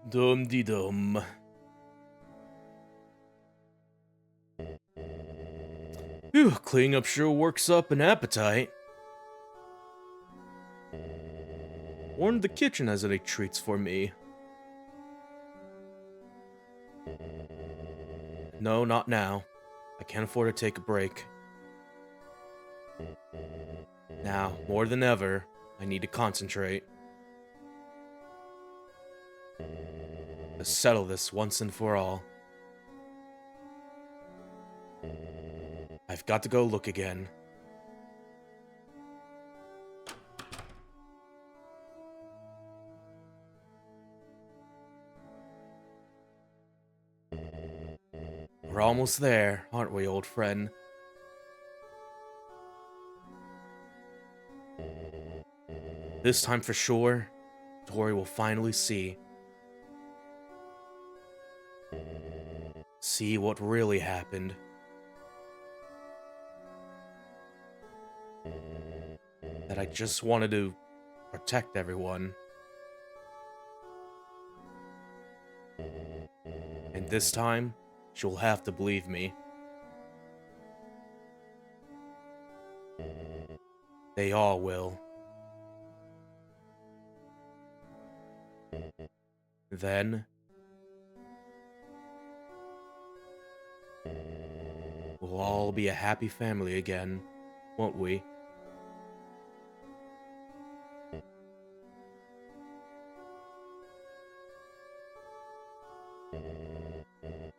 Dum-de-dum. Phew, cleaning up sure works up an appetite. Warned the kitchen has any treats for me. No, not now. I can't afford to take a break. Now, more than ever, I need to concentrate. To settle this once and for all. I've got to go look again. We're almost there, aren't we, old friend? This time for sure, Tori will finally see. See what really happened. That I just wanted to protect everyone. And this time, she'll have to believe me. They all will. Then, we'll all be a happy family again, won't we?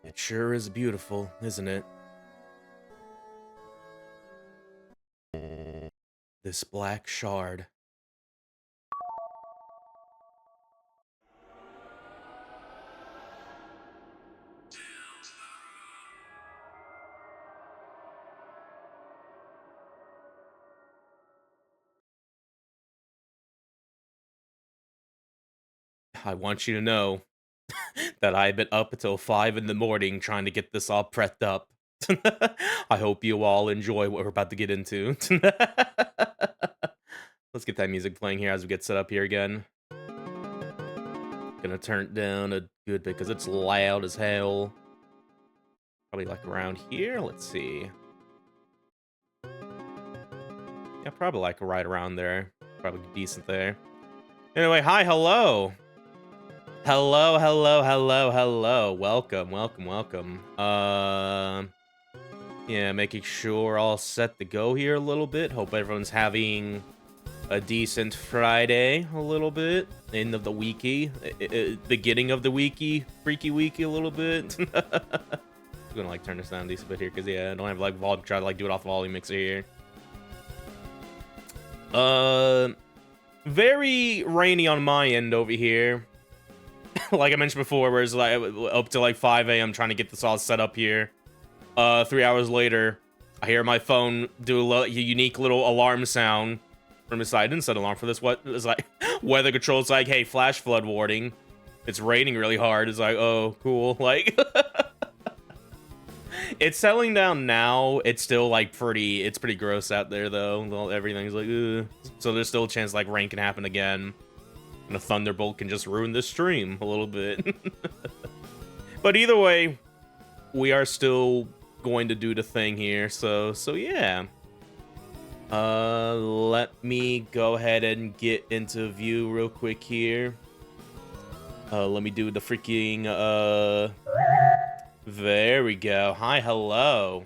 It sure is beautiful, isn't it? This black shard. I want you to know that I've been up until 5 in the morning trying to get this all prepped up. I hope you all enjoy what we're about to get into. Let's get that music playing here as we get set up here again. Gonna turn it down a good bit because it's loud as hell. Probably like around here. Let's see. Yeah, probably like right around there. Probably decent there. Anyway, hi, hello. Hello, hello, hello, hello. Welcome, welcome, welcome. Yeah, making sure all set to go here a little bit. Hope everyone's having a decent Friday a little bit. End of the weeky. Beginning of the weeky. Freaky weeky a little bit. I'm gonna like turn this down a decent bit here because yeah, I don't have like volume. Try to like do it off the volume mixer here. Very rainy on my end over here. Like I mentioned before, where it's like up to like 5 a.m. trying to get this all set up here. 3 hours later, I hear my phone do a unique little alarm sound from the side. I didn't set an alarm for this. What is like weather control? It's like, hey, flash flood warning. It's raining really hard. It's like, oh, cool. Like, it's settling down now. It's still like it's pretty gross out there though. Well, everything's like, ugh. So there's still a chance like rain can happen again. And a thunderbolt can just ruin the stream a little bit. But either way, we are still going to do the thing here. So yeah. Let me go ahead and get into view real quick here. Let me do the freaking, there we go. Hi, hello.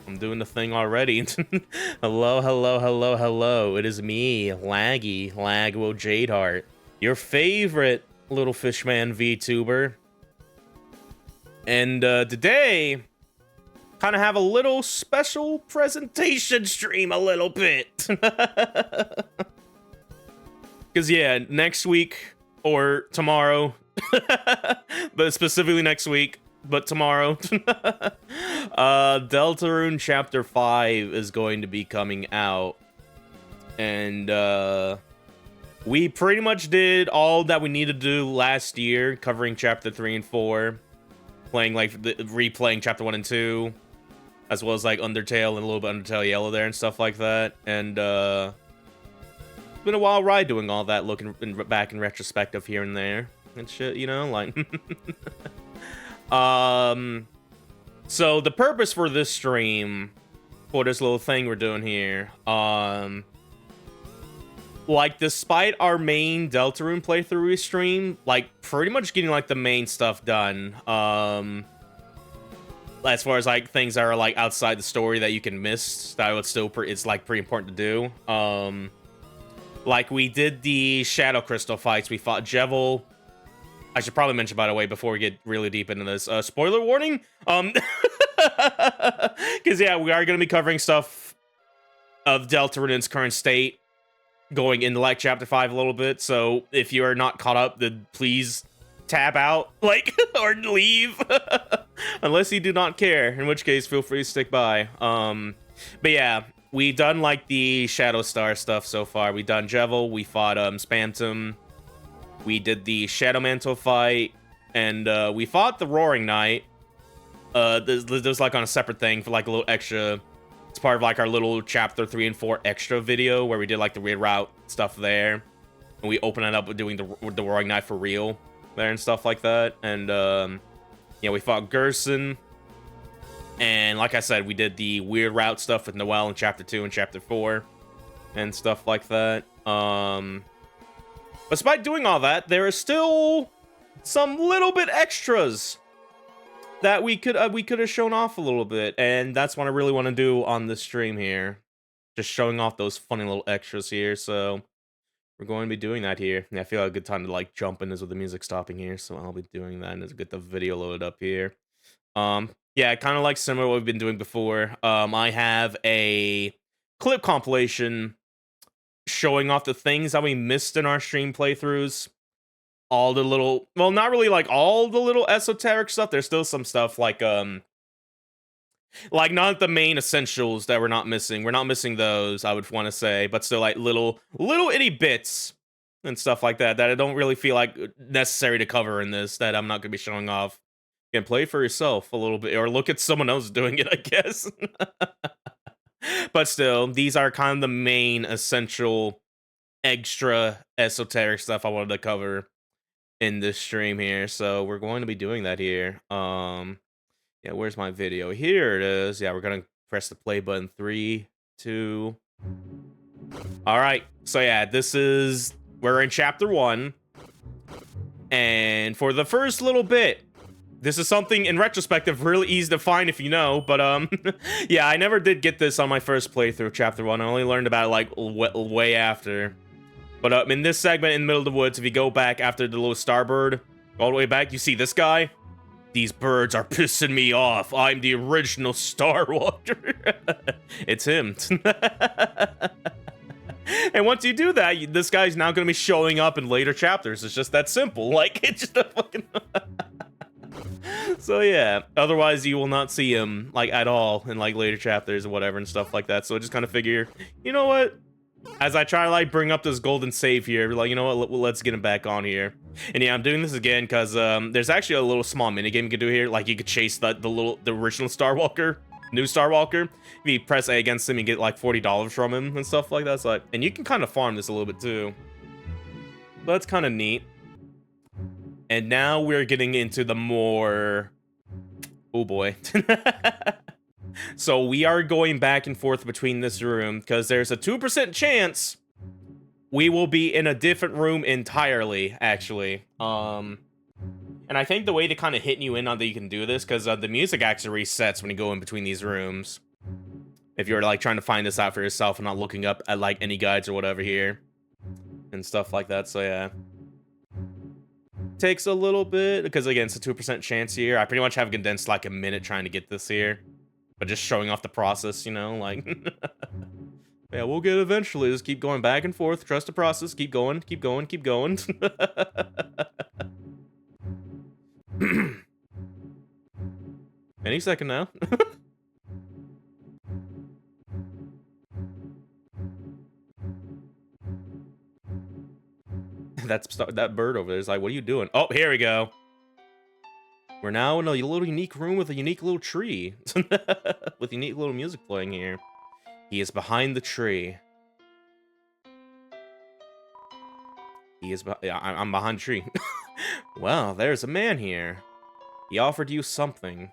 I'm doing the thing already. Hello, hello, hello, hello. It is me, Laguo Jadeheart. Your favorite little fishman VTuber. And today, kind of have a little special presentation stream a little bit. Because yeah, next week or tomorrow, but specifically next week, but tomorrow, Deltarune Chapter 5 is going to be coming out. And we pretty much did all that we needed to do last year, covering Chapter 3 and 4, replaying Chapter 1 and 2, as well as like Undertale and a little bit Undertale Yellow there and stuff like that. And it's been a wild ride doing all that, looking back in retrospective here and there. and shit, you know, like. So the purpose for this stream, for this little thing we're doing here, like, despite our main Deltarune playthrough stream, like, pretty much getting, like, the main stuff done, as far as, like, things that are, like, outside the story that you can miss, that would still, it's, like, pretty important to do, like, we did the Shadow Crystal fights, we fought Jevil. I should probably mention, by the way, before we get really deep into this, spoiler warning, because, yeah, we are going to be covering stuff of Deltarune's current state, going into, like, Chapter 5 a little bit, so if you are not caught up, then please tab out, like, or leave, unless you do not care, in which case, feel free to stick by, but yeah, we've done, like, the Shadow Star stuff so far. We've done Jevil, we fought, Spantum, we did the Shadow Mantle fight, and, we fought the Roaring Knight. There's, like, on a separate thing for, like, a little extra. It's part of, like, our little Chapter 3 and 4 extra video, where we did, like, the weird route stuff there. And we open it up with doing the Roaring Knight for real there and stuff like that. And, yeah, we fought Gerson. And, like I said, we did the weird route stuff with Noelle in Chapter 2 and Chapter 4. And stuff like that. Despite doing all that, there is still some little bit extras that we could have shown off a little bit, and that's what I really want to do on this stream here, just showing off those funny little extras here. So we're going to be doing that here. And I feel like a good time to, like, jump in is with the music stopping here, so I'll be doing that, and let's get the video loaded up here. Yeah, kind of like similar to what we've been doing before. I have a clip compilation showing off the things that we missed in our stream playthroughs. All the little, well, not really like all the little esoteric stuff. There's still some stuff like not the main essentials that we're not missing. We're not missing those, I would want to say, but still like little itty bits and stuff like that that I don't really feel like necessary to cover in this, that I'm not going to be showing off. You can play for yourself a little bit, or look at someone else doing it, I guess. But still, these are kind of the main essential extra esoteric stuff I wanted to cover in this stream here, so we're going to be doing that here. Yeah, where's my video? Here it is. Yeah, we're gonna press the play button. 3, 2. All right, so yeah, we're in Chapter 1, and for the first little bit, this is something in retrospective really easy to find if you know, but yeah, I never did get this on my first playthrough, Chapter 1. I only learned about it like way after. But in this segment in the middle of the woods, if you go back after the little starbird, all the way back, you see this guy? These birds are pissing me off. I'm the original Starwalker. It's him. And once you do that, this guy's now going to be showing up in later chapters. It's just that simple. Like, it's just a fucking... So yeah, otherwise you will not see him, like, at all in, like, later chapters or whatever and stuff like that. So I just kind of figure, you know what? As I try to, like, bring up this golden save here, like, you know what, let's get him back on here. And yeah, I'm doing this again because there's actually a little small minigame you can do here. Like, you could chase the original Starwalker, new Starwalker. If you press A against him, you get, like, $40 from him and stuff like that. So, like, and you can kind of farm this a little bit, too. But that's kind of neat. And now we're getting into the more... Oh, boy. So we are going back and forth between this room because there's a 2% chance we will be in a different room entirely, actually. And I think the way to kind of hit you in on that you can do this, because the music actually resets when you go in between these rooms. If you're, like, trying to find this out for yourself and not looking up at, like, any guides or whatever here. And stuff like that, so yeah. Takes a little bit, because again, it's a 2% chance here. I pretty much have condensed, like, a minute trying to get this here. But just showing off the process, you know, like... Yeah, we'll get it eventually. Just keep going back and forth. Trust the process. Keep going, keep going, keep going. Any second now. That bird over there is like, what are you doing? Oh, here we go. We're now in a little unique room with a unique little tree. With unique little music playing here. He is behind the tree. He is. Yeah, I'm behind the tree. Well, there's a man here. He offered you something.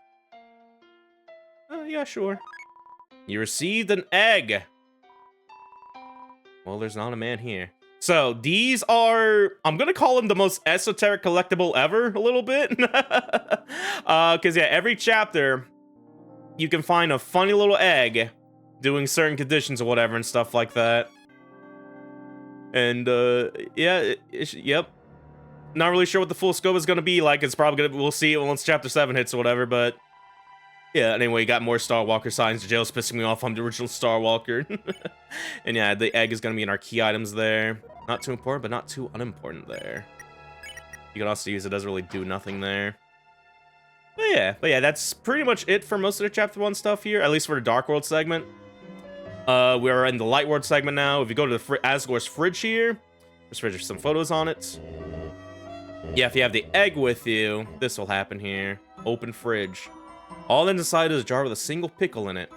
Yeah, sure. You received an egg. Well, there's not a man here. So, these are... I'm gonna call them the most esoteric collectible ever, a little bit. Because, yeah, every chapter, you can find a funny little egg doing certain conditions or whatever and stuff like that. And, yeah, yep. Not really sure what the full scope is gonna be like. It's probably gonna... We'll see it once chapter 7 hits or whatever, but... Yeah, anyway, got more Starwalker signs. Jail's pissing me off. I'm the original Starwalker. And yeah, the egg is gonna be in our key items there. Not too important, but not too unimportant there. You can also use it, doesn't really do nothing there. But yeah, that's pretty much it for most of the chapter 1 stuff here, at least for the Dark World segment. We're in the Light World segment now. If you go to the Asgore's fridge here, there's some photos on it. Yeah, if you have the egg with you, this will happen here. Open fridge. All inside is a jar with a single pickle in it.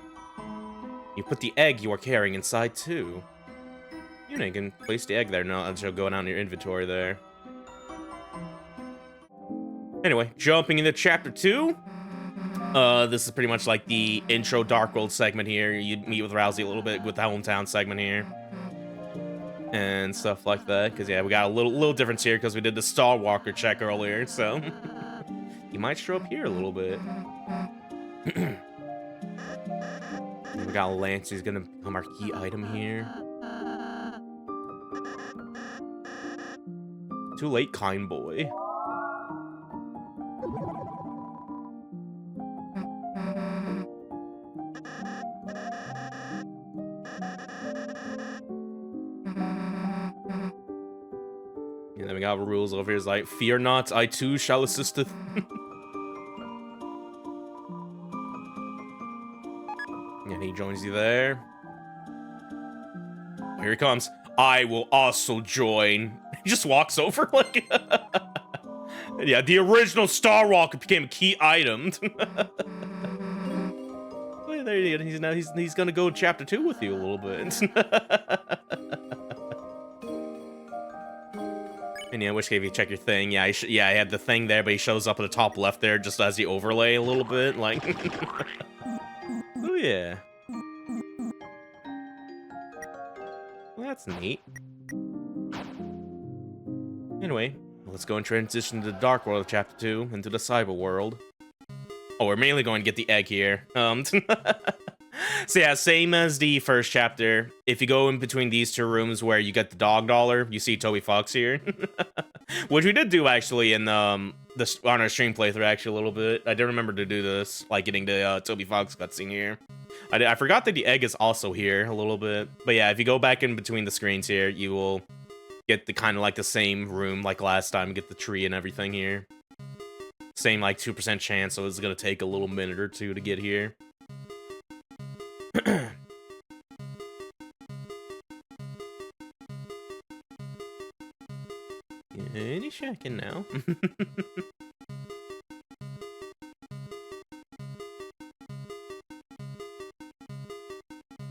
You put the egg you are carrying inside too. You know, you can place the egg there now until go down your inventory there. Anyway, jumping into chapter 2. This is pretty much like the intro Dark World segment here. You meet with Rousey a little bit with the Hometown segment here. And stuff like that. Because, yeah, we got a little difference here because we did the Starwalker check earlier, so... You might show up here a little bit. We got Lance, he's gonna become our key item here. Too late, kind boy. And then we got rules over here. It's like, fear not, I too shall assisteth. And he joins you there. Here he comes. I will also join. He just walks over like... Yeah, the original Starwalker became a key item. Well, there he is. He's gonna go chapter 2 with you a little bit. And yeah, in which case, if you check your thing, yeah, I had the thing there, but he shows up at the top left there just as the overlay a little bit, like... Oh, yeah. Well, that's neat. Anyway, let's go and transition to the Dark World of Chapter 2, into the Cyber World. Oh, we're mainly going to get the egg here. So yeah, same as the first chapter. If you go in between these two rooms where you get the dog dollar, you see Toby Fox here. Which we did do, actually, in on our stream playthrough, actually, a little bit. I did remember to do this, like getting the Toby Fox cutscene here. I forgot that the egg is also here a little bit. But yeah, if you go back in between the screens here, you will get the kind of like the same room like last time, get the tree and everything here. Same like 2% chance, so it's gonna take a little minute or two to get here. Any checking now.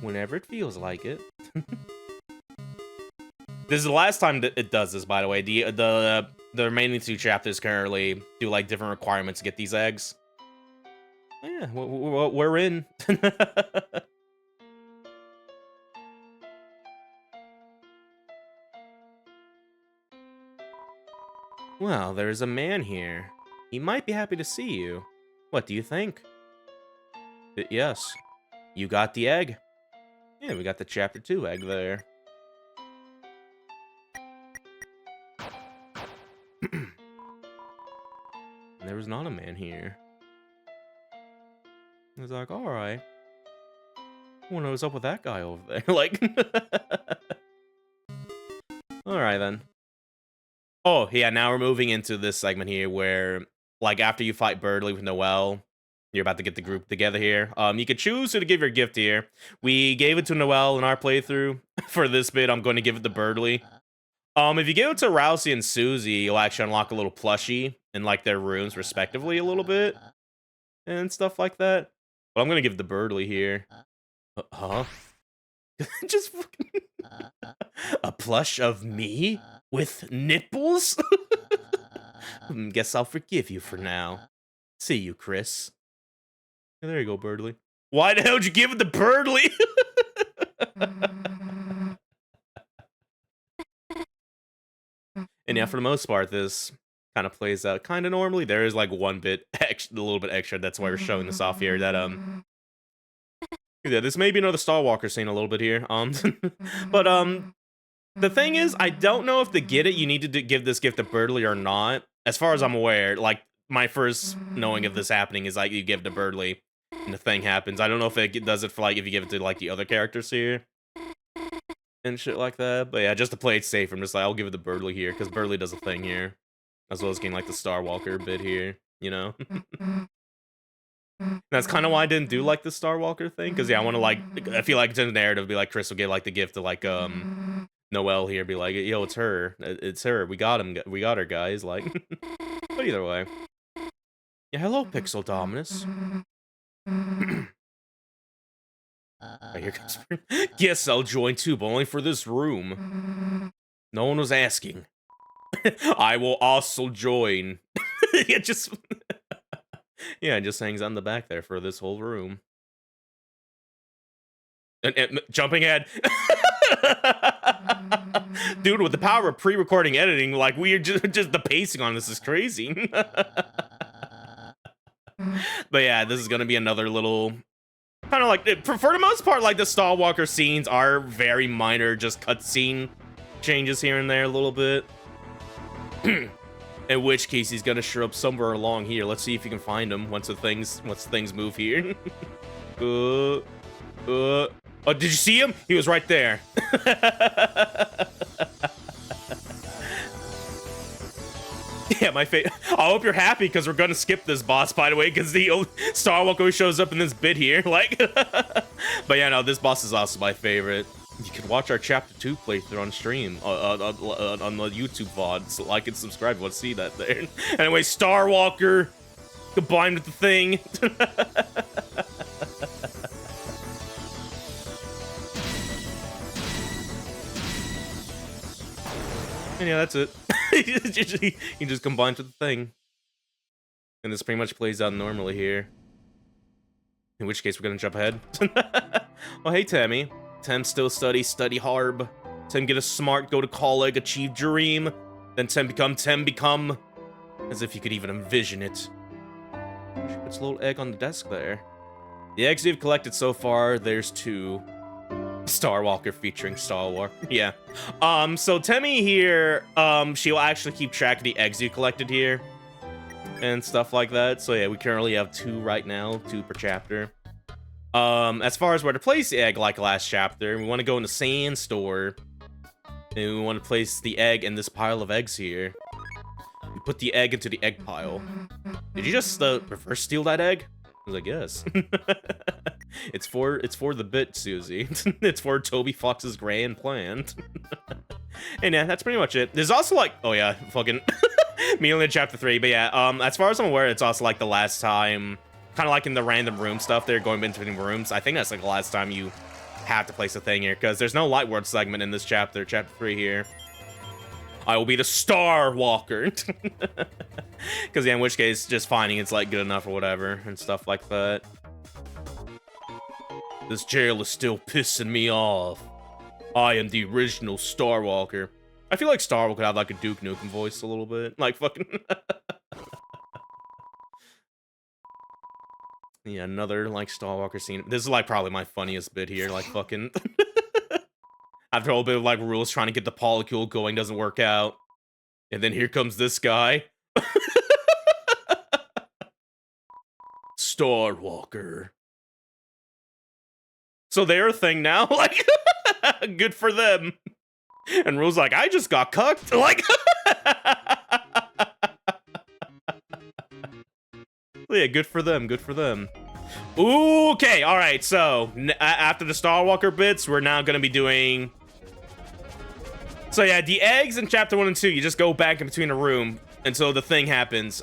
Whenever it feels like it. This is the last time that it does this, by the way. The remaining 2 chapters currently do like different requirements to get these eggs. Yeah, we're in. Well, there's a man here. He might be happy to see you. What do you think? Yes. You got the egg? Yeah, we got the chapter 2 egg there. There was not a man here. I was like, alright. I wonder what's up with that guy over there. Like... Alright then. Oh, yeah, now we're moving into this segment here where, like, after you fight Birdley with Noelle, you're about to get the group together here. You could choose who to give your gift here. We gave it to Noelle in our playthrough. For this bit, I'm going to give it to Birdley. If you give it to Rousey and Susie, you'll actually unlock a little plushie in, like, their rooms, respectively, a little bit. And stuff like that. But I'm going to give it to Birdley here. Huh? Just fucking... A plush of me? with nipples? Guess I'll forgive you for now. See you, Chris. There you go, Birdly. Why the hell did you give it to Birdly? And yeah, for the most part, this kind of plays out kind of normally. There is like one bit extra, a little bit extra. That's why we're showing this off here. That yeah, this may be another Starwalker scene a little bit here. But the thing is, I don't know if to get it, you need to give this gift to Birdly or not. As far as I'm aware, like my first knowing of this happening is like you give it to Birdly and the thing happens. I don't know if it does it for like if you give it to like the other characters here and shit like that. But yeah, just to play it safe, I'm just like, I'll give it to Birdly here, because Birdly does a thing here. As well as getting like the Starwalker bit here, you know? That's kind of why I didn't do like the Starwalker thing, because yeah, I want to like, I feel like it's in the narrative, be like, Chris will get like the gift to like, Noelle here, be like, yo, it's her. It's her. We got her, guys. Like, but either way. Yeah, hello, Pixel Dominus. Right, here comes. Guess I'll join too, but only for this room. No one was asking. I will also join. Yeah, just hangs on the back there for this whole room. And jumping ahead. Dude, with the power of pre-recording editing, like we're just the pacing on this is crazy. But yeah, this is gonna be another little kind of like, for the most part, like the Starwalker scenes are very minor, just cutscene changes here and there a little bit. In which case he's gonna show up somewhere along here. Let's see if you can find him once things move here. Oh, did you see him? He was right there. Yeah, I hope you're happy because we're gonna skip this boss, by the way, because the old Starwalker shows up in this bit here. Like, but yeah, no, this boss is also my favorite. You can watch our Chapter 2 playthrough on stream on the YouTube VOD. So like and subscribe if you want to see that there. Anyway, Starwalker combined with the thing. And yeah, that's it. He just combines with the thing. And this pretty much plays out normally here. In which case, we're gonna jump ahead. Oh, hey, Tammy. Tem still study hard. Tem get a smart, go to college, achieve dream. Then Tem become. As if you could even envision it. Puts a little egg on the desk there. The eggs you've collected so far, there's 2. Starwalker featuring Starwalker. Yeah. So Temmie here, she will actually keep track of the eggs you collected here. And stuff like that. So yeah, we currently have 2 right now, 2 per chapter. As far as where to place the egg, like last chapter, we want to go in the sand store. And we want to place the egg in this pile of eggs here. We put the egg into the egg pile. Did you just reverse steal that egg? I was like, yes. It's for the bit, Susie. It's for Toby Fox's grand plan. And yeah, that's pretty much it. There's also like, oh yeah, fucking me only in chapter 3, but yeah, as far as I'm aware, it's also like the last time, kind of like in the random room stuff there, going between rooms. I think that's like the last time you have to place a thing here, because there's no Light World segment in this chapter 3 here. I will be the Starwalker. Because yeah, in which case, just finding it's like good enough or whatever, and stuff like that. This jail is still pissing me off. I am the original Starwalker. I feel like Starwalker could have like a Duke Nukem voice a little bit. Like fucking... Yeah, another like Starwalker scene. This is like probably my funniest bit here. Like fucking... After a whole bit of like rules trying to get the polycule going doesn't work out. And then here comes this guy. Starwalker. So they're a thing now? Like, good for them. And Rule's like, I just got cucked. Like, yeah, good for them, good for them. Ooh, okay, alright, so, after the Starwalker bits, we're now gonna be doing... So yeah, the eggs in chapter 1 and 2, you just go back in between a room until the thing happens.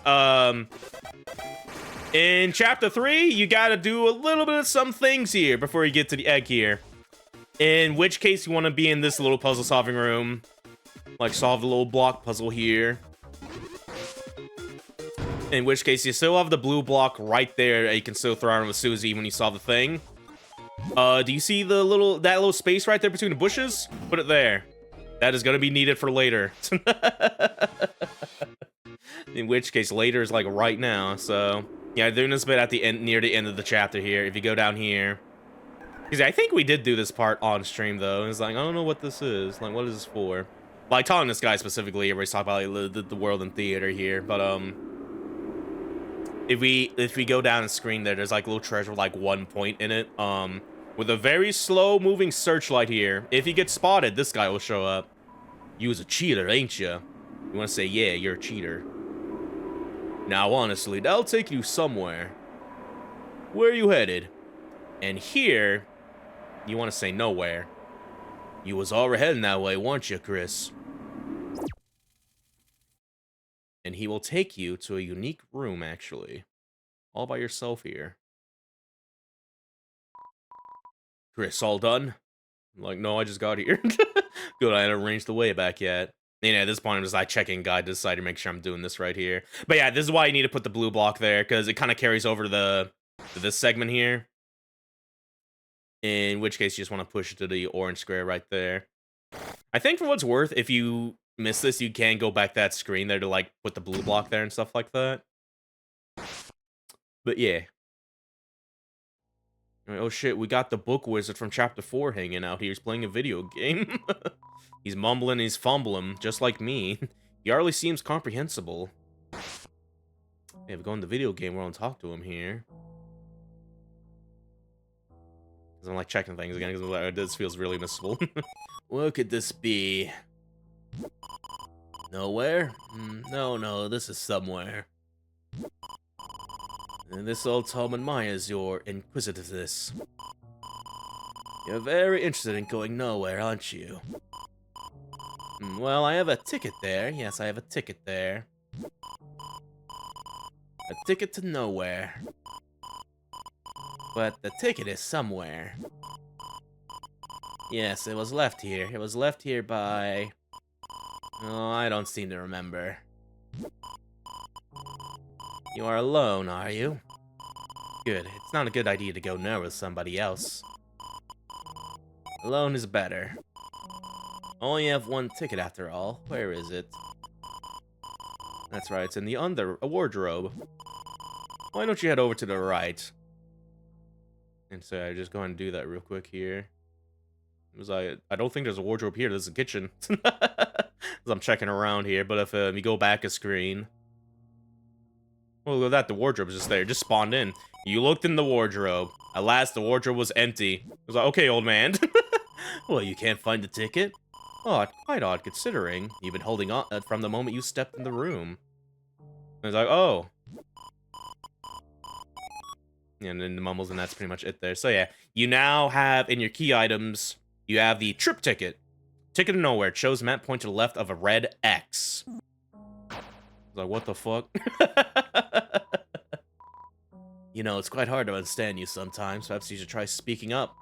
In chapter 3, you gotta do a little bit of some things here before you get to the egg here. In which case, you want to be in this little puzzle-solving room. like solve the little block puzzle here. In which case, you still have the blue block right there that you can still throw around with Susie when you solve the thing. Do you see the that little space right there between the bushes? Put it there. That is gonna be needed for later. In which case, later is like right now. So yeah, doing this bit at the end, near the end of the chapter here. If you go down here, because I think we did do this part on stream though. It's like I don't know what this is. Like, what is this for? Like talking to this guy specifically, everybody's talking about like, the world in theater here, but if we go down the screen there's like a little treasure with like 1 point in it, with a very slow moving searchlight here. If you get spotted, this guy will show up. You was a cheater, ain't you? You want to say, yeah, you're a cheater. Now honestly, that'll take you somewhere. Where are you headed? And here, you want to say nowhere. You was already heading that way, weren't you, Chris? And he will take you to a unique room, actually. All by yourself here. Chris, all done? I'm like, no, I just got here. Good, I haven't arranged the way back yet. And at this point, I'm just like checking guide to decide to make sure I'm doing this right here. But yeah, this is why you need to put the blue block there, because it kind of carries over to this segment here. In which case, you just want to push it to the orange square right there. I think for what's worth, if you miss this, you can go back that screen there to like put the blue block there and stuff like that. But yeah. Oh shit, we got the book wizard from chapter 4 hanging out here. He's playing a video game. He's mumbling, he's fumbling, just like me. He hardly seems comprehensible. Hey, we go in the video game world and talk to him here. Because I'm like checking things again, because like, this feels really missable. What could this be? Nowhere? No, this is somewhere. And this old Tom admires your inquisitiveness. You're very interested in going nowhere, aren't you? Well, I have a ticket there. Yes, I have a ticket there. A ticket to nowhere. But the ticket is somewhere. Yes, it was left here. It was left here by... Oh, I don't seem to remember. You are alone, are you? Good. It's not a good idea to go nowhere with somebody else. Alone is better. Only have one ticket after all. Where is it? That's right, it's in the a wardrobe. Why don't you head over to the right? And so I just go ahead and do that real quick here. It was like, I don't think there's a wardrobe here, there's a kitchen. I'm checking around here, but if you go back a screen... Well, look at that, the wardrobe is just there, just spawned in. You looked in the wardrobe. Alas, the wardrobe was empty. I was like, okay, old man. Well, you can't find the ticket? Oh, quite odd considering. You've been holding on from the moment you stepped in the room. I was like, oh. And then the mumbles, and that's pretty much it there. So yeah, you now have in your key items, you have the trip ticket. Ticket to nowhere. It shows map point to the left of a red X. I was like, what the fuck? You know, it's quite hard to understand you sometimes. Perhaps you should try speaking up.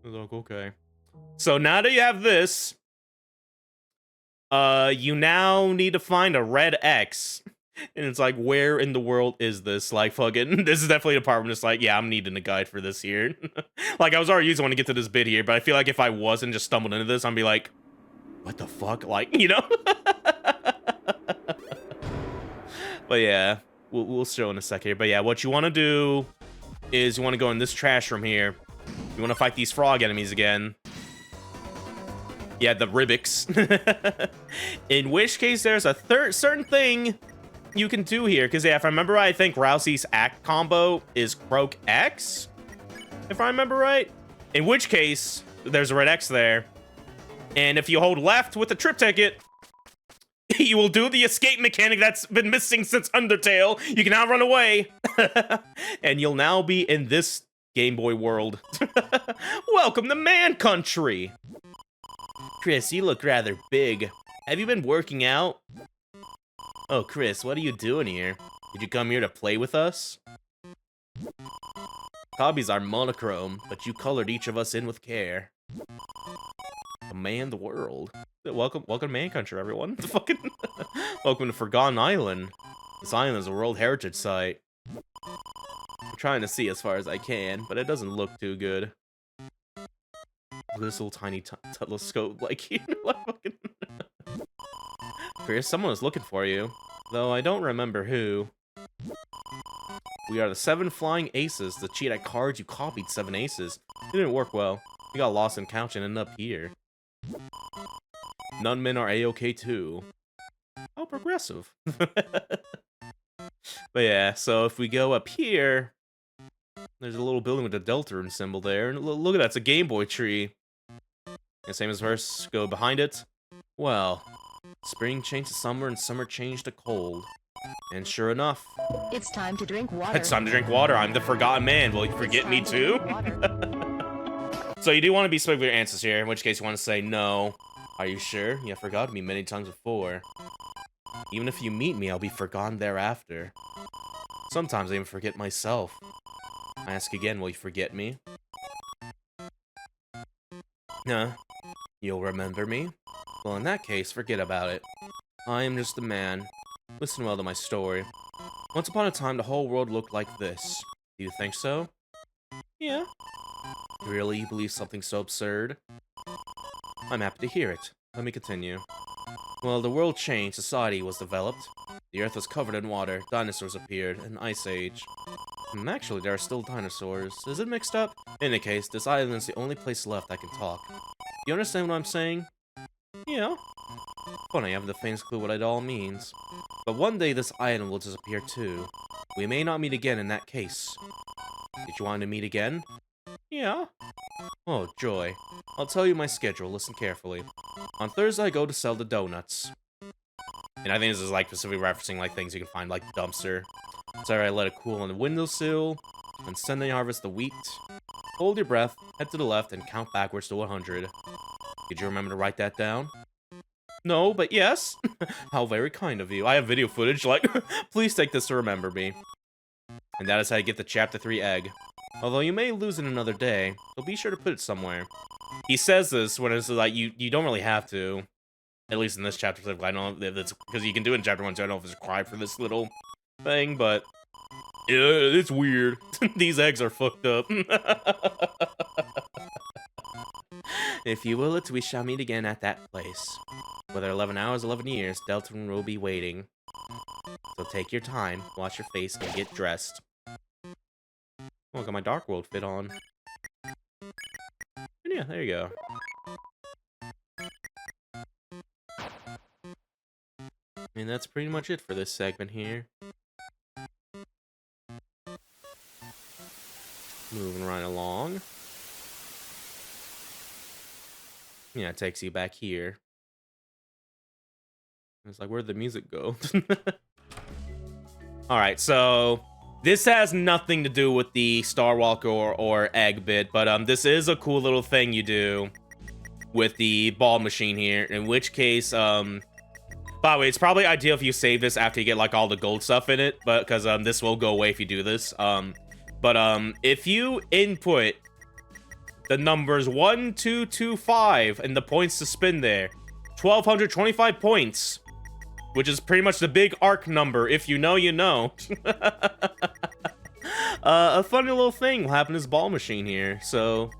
I was like, okay. So now that you have this, you now need to find a red X. And it's like, where in the world is this? Like, fucking, this is definitely a part where I'm just like, yeah, I'm needing a guide for this here. Like, I was already using one to get to this bit here, but I feel like if I wasn't just stumbled into this, I'd be like, what the fuck? Like, you know? But yeah, we'll show in a sec here. But yeah, what you want to do is you want to go in this trash room here. You want to fight these frog enemies again. Yeah, the Ribbix. In which case, there's a certain thing you can do here. Because, yeah, if I remember right, I think Rousey's act combo is Croak X. If I remember right. In which case, there's a red X there. And if you hold left with the trip ticket, you will do the escape mechanic that's been missing since Undertale. You can now run away. And you'll now be in this Game Boy world. Welcome to Man Country. Chris, you look rather big. Have you been working out? Oh, Chris, what are you doing here? Did you come here to play with us? Hobbies are monochrome, but you colored each of us in with care. Command the world. Welcome to Man Country, everyone. Fucking welcome to Forgotten Island. This island is a World Heritage Site. I'm trying to see as far as I can, but it doesn't look too good. This little tiny telescope, like, you know, fucking... Chris, someone was looking for you, though I don't remember who. We are the 7 Flying Aces. To cheat at cards, you copied 7 aces. It didn't work well. We got lost in couch and ended up here. None men are A-OK too. Oh, progressive. But yeah, so if we go up here, there's a little building with a Deltarune symbol there. And look at that, it's a Game Boy tree. And same as verse, go behind it. Well, spring changed to summer and summer changed to cold. And sure enough, it's time to drink water. It's time to drink water. I'm the forgotten man. Will you forget me too? So you do want to be specific with your answers here, in which case you want to say no. Are you sure? You have forgotten me many times before. Even if you meet me, I'll be forgotten thereafter. Sometimes I even forget myself. I ask again, will you forget me? Nah. You'll remember me? Well, in that case, forget about it. I am just a man. Listen well to my story. Once upon a time, the whole world looked like this. Do you think so? Yeah. Really? You believe something so absurd? I'm happy to hear it. Let me continue. Well, the world changed, society was developed. The earth was covered in water, dinosaurs appeared, an ice age. Actually, there are still dinosaurs. Is it mixed up? In any case, this island is the only place left I can talk. You understand what I'm saying? Yeah. Funny, I haven't the faintest clue what it all means. But one day this island will disappear too. We may not meet again in that case. Did you want to meet again? Yeah. Oh, joy. I'll tell you my schedule, listen carefully. On Thursday, I go to sell the donuts. And I think this is, like, specifically referencing, like, things you can find, like, dumpster. Saturday, I let it cool on the windowsill. On Sunday, harvest the wheat. Hold your breath, head to the left, and count backwards to 100. Did you remember to write that down? No, but yes. How very kind of you. I have video footage, like, please take this to remember me. And that is how you get the Chapter 3 egg. Although you may lose it another day, so be sure to put it somewhere. He says this when it's like, you don't really have to. At least in this chapter, I don't know if it's, because you can do it in Chapter 1, so I don't know if it's required for this little thing, but it's weird. These eggs are fucked up. If you will it, we shall meet again at that place. Whether 11 hours, 11 years, Deltarune will be waiting. So take your time, wash your face, and get dressed. Oh, I got my Dark World fit on. And yeah, there you go. And that's pretty much it for this segment here. Moving right along. Yeah, it takes you back here. It's like, where'd the music go? Alright, so this has nothing to do with the Starwalker or egg bit, but this is a cool little thing you do with the ball machine here, in which case, by the way, it's probably ideal if you save this after you get, like, all the gold stuff in it, but, because, this will go away if you do this, if you input the numbers 1, 2, 2, 5, and the points to spin there, 1,225 points, which is pretty much the big arc number, if you know, you know. A funny little thing will happen to this ball machine here, so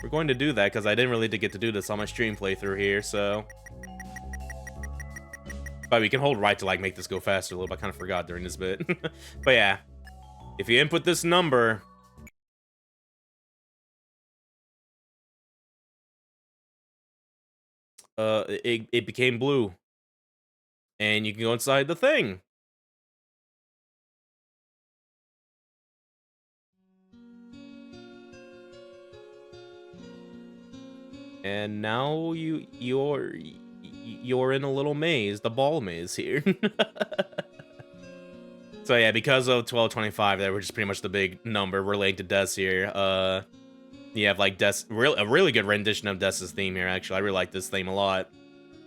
we're going to do that, because I didn't really get to do this on my stream playthrough here, so... But we can hold right to, like, make this go faster a little bit. I kind of forgot during this bit. But yeah, if you input this number... it became blue. And you can go inside the thing. And now you're in a little maze, the ball maze here. So yeah, because of 1225, that were just pretty much the big number relating to Des here. You have like Des, a really good rendition of Des's theme here. Actually, I really like this theme a lot.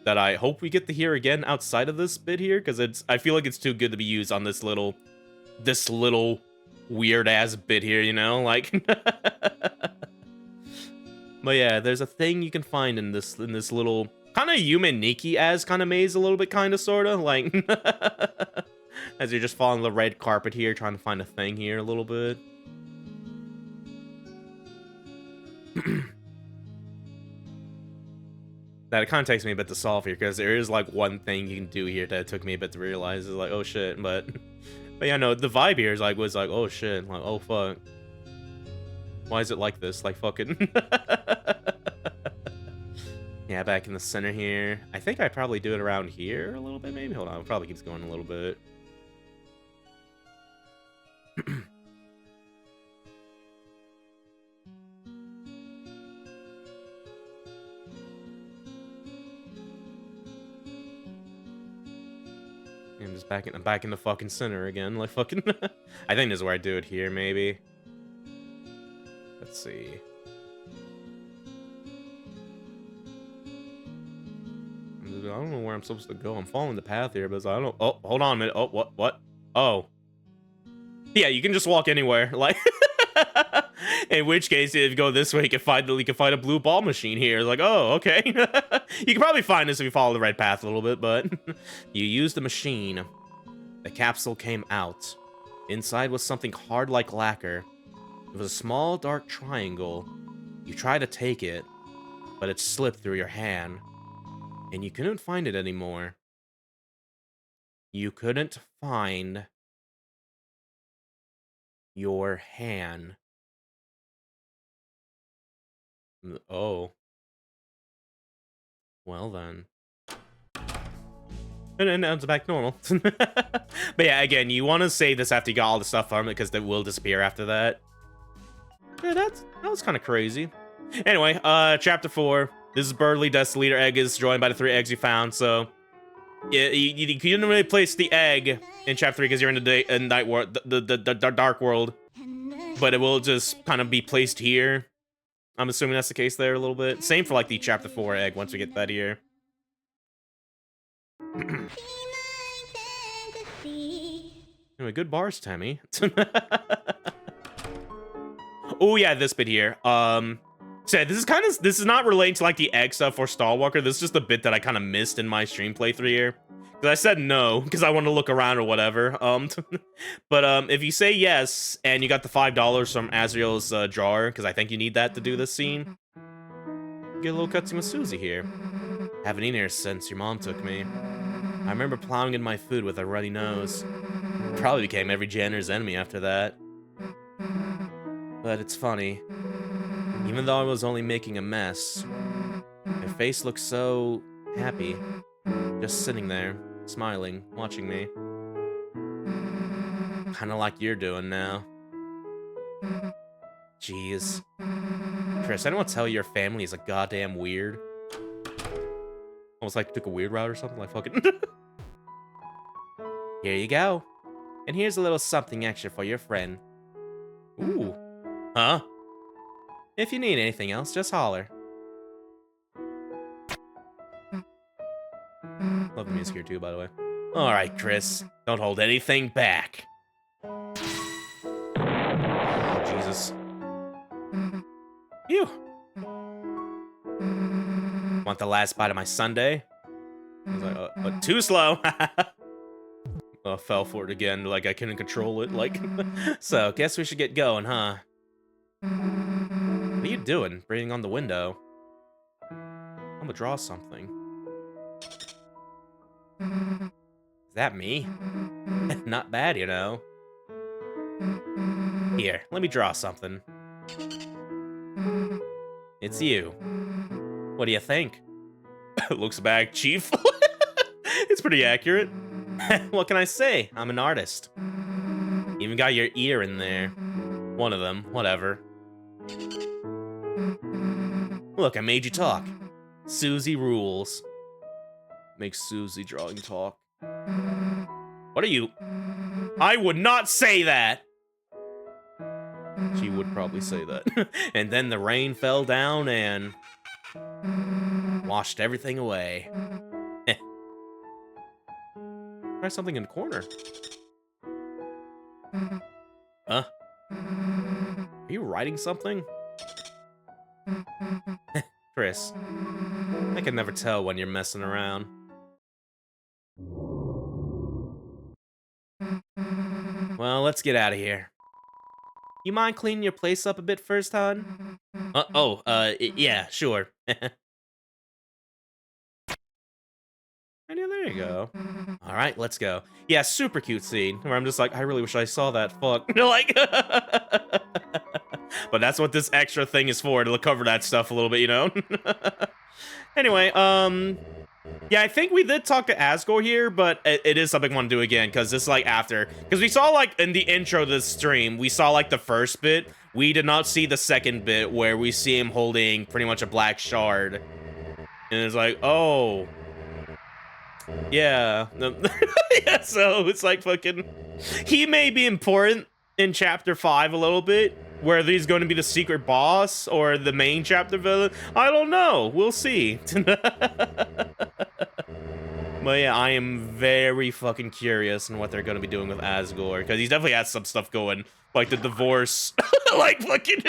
That I hope we get to hear again outside of this bit here, because I feel like it's too good to be used on this little weird ass bit here, you know, like. But yeah, there's a thing you can find in this little kind of human Nikki as kind of maze a little bit, kind of, sort of, like, as you're just following the red carpet here, trying to find a thing here a little bit. That it kind of takes me a bit to solve here, because there is, like, one thing you can do here that took me a bit to realize. Is like, oh, shit, but yeah, no, the vibe here is, like, was like, oh, shit, like, oh, fuck. Why is it like this? Like, fucking... Yeah, back in the center here. I think I'd probably do it around here a little bit, maybe? Hold on, it probably keeps going a little bit. I'm just back in the fucking center again, like fucking... I think this is where I do it here, maybe. Let's see. I don't know where I'm supposed to go. I'm following the path here, but I don't... Oh, hold on a minute. Oh, what? Oh. Yeah, you can just walk anywhere. Like, in which case, if you go this way, you can find a blue ball machine here. It's like, oh, okay. You can probably find this if you follow the red path a little bit, but you use the machine. The capsule came out. Inside was something hard like lacquer. It was a small, dark triangle. You tried to take it, but it slipped through your hand. And you couldn't find it anymore. You couldn't find your hand. Oh. Well then. And now it's back normal. But yeah, again, you want to save this after you got all the stuff from it, because it will disappear after that. Yeah, that was kind of crazy. Anyway, chapter 4. This is Birdly Desolator Egg is joined by the 3 eggs you found, so... Yeah, you couldn't really place the egg in chapter 3 because you're in the night world, the dark world. But it will just kind of be placed here. I'm assuming that's the case there a little bit. Same for, like, the chapter 4 egg once we get that here. Anyway, good bars, Tammy. Oh, yeah, this bit here. So this is not relating to, like, the egg stuff or Starwalker. This is just a bit that I kind of missed in my stream playthrough here. Because I said no, because I want to look around or whatever. But if you say yes, and you got the $5 from Azriel's jar, because I think you need that to do this scene, get a little cutscene with Susie here. Haven't eaten her since your mom took me. I remember plowing in my food with a runny nose. Probably became every janitor's enemy after that. But it's funny. Even though I was only making a mess, her face looked so happy. Just sitting there, smiling, watching me. Kinda like you're doing now. Jeez. Chris, I don't want to tell you your family is a goddamn weird. Almost like you took a weird route or something, like fucking... Here you go. And here's a little something extra for your friend. Ooh. Huh? If you need anything else, just holler. Love the music here too, by the way. Alright, Chris. Don't hold anything back. Oh, Jesus. Phew. Want the last bite of my sundae? I was like, too slow. Oh, fell for it again, like I couldn't control it, like... So, guess we should get going, huh? What are you doing, breathing on the window? I'm gonna draw something. Is that me? Not bad, you know. Here, let me draw something. It's you. What do you think? Looks back, Chief. It's pretty accurate. What can I say? I'm an artist. Even got your ear in there. One of them, whatever. Look, I made you talk. Susie rules. Make Susie drawing talk. What are you? I would not say that! She would probably say that. And then the rain fell down and... washed everything away. Try something in the corner. Huh? Are you writing something? Chris, I can never tell when you're messing around. Well, let's get out of here. You mind cleaning your place up a bit first, hon? Yeah, sure. And yeah, there you go. All right, let's go. Yeah, super cute scene where I'm just like, I really wish I saw that. Fuck. Like, but that's what this extra thing is for, to cover that stuff a little bit, you know? Anyway, yeah, I think we did talk to Asgore here, but it is something I want to do again, because it's like after. Because we saw, like, in the intro to this stream, we saw, like, the first bit. We did not see the second bit where we see him holding pretty much a black shard. And it's like, oh. Yeah. Yeah, so it's like fucking... He may be important in Chapter 5 a little bit. Whether he's going to be the secret boss or the main chapter villain, I don't know. We'll see. But yeah, I am very fucking curious on what they're going to be doing with Asgore, because he definitely has some stuff going, like the divorce, like fucking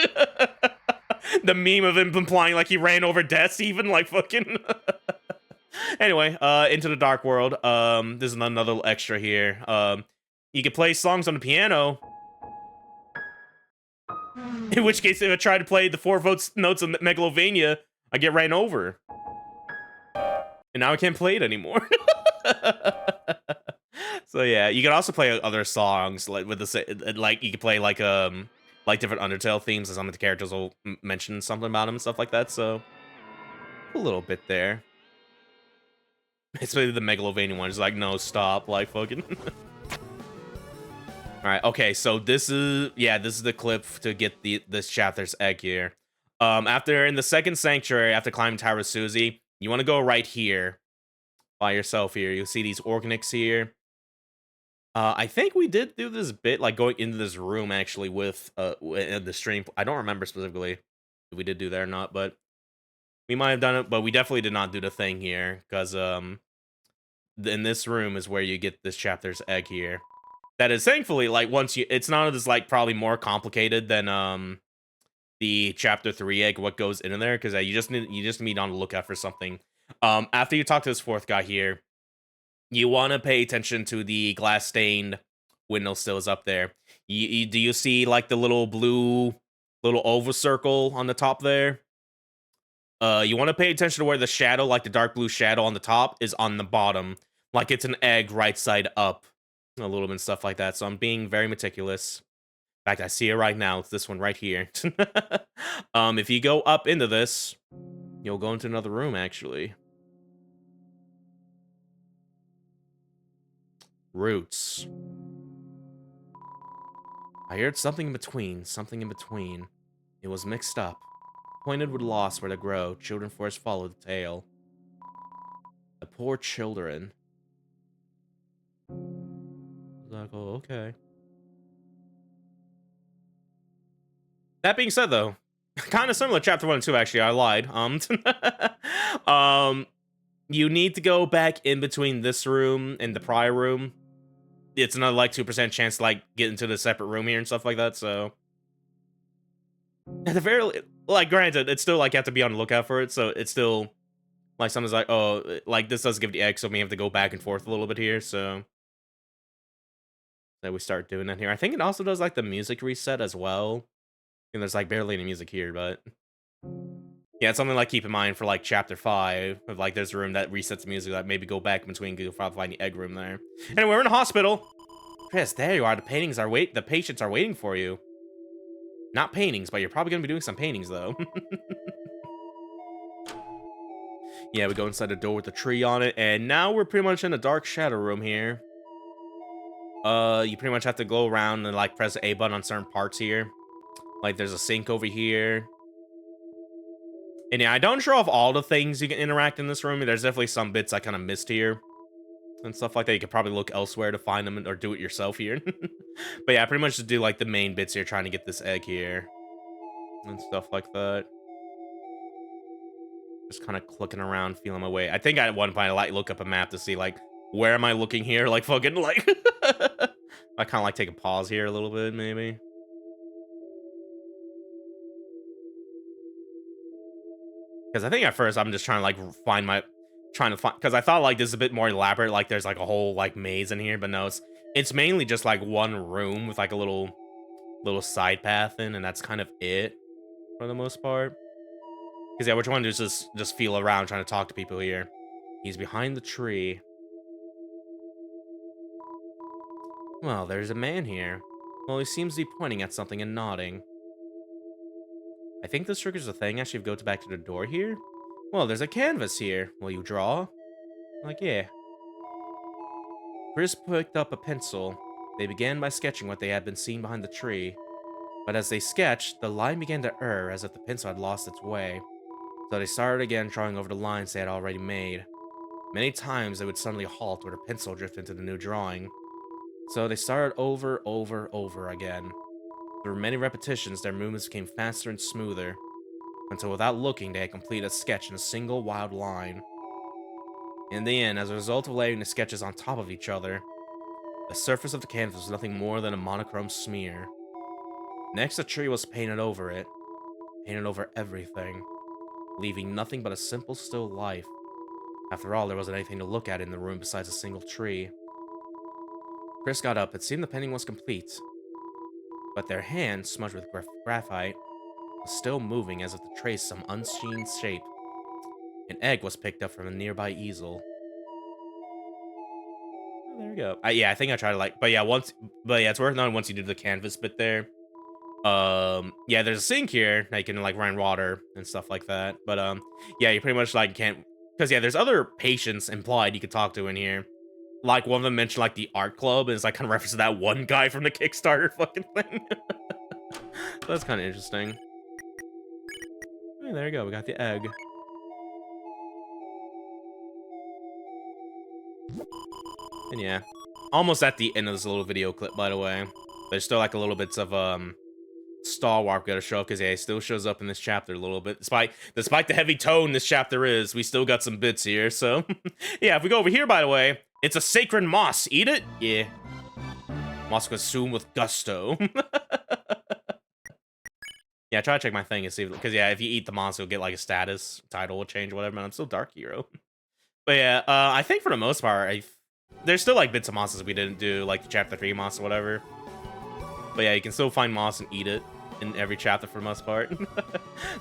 the meme of him implying like he ran over deaths, even like fucking. Anyway, into the dark world. There's another extra here. You can play songs on the piano. In which case, if I try to play the notes of Megalovania, I get ran over. And now I can't play it anymore. So yeah, you can also play other songs like with the like you can play like different Undertale themes, and some of the characters will mention something about them and stuff like that. So a little bit there. Especially the Megalovania one is like, no, stop, like fucking. All right, okay, so this is the clip to get this chapter's egg here. After in the second sanctuary, after climbing Tower Susie, you want to go right here by yourself here. You'll see these organics here. I think we did do this bit, like going into this room actually with the stream. I don't remember specifically if we did do that or not, but we might have done it. But we definitely did not do the thing here, because in this room is where you get this chapter's egg here. That is thankfully like it's not as like probably more complicated than the chapter 3 egg, what goes into there, because you just need on the lookout for something. After you talk to this fourth guy here, you want to pay attention to the glass stained windowsills up there. Do you see like the little blue oval circle on the top there? You want to pay attention to where the shadow, like the dark blue shadow on the top, is on the bottom, like it's an egg right side up, a little bit and stuff like that. So I'm being very meticulous. In fact, I see it right now. It's this one right here. If you go up into this, you'll go into another room, actually. Roots. I heard something in between. It was mixed up. Pointed with loss where to grow. Children forced follow the tail. The poor children. Like, oh, okay. That being said, though, kind of similar to chapter 1 and 2, actually. I lied. You need to go back in between this room and the prior room. It's another, like, 2% chance to, like, get into the separate room here and stuff like that, so... At the very... Like, granted, it's still, like, you have to be on the lookout for it, so it's still... Like, something's like, oh, like, this does give the egg, so we have to go back and forth a little bit here, so... That we start doing that here. I think it also does, like, the music reset as well. And there's, like, barely any music here, but... Yeah, it's something, like, keep in mind for, like, chapter 5. Of, like, there's a room that resets the music, like, maybe go back between, go find the egg room there. Anyway, we're in a hospital! Chris, there you are. The patients are waiting for you. Not paintings, but you're probably gonna be doing some paintings, though. Yeah, we go inside the door with the tree on it, and now we're pretty much in a dark shadow room here. You pretty much have to go around and, like, press the A button on certain parts here. Like, there's a sink over here. And yeah, I don't show off all the things you can interact in this room. There's definitely some bits I kind of missed here. And stuff like that. You could probably look elsewhere to find them or do it yourself here. But yeah, pretty much just do, like, the main bits here, trying to get this egg here. And stuff like that. Just kind of clicking around, feeling my way. I think at one point I, like, look up a map to see, like, where am I looking here? Like, fucking, like... I kind of, like, take a pause here a little bit, maybe. Because I think at first I'm just trying to like because I thought like this is a bit more elaborate, like there's like a whole like maze in here, but no, it's mainly just like one room with like a little side path in, and that's kind of it for the most part. Because yeah, what you want to do is just feel around trying to talk to people here. He's behind the tree. Well, there's a man here. Well, he seems to be pointing at something and nodding. I think this triggers a thing. Actually, go back to the door here. Well, there's a canvas here. Will you draw? Like, yeah. Chris picked up a pencil. They began by sketching what they had been seeing behind the tree. But as they sketched, the line began to err as if the pencil had lost its way. So they started again drawing over the lines they had already made. Many times they would suddenly halt or the pencil drift into the new drawing. So they started over again. Through many repetitions, their movements became faster and smoother, until without looking, they had completed a sketch in a single wild line. In the end, as a result of layering the sketches on top of each other, the surface of the canvas was nothing more than a monochrome smear. Next, a tree was painted over it, painted over everything, leaving nothing but a simple, still life. After all, there wasn't anything to look at in the room besides a single tree. Chris got up. It seemed the painting was complete, but their hand, smudged with graphite, was still moving as if to trace some unseen shape. An egg was picked up from a nearby easel. Oh, there we go. Yeah, I think I tried to like, but yeah, it's worth noting once you do the canvas bit there. Yeah, there's a sink here that you can like run water and stuff like that. But yeah, you pretty much like can't, because yeah, there's other patients implied you could talk to in here. Like, one of them mentioned, like, the art club, and it's, like, kind of reference to that one guy from the Kickstarter fucking thing. So that's kind of interesting. Oh, there you go, we got the egg. And yeah, almost at the end of this little video clip, by the way. There's still, like, a little bits of, Starwalker to show up, because, yeah, he still shows up in this chapter a little bit. Despite the heavy tone this chapter is, we still got some bits here, so... Yeah, if we go over here, by the way... It's a sacred moss. Eat it? Yeah. Moss consumed with gusto. Yeah, try to check my thing and see if... Because, yeah, if you eat the moss, you'll get, like, a status. Title will change, whatever, man. I'm still Dark Hero. But, yeah, I think for the most part, there's still, like, bits of mosses we didn't do, like the Chapter 3 moss or whatever. But, yeah, you can still find moss and eat it in every chapter for the most part.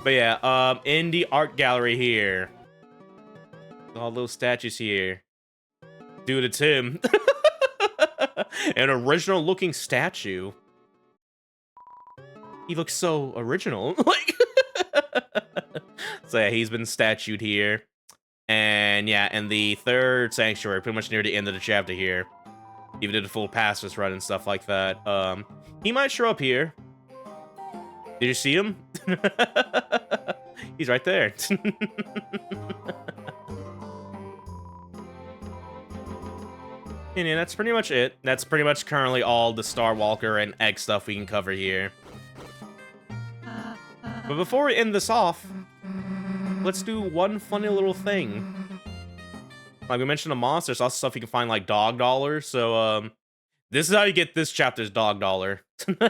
But, yeah, in the art gallery here. All those statues here. Dude, it's him. An original looking statue. He looks so original. Like, so yeah, he's been statued here. And yeah, and the third sanctuary, pretty much near the end of the chapter here. Even did a full pastors run and stuff like that. He might show up here. Did you see him? He's right there. And yeah, that's pretty much it. That's pretty much currently all the Starwalker and egg stuff we can cover here. But before we end this off, let's do one funny little thing. Like we mentioned, the monsters, also stuff you can find like dog dollars. So this is how you get this chapter's dog dollar. Because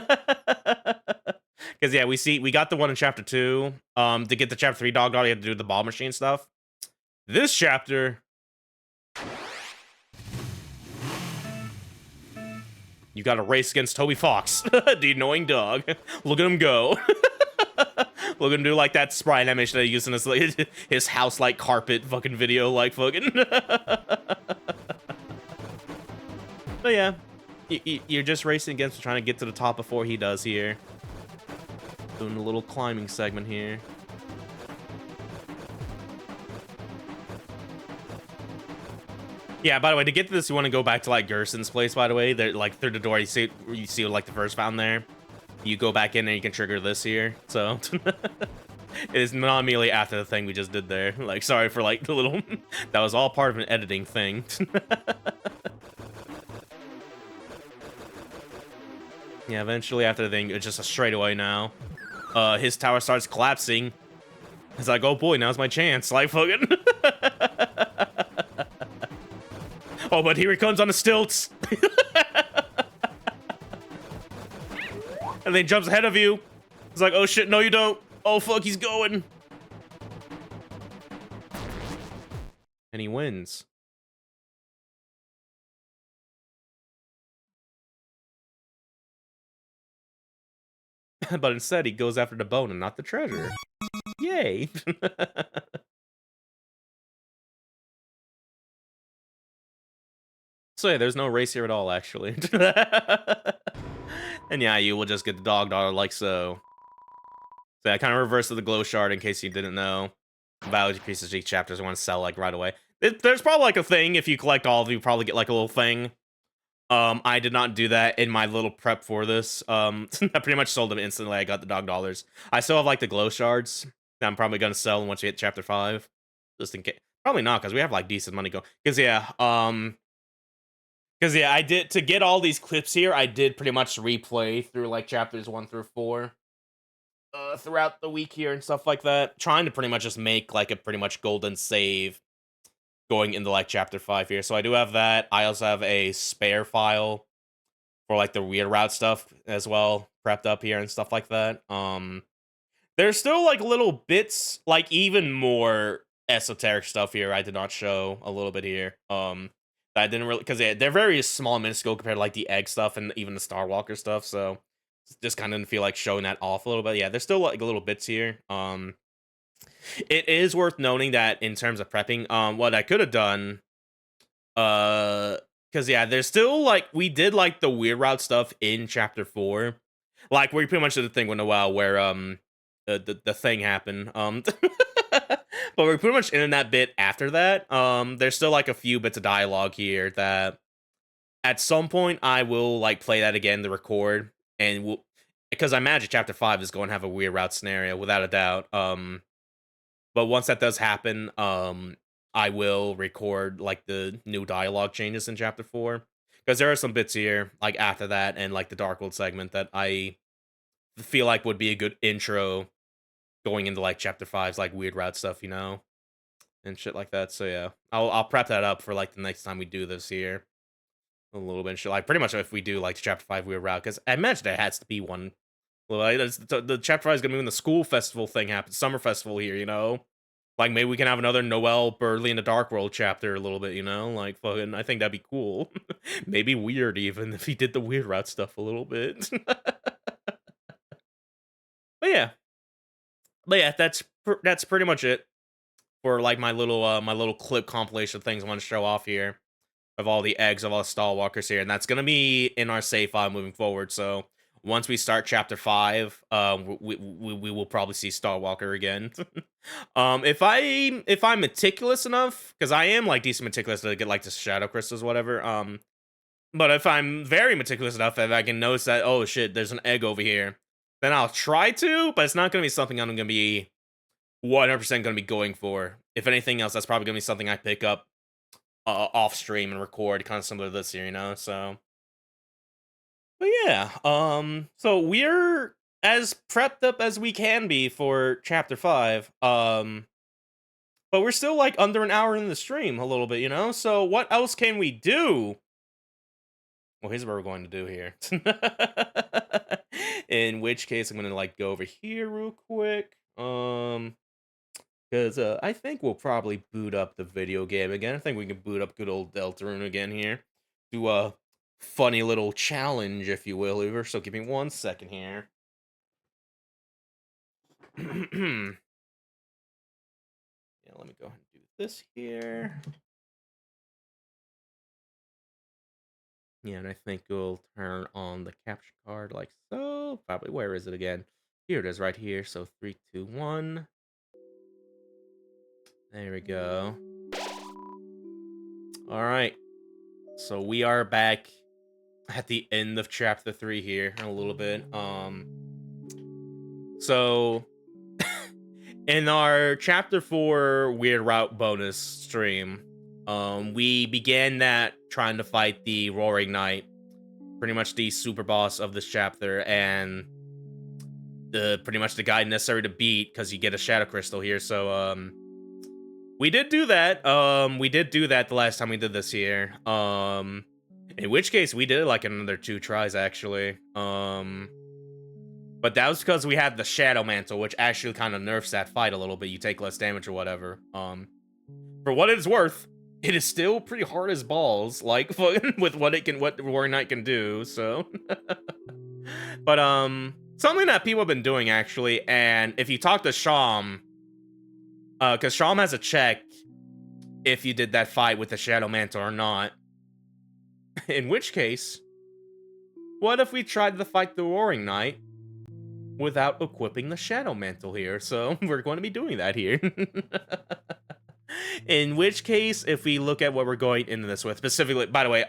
yeah, we got the one in chapter 2. To get the chapter 3 dog dollar, you have to do the ball machine stuff. This chapter, you got to race against Toby Fox, the annoying dog. Look at him go. Look at him do like that sprite animation that he used in his house like carpet fucking video, like fucking. But yeah, you're just racing against trying to get to the top before he does here. Doing a little climbing segment here. Yeah, by the way, to get to this, you want to go back to, like, Gerson's place, by the way. They're, like, through the door, you see, like, the first fountain there. You go back in and you can trigger this here, so... It is not immediately after the thing we just did there. Like, sorry for, like, the little... That was all part of an editing thing. Yeah, eventually after the thing, it's just a straightaway now. His tower starts collapsing. It's like, oh boy, now's my chance. Like, fucking... Oh, but here he comes on the stilts. And then he jumps ahead of you. It's like, oh shit, no you don't. Oh fuck, he's going. wins. But instead, he goes after the bone and not the treasure. Yay! So yeah, there's no race here at all, actually. And yeah, you will just get the dog dollar like so. So I kind of reversed the glow shard in case you didn't know. Value decreases each chapter, so I want to sell like right away. There's probably like a thing if you collect all of them, you probably get like a little thing. I did not do that in my little prep for this. I pretty much sold them instantly. I got the dog dollars. I still have like the glow shards that I'm probably gonna sell once we hit chapter 5, just in case. Probably not because we have like decent money going. Because yeah, I did to get all these clips here. I did pretty much replay through like chapters 1 through 4 throughout the week here and stuff like that, trying to pretty much just make like a pretty much golden save going into like chapter 5 here. So I do have that. I also have a spare file for like the weird route stuff as well, prepped up here and stuff like that. There's still like little bits, like even more esoteric stuff here I did not show a little bit here. That I didn't really, because they're very small and minuscule compared to like the egg stuff and even the Starwalker stuff. So just kind of didn't feel like showing that off a little bit. Yeah, there's still like little bits here. It is worth noting that in terms of prepping, what I could have done, because yeah, there's still like we did like the weird route stuff in chapter 4, like we pretty much did the thing with Noel where the thing happened. But we're pretty much in that bit after that. There's still like a few bits of dialogue here that at some point I will like play that again to record, and we'll, because I imagine chapter 5 is going to have a weird route scenario without a doubt. But once that does happen, I will record like the new dialogue changes in chapter 4, because there are some bits here like after that and like the Dark World segment that I feel like would be a good intro going into like chapter 5's like weird route stuff, you know, and shit like that. So yeah, I'll prep that up for like the next time we do this here a little bit. Like pretty much if we do like chapter 5 weird route, because I imagine there has to be one. Well, like, the chapter 5 is gonna be when the school festival thing happens, summer festival here, you know. Like maybe we can have another Noel Burley in the Dark World chapter a little bit, you know. Like fucking, I think that'd be cool. Maybe weird even if he did the weird route stuff a little bit. But yeah, that's pretty much it for like my little clip compilation of things I want to show off here of all the eggs of all the Starwalkers here, and that's gonna be in our save file moving forward. So once we start chapter 5, we will probably see Starwalker again. If I'm meticulous enough, because I am like decent meticulous to get like the shadow crystals, whatever. But if I'm very meticulous enough, if I can notice that, oh shit, there's an egg over here, then I'll try to, but it's not gonna be something I'm gonna be 100% gonna be going for. If anything else, that's probably gonna be something I pick up off stream and record, kind of similar to this here, you know. So, but yeah, so we're as prepped up as we can be for chapter 5. But we're still like under an hour in the stream, a little bit, you know. So what else can we do? Well, here's what we're going to do here. In which case, I'm gonna like go over here real quick. Because I think we'll probably boot up the video game again. I think we can boot up good old Deltarune again here. Do a funny little challenge, if you will, Uber. So give me 1 second here. Yeah, let me go ahead and do this here. Yeah, and I think we'll turn on the capture card like so. Probably, where is it again? Here it is right here. So 3, 2, 1. There we go. All right. So we are back at the end of chapter 3 here in a little bit. So in our chapter 4 weird route bonus stream, we began that trying to fight the Roaring Knight, pretty much the super boss of this chapter, and the pretty much the guy necessary to beat because you get a shadow crystal here. So we did do that. We did do that the last time we did this here. In which case we did it like another 2 tries actually. But that was because we had the Shadow Mantle, which actually kind of nerfs that fight a little bit. You take less damage or whatever. For what it's worth, it is still pretty hard as balls, like with what the Roaring Knight can do. So, but something that people have been doing actually, and if you talk to Sham, because Sham has a check if you did that fight with the Shadow Mantle or not. In which case, what if we tried to fight the Roaring Knight without equipping the Shadow Mantle here? So we're going to be doing that here. In which case, if we look at what we're going into this with, specifically, by the way,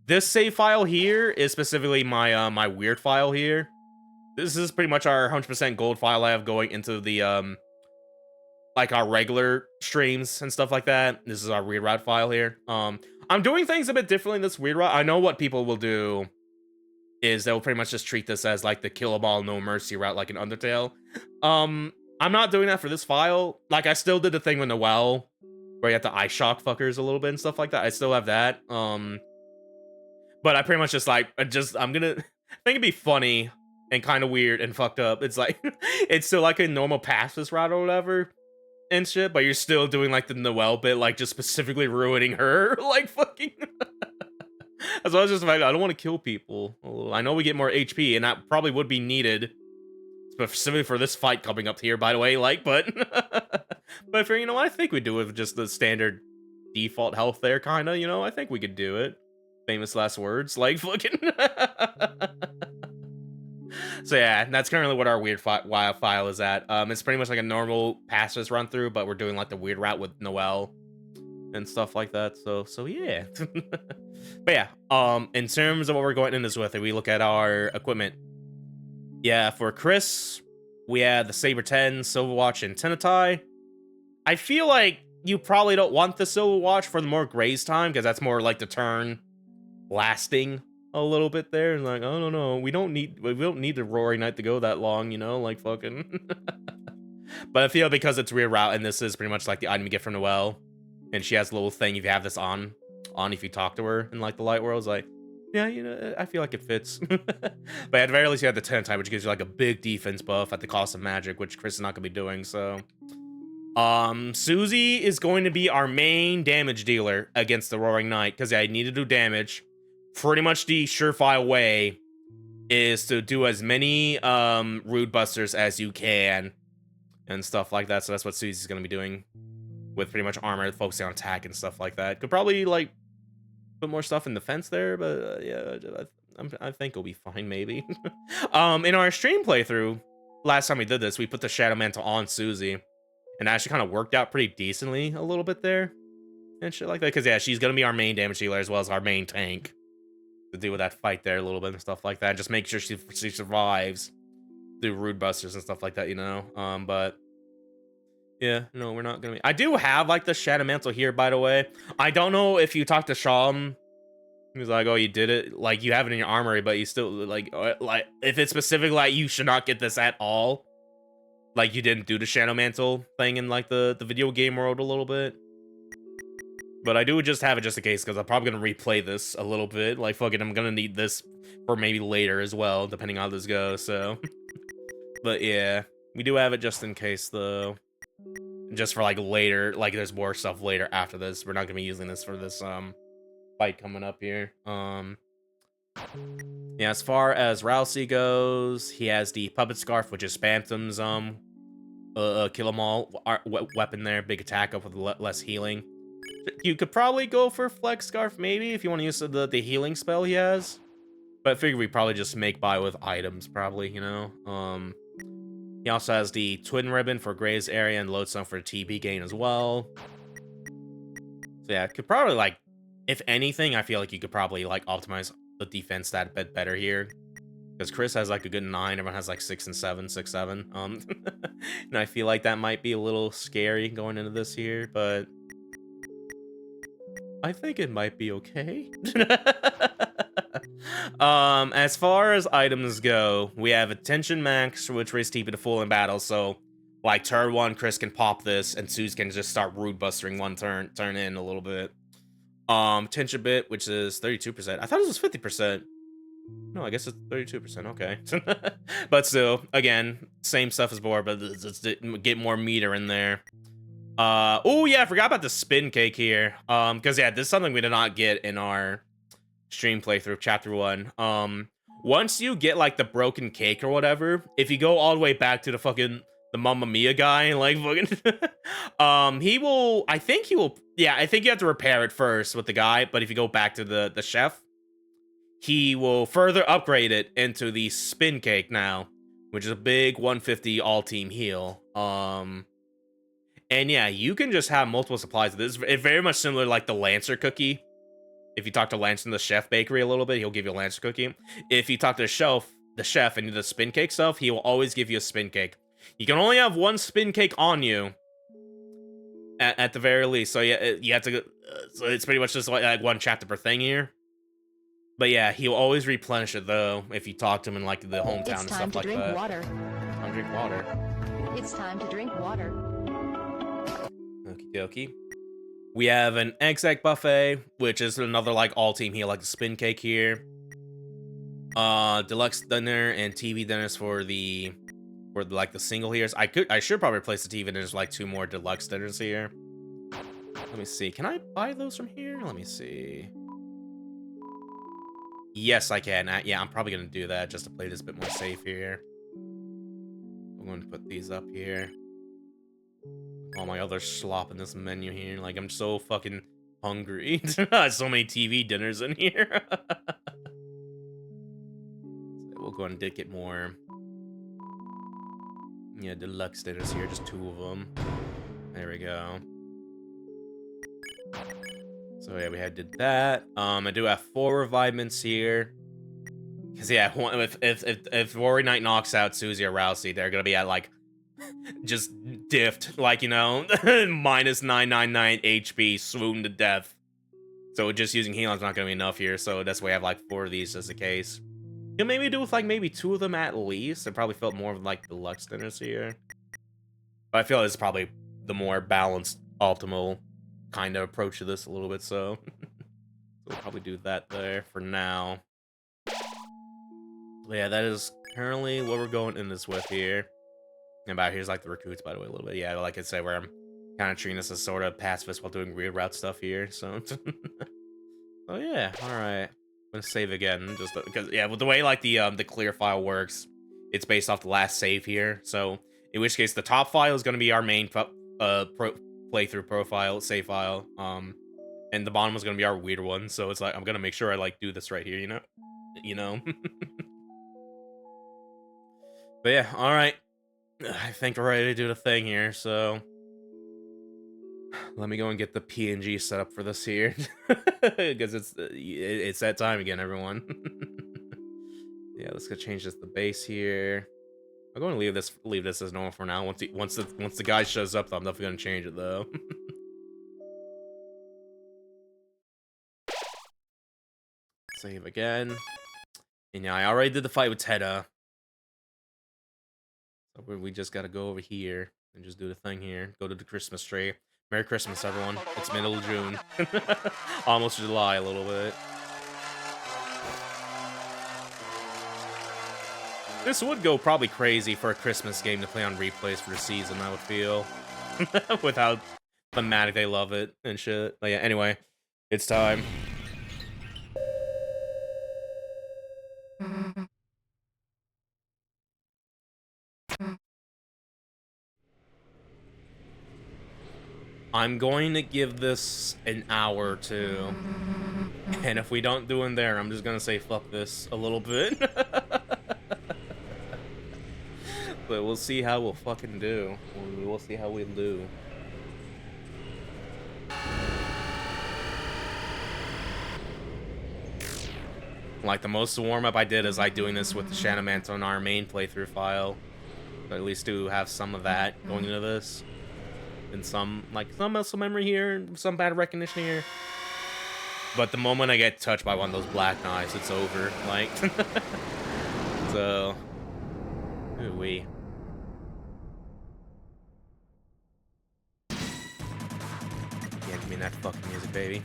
this save file here is specifically my my weird file here. This is pretty much our 100% gold file I have going into the like our regular streams and stuff like that. This is our weird route file here. I'm doing things a bit differently in this weird route. I know what people will do is they'll pretty much just treat this as like the kill 'em all no mercy route, like an Undertale. I'm not doing that for this file. Like, I still did the thing with Noelle, where you have to eye shock fuckers a little bit and stuff like that. I still have that. But I pretty much just like, I'm gonna, I think it'd be funny and kind of weird and fucked up. It's like, it's still like a normal pacifist route or whatever and shit, but you're still doing like the Noelle bit, like just specifically ruining her, like fucking. As well as just like, I don't want to kill people. I know we get more HP, and that probably would be needed, specifically for this fight coming up here, by the way, like, but but for, you know, I think we do it with just the standard default health there, kind of, you know, I think we could do it. Famous last words, like, fucking. So yeah, that's currently what our weird file is at. It's pretty much like a normal pacifist run through, but we're doing like the weird route with Noelle and stuff like that. So yeah. But yeah, in terms of what we're going in this with, if we look at our equipment, yeah, for Chris, we have the Saber 10, Silver Watch, and Tenna. I feel like you probably don't want the Silver Watch for the more Graze time, because that's more like the turn lasting a little bit there. And like, oh no, we don't need the Roaring Knight to go that long, you know, like fucking. But I feel because it's rear route, and this is pretty much like the item you get from Noelle, and she has a little thing if you have this on if you talk to her in like the light world, it's like, yeah, you know, I feel like it fits. But at the very least, you have the Tenna, which gives you like a big defense buff at the cost of magic, which Chris is not gonna be doing. So Susie is going to be our main damage dealer against the Roaring Knight, because I need to do damage. Pretty much the surefire way is to do as many rude busters as you can and stuff like that. So that's what Susie's gonna be doing, with pretty much armor, focusing on attack and stuff like that. Could probably like put more stuff in defense there, but yeah, I think it'll be fine, maybe. In our stream playthrough, last time we did this, we put the Shadow Mantle on Susie, and it actually kind of worked out pretty decently a little bit there and shit like that, because yeah, she's gonna be our main damage dealer as well as our main tank to deal with that fight there a little bit and stuff like that, and just make sure she survives through rude busters and stuff like that, you know. But yeah, no, we're not gonna be. I do have like the Shadow Mantle here, by the way. I don't know if you talk to Sham, he's like, oh, you did it, like you have it in your armory, but you still like if it's specific, like you should not get this at all, like you didn't do the Shadow Mantle thing in like the video game world a little bit. But I do just have it just in case, because I'm probably gonna replay this a little bit, like fucking I'm gonna need this for maybe later as well, depending on how this goes. So but yeah, we do have it just in case though, just for like later, like there's more stuff later after this. We're not gonna be using this for this fight coming up here. Yeah, as far as Rousey goes, he has the Puppet Scarf, which is Phantom's kill 'em all weapon there, big attack up with less healing. You could probably go for Flex Scarf maybe if you want to use the healing spell he has, but I figure we probably just make by with items probably, you know. He also has the Twin Ribbon for Graze area and Lodestone for TP gain as well. So yeah, could probably like, if anything, I feel like you could probably like optimize the defense stat a bit better here, because Chris has like a good 9, everyone has like 6 and 7, 6, 7. And I feel like that might be a little scary going into this here, but I think it might be okay. As far as items go, we have Attention Max, which raises TP to full in battle, so like turn 1, Chris can pop this, and Suze can just start rude bustering one turn in a little bit. Tension Bit, which is 32%. I thought it was 50%. No, I guess it's 32%. Okay. But still, again, same stuff as before, but let's get more meter in there. Oh yeah, I forgot about the spin cake here. Because yeah, this is something we did not get in our stream playthrough, chapter 1. Once you get like the broken cake or whatever, if you go all the way back to the Mamma Mia guy, like fucking, he will. I think he will. Yeah, I think you have to repair it first with the guy. But if you go back to the chef, he will further upgrade it into the spin cake now, which is a big 150 all team heal. And yeah, you can just have multiple supplies of this. It's very much similar to like the Lancer cookie. If you talk to Lance in the chef bakery a little bit, he'll give you a Lancer cookie. If you talk to the chef and do the spin cake stuff, he will always give you a spin cake. You can only have one spin cake on you at the very least. So yeah, you have to. So it's pretty much just like one chapter per thing here. But yeah, he'll always replenish it though if you talk to him in like the hometown and stuff like that. It's time to drink water. Time to drink water. It's time to drink water. Okie dokie. We have an egg buffet, which is another like all team heal, like the spin cake here. Deluxe dinner and TV dinners for like the single here's. I should probably replace the TV dinners with like 2 more deluxe dinners here. Let me see. Can I buy those from here? Let me see. Yes, I can. Yeah, I'm probably gonna do that just to play this a bit more safe here. I'm going to put these up here. All my other slop in this menu here. Like, I'm so fucking hungry. So many TV dinners in here. So we'll go ahead and get more. Yeah, deluxe dinners here. Just 2 of them. There we go. So yeah, we did that. I do have 4 revivements here. Cause yeah, if Rory Knight knocks out Susie or Rousey, they're gonna be at like just diffed, like, you know, minus 999 HP, swoon to death. So just using healing's not gonna be enough here. So that's why I have like 4 of these just in case. You know, maybe do with like maybe 2 of them at least. I probably felt more of like the deluxe dinners here. But I feel it's probably the more balanced, optimal kind of approach to this a little bit. So, we'll probably do that there for now. But yeah, that is currently what we're going in this with here. And about here's like the recruits, by the way, a little bit. Yeah, like I said, where I'm kind of treating this as sort of pacifist while doing weird route stuff here. So, oh yeah, all right. I'm gonna save again, just because yeah, with the way like the clear file works, it's based off the last save here. So, in which case, the top file is gonna be our main playthrough profile save file. And the bottom is gonna be our weird one. So it's like I'm gonna make sure I like do this right here, you know. But yeah, all right. I think we're ready to do the thing here, so let me go and get the PNG set up for this here, because it's that time again, everyone. Yeah, let's go change this to base here. I'm going to leave this as normal for now. Once the guy shows up, though, I'm definitely going to change it though. Save again. And yeah, I already did the fight with Tenna. We just gotta go over here and just do the thing here. Go to the Christmas tree. Merry Christmas, everyone. It's middle of June. Almost July a little bit. This would go probably crazy for a Christmas game to play on replays for the season, I would feel. With how thematic they love it and shit. But yeah, anyway, it's time. I'm going to give this an hour or 2. And if we don't do in there, I'm just going to say fuck this a little bit. But we'll see how we'll fucking do. We'll see how we'll do. Like, the most warm-up I did is like doing this with the Shanamant on our main playthrough file. But at least to have some of that going into this. And some muscle memory here, some bad recognition here. But the moment I get touched by one of those black knives, it's over. Like, so, ooh-wee. Yeah, give me that fucking music, baby.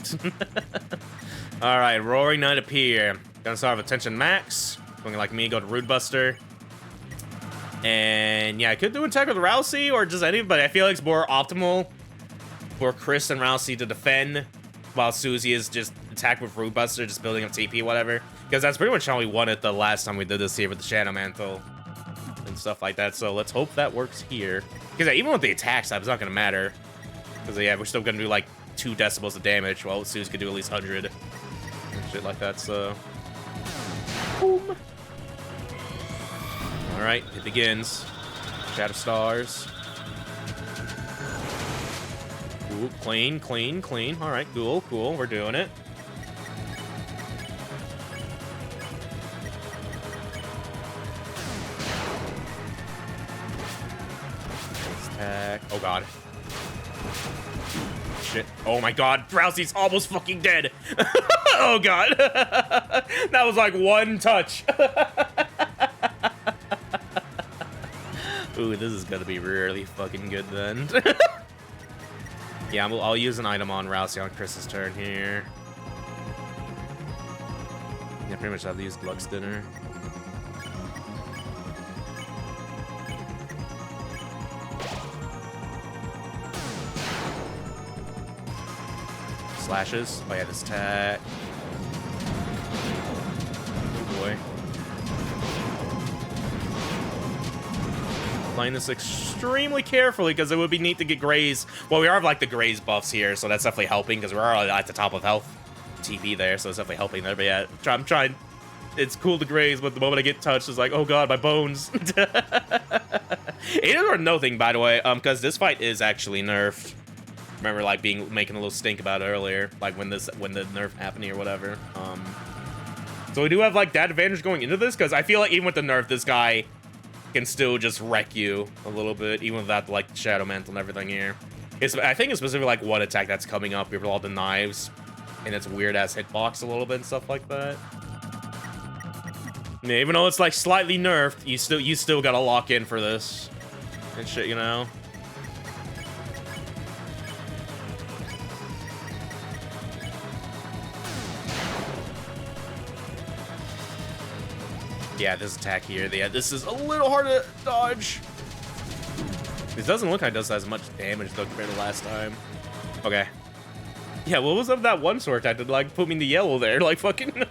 All right, Roaring Knight appear. Gonna start with attention max. Going like me, go to Rude Buster. And yeah, I could do attack with Rousey or just any, but I feel like it's more optimal for Chris and Rousey to defend, while Susie is just attack with Root Buster, just building up TP, whatever. Because that's pretty much how we won it the last time we did this here with the Shadow Mantle and stuff like that. So let's hope that works here. Because even with the attack side, it's not going to matter. Because, yeah, we're still going to do, like, 2 decibels of damage, while Susie could do at least 100. And shit like that, so... Boom! Alright, it begins. Shadow Stars. Ooh, clean, clean, clean. Alright, cool, cool. We're doing it. Attack. Oh, God. Shit. Oh, my God. Rousey's almost fucking dead. Oh, God. That was like 1 touch. Ooh, this is gonna be really fucking good then. Yeah, I'll use an item on Rousey on Chris's turn here. Yeah, pretty much have to use Lux Dinner. Slashes. Oh yeah, this attack. Oh boy. Playing this extremely carefully because it would be neat to get Graze. Well, we are like the Graze buffs here, so that's definitely helping because we're already at the top of health TP there, so it's definitely helping there. But yeah, I'm trying. It's cool to Graze, but the moment I get touched, it's like, oh god, my bones. It is worth nothing, by the way, because this fight is actually nerfed. Remember, like making a little stink about it earlier, like when the nerf happened or whatever. So we do have like that advantage going into this because I feel like even with the nerf, this guy can still just wreck you a little bit, even without like the Shadow Mantle and everything here. I think it's specifically like one attack that's coming up with all the knives, and it's weird ass hitbox a little bit and stuff like that. Yeah, even though it's like slightly nerfed, you still gotta lock in for this and shit, you know. Yeah, this attack here, yeah, this is a little hard to dodge. This doesn't look like it does as much damage though compared to last time. Okay. Yeah, what was up that one sword attack that like put me in the yellow there? Like fucking.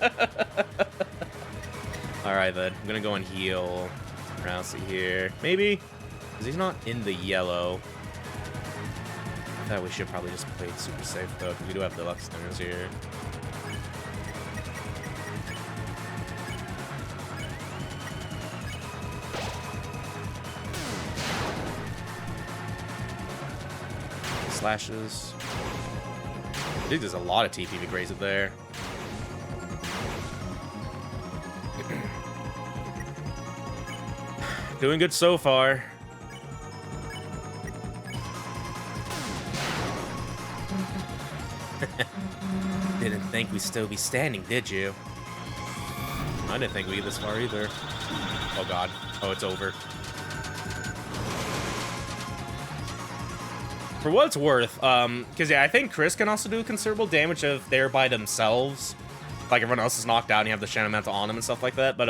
Alright then, I'm gonna go and heal Rousey here. Maybe? Because he's not in the yellow. I thought we should probably just play it super safe though, because we do have deluxe dinners here. Slashes. I think there's a lot of TP to Graze it there. Doing good so far. Didn't think we'd still be standing, did you? I didn't think we'd get this far either. Oh god. Oh, it's over. For what it's worth, because yeah, I think Chris can also do considerable damage if they're by themselves. Like everyone else is knocked out and you have the Shadow Mantle on them and stuff like that, but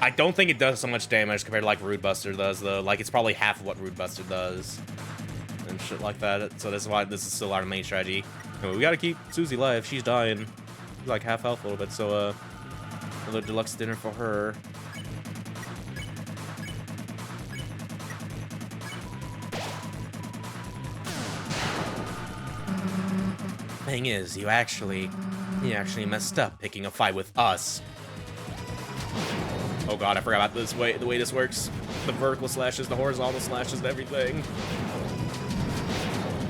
I don't think it does so much damage compared to like Root Buster does though. Like it's probably half of what Root Buster does. And shit like that. So that's why this is still our main strategy. We gotta keep Susie alive, she's dying. She's like half health a little bit, so another deluxe dinner for her. Thing is, you actually messed up picking a fight with us. Oh god, I forgot about the way this works. The vertical slashes, the horizontal slashes, and everything.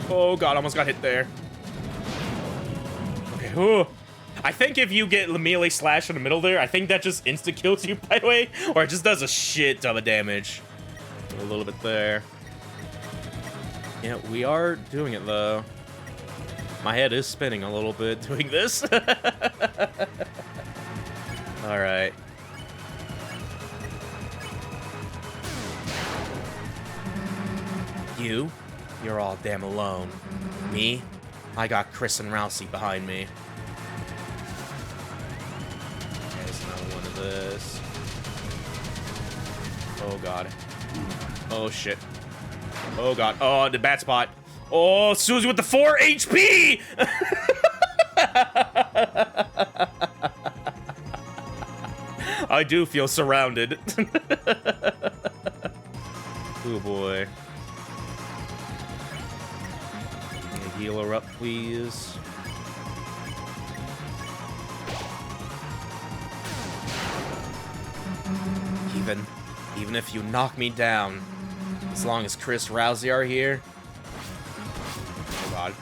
Oh god, almost got hit there. Okay, ooh. I think if you get the melee slash in the middle there, I think that just insta-kills you, by the way. Or it just does a shit ton of damage. A little bit there. Yeah, we are doing it though. My head is spinning a little bit doing this. Alright. You're all damn alone. Me? I got Chris and Rousey behind me. There's another one of this. Oh god. Oh shit. Oh god. Oh, the bat spot. Oh, Susie with the 4 HP! I do feel surrounded. Oh boy. Heal her up, please. Even if you knock me down, as long as Chris Rousey are here. Oh god.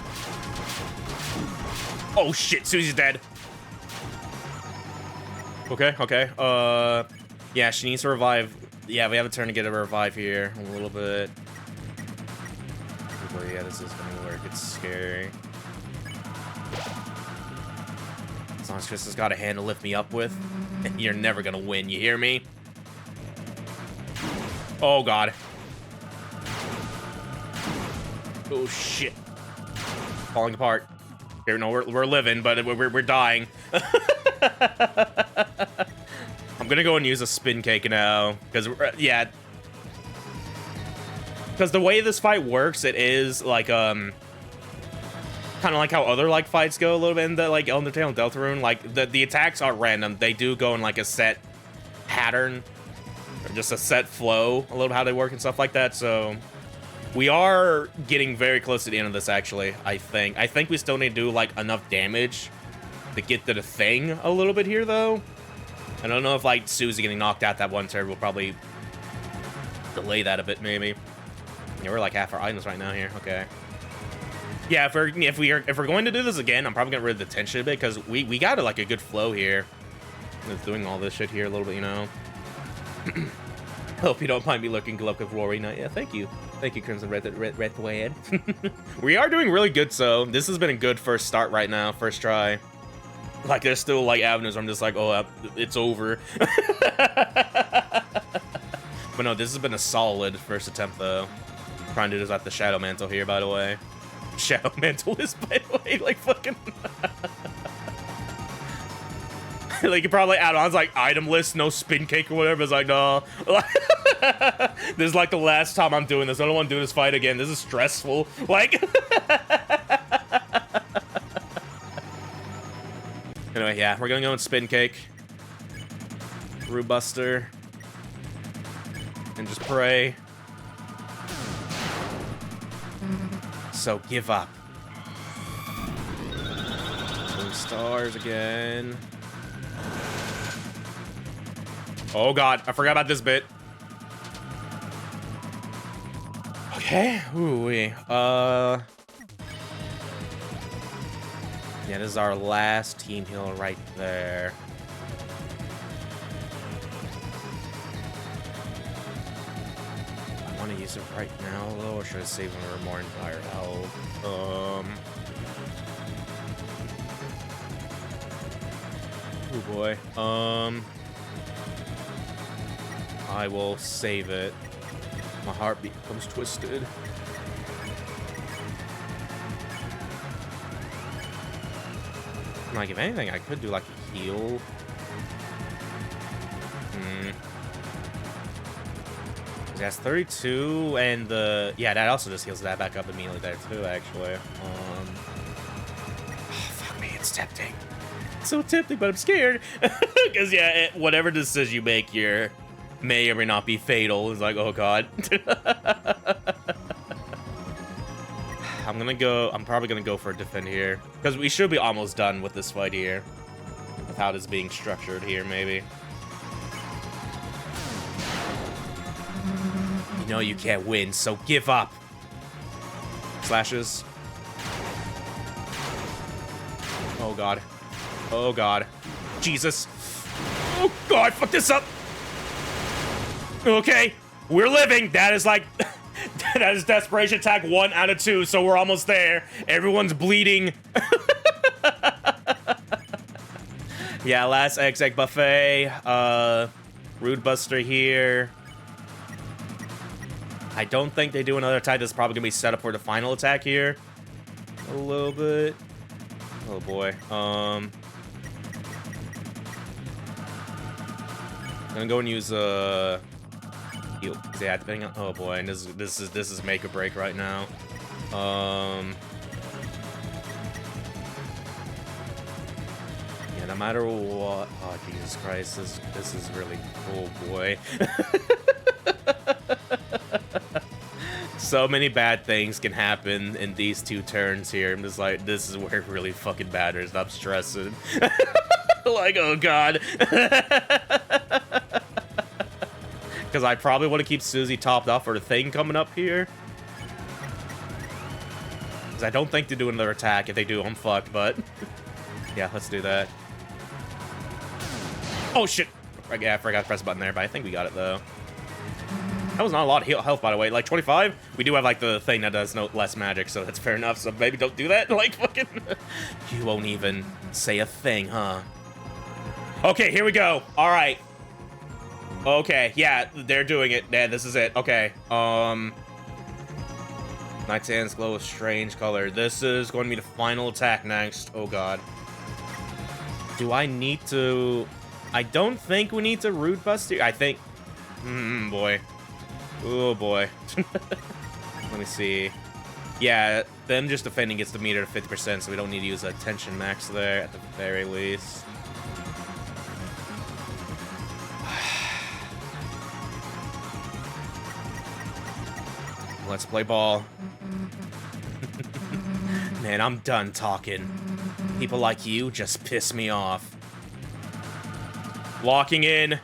Oh shit, Susie's dead. Okay, okay. Yeah, she needs to revive. Yeah, we have a turn to get a revive here. A little bit. Oh, yeah, this is gonna work. It's scary. As long as Chris has got a hand to lift me up with, you're never gonna win, you hear me? Oh god. Oh shit. Falling apart. Here, no, we're living, but we're dying. I'm gonna go and use a spin cake now, because yeah, because the way this fight works, it is like kind of like how other like fights go a little bit in the like Undertale and Deltarune. Like the attacks are random; they do go in like a set pattern or just a set flow, a little bit how they work and stuff like that. So we are getting very close to the end of this. Actually, I think we still need to do like enough damage to get to the thing a little bit here, though. I don't know if like Susie getting knocked out that one turn will probably delay that a bit, maybe. Yeah, we're like half our items right now here. Okay. Yeah, if we're going to do this again, I'm probably gonna rid of the tension a bit because we got like a good flow here. With doing all this shit here a little bit, you know. Hope you don't mind me looking glove with Rory Knight. Yeah, thank you, Crimson Red Wayhead. We are doing really good, so this has been a good first start right now, first try. Like, there's still, like, avenues where I'm just like, oh, it's over. But no, this has been a solid first attempt, though. Trying to do this at the Shadow Mantle here, by the way. Shadow Mantleless, by the way, like, fucking... Like, you probably add on, it's like, item list, no spin cake or whatever. It's like, no. This is, like, the last time I'm doing this. I don't want to do this fight again. This is stressful. Like... Anyway, yeah, we're gonna go and spin cake. Root Buster. And just pray. So give up. 2 stars again. Oh god, I forgot about this bit. Okay, ooh-wee. Yeah, this is our last team heal right there. I want to use it right now, though, or should I save them for more entire health? Oh boy. I will save it. My heart becomes twisted. Like, if anything, I could do, like, a heal. That's 32, and the... Yeah, that also just heals that back up immediately there, too, actually. Oh, fuck me, it's tempting. It's so tempting, but I'm scared. Because, yeah, whatever decision you make here may or may not be fatal. It's like, oh, God. I'm probably gonna go for a defend here. Because we should be almost done with this fight here. With how this being structured here, maybe. You know you can't win, so give up. Slashes. Oh god. Oh god. Jesus. Oh god, fuck this up. Okay, we're living. That is like... That is desperation attack 1 out of 2, so we're almost there. Everyone's bleeding. Yeah, last egg buffet. Root Buster here. I don't think they do another attack. This is probably gonna be set up for the final attack here. A little bit. Oh boy. I'm gonna go and use heal. Yeah, depending on, oh boy, and this is make or break right now. Yeah, no matter what. Oh, Jesus Christ, this is really cool, boy. So many bad things can happen in these 2 turns here. I'm just like, this is where it really fucking matters. I'm stressing. Like, oh god. Because I probably want to keep Susie topped off for the thing coming up here. Because I don't think they do another attack. If they do, I'm fucked, but... yeah, let's do that. Oh, shit! Yeah, I forgot to press a button there, but I think we got it, though. That was not a lot of health, by the way. Like, 25? We do have, like, the thing that does no less magic, so that's fair enough. So maybe don't do that. Like, fucking... You won't even say a thing, huh? Okay, here we go. All right. Okay, yeah, they're doing it. Yeah, this is it. Okay. Knight's hands glow a strange color. This is going to be the final attack next. Oh, God. Do I need to... I don't think we need to Root Bust here. I think... boy. Oh, boy. Let me see. Yeah, them just defending gets the meter to 50%, so we don't need to use a tension max there at the very least. Let's play ball. Man, I'm done talking. People like you just piss me off. Walking in.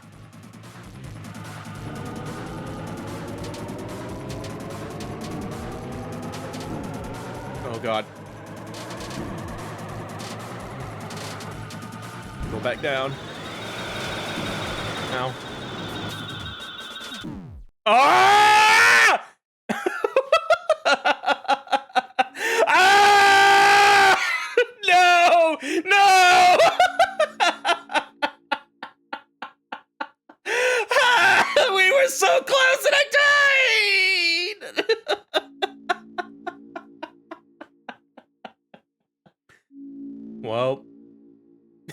Oh, God. Go back down. Now. Ah! Ah! No! No! We were so close and I died! Well,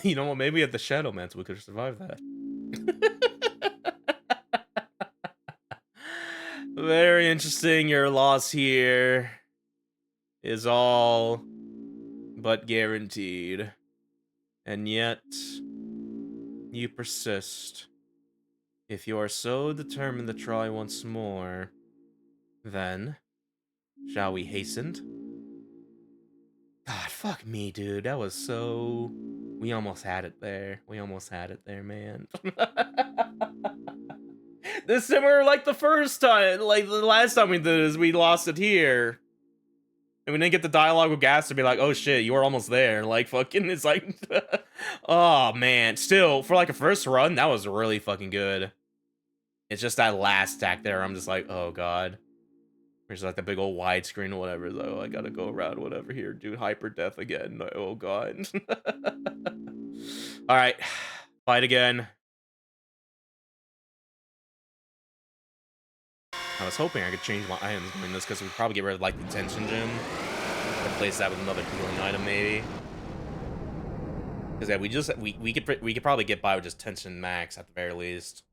you know what? Maybe at the Shadow Mantle we could have survived that. Very interesting. Your loss here is all but guaranteed. And yet, you persist. If you are so determined to try once more, then, shall we hasten? God, fuck me, dude. That was so... We almost had it there. We almost had it there, man. This is similar like the first time, like the last time we did this, we lost it here. And we didn't get the dialogue with Gas to be like, oh shit, you were almost there. Like, fucking, it's like... Oh, man. Still, for like a first run, that was really fucking good. It's just that last attack there, I'm just like, oh god. There's like the big old widescreen or whatever. It's like, oh, I gotta go around whatever here, dude. Hyper death again. Oh god. Alright. Fight again. I was hoping I could change my items during this because we'd probably get rid of like the tension gem. Replace that with another healing item maybe. Because yeah, we could probably get by with just tension max at the very least.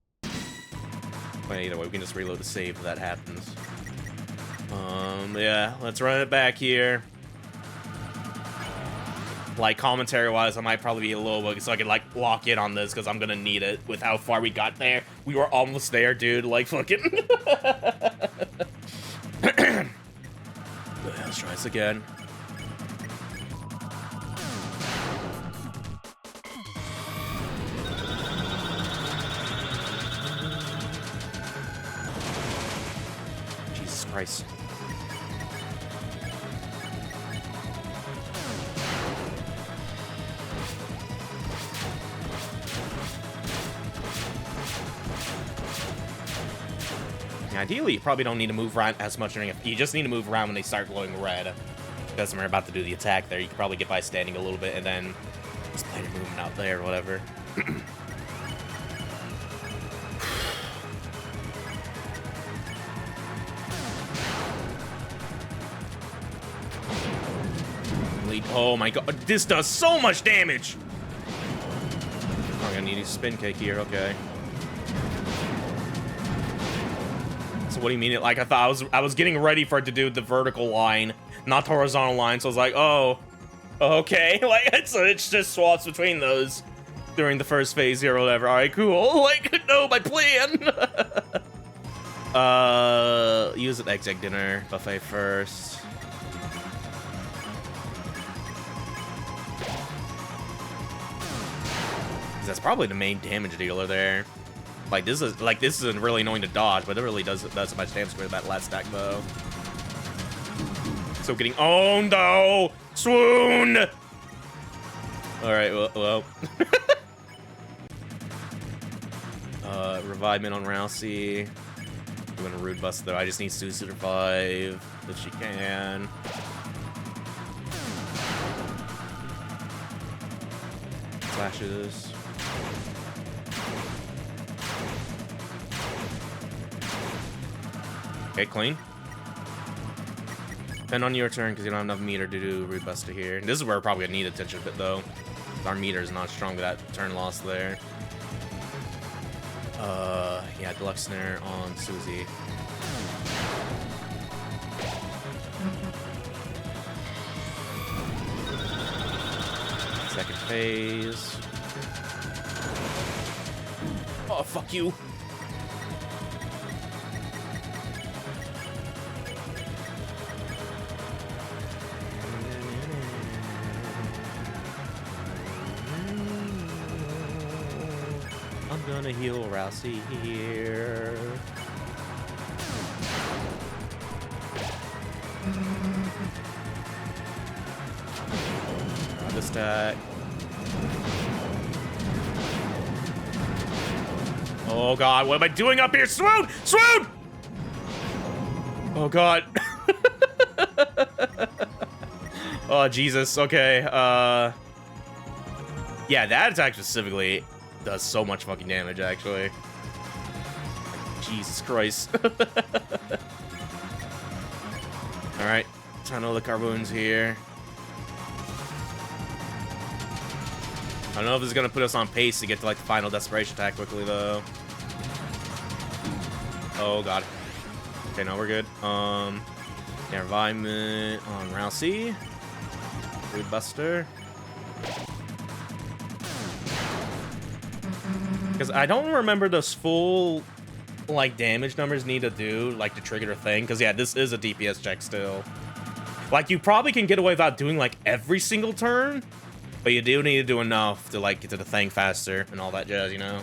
But either way, we can just reload the save if that happens. Yeah, let's run it back here. Like, commentary-wise, I might probably be a little bit, so I can, like, lock in on this, because I'm gonna need it with how far we got there. We were almost there, dude. Like, fucking... Let's try this again. Jesus Christ. Ideally, you probably don't need to move around as much. You just need to move around when they start glowing red. Because we're about to do the attack there. You can probably get by standing a little bit and then just play your movement out there or whatever. Oh my god, this does so much damage! Oh, I'm gonna need a spin kick here, okay. So what do you mean? Like, I thought I was getting ready for it to do the vertical line, not the horizontal line. So I was like, oh, okay. Like, it just swaps between those during the first phase here or whatever. All right, cool. Like, no, my plan. Use an egg dinner buffet first. That's probably the main damage dealer there. Like, this isn't really annoying to dodge, but it really does so much damage with that last stack bow. So getting owned though. Swoon. All right, well. Revivement on Rousey. Doing a rude bust though. I just need Sue to survive if she can. Flashes. Okay, clean. Depend on your turn because you don't have enough meter to do Root Buster here. This is where we're probably gonna need attention a bit though. Our meter is not strong with that turn loss there. Yeah, Deluxe Snare on Susie. Second phase. Oh, fuck you. I'm gonna heal Rousey here. Grab the stack. Oh god, what am I doing up here? Swoon! Swoon! Oh god. Oh Jesus, okay. Yeah, that attack specifically does so much fucking damage, actually. Jesus Christ. Alright, trying to lick our wounds here. I don't know if this is gonna put us on pace to get to like the final desperation attack quickly though. Oh god. Okay, no, we're good. Yeah, revivement on Rousey. Rude Buster. Because I don't remember those full like damage numbers need to do like to trigger the thing. Because yeah, this is a DPS check still. Like you probably can get away without doing like every single turn. But you do need to do enough to, like, get to the thing faster and all that jazz, you know?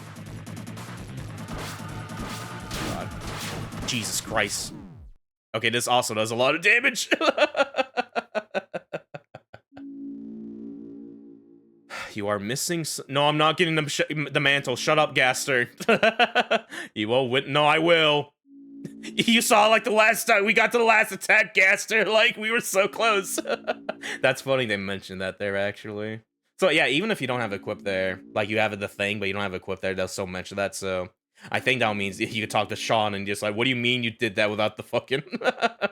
God. Jesus Christ. Okay, this also does a lot of damage. You are missing... No, I'm not getting the mantle. Shut up, Gaster. You won't win. No, I will. You saw, like, the last time we got to the last attack, Gaster. Like, we were so close. That's funny they mentioned that there, actually. So yeah, even if you don't have equip there, like you have the thing, but you don't have equip there, they'll still mention that. So I think that means you could talk to Sean and just like, what do you mean you did that without the fucking? I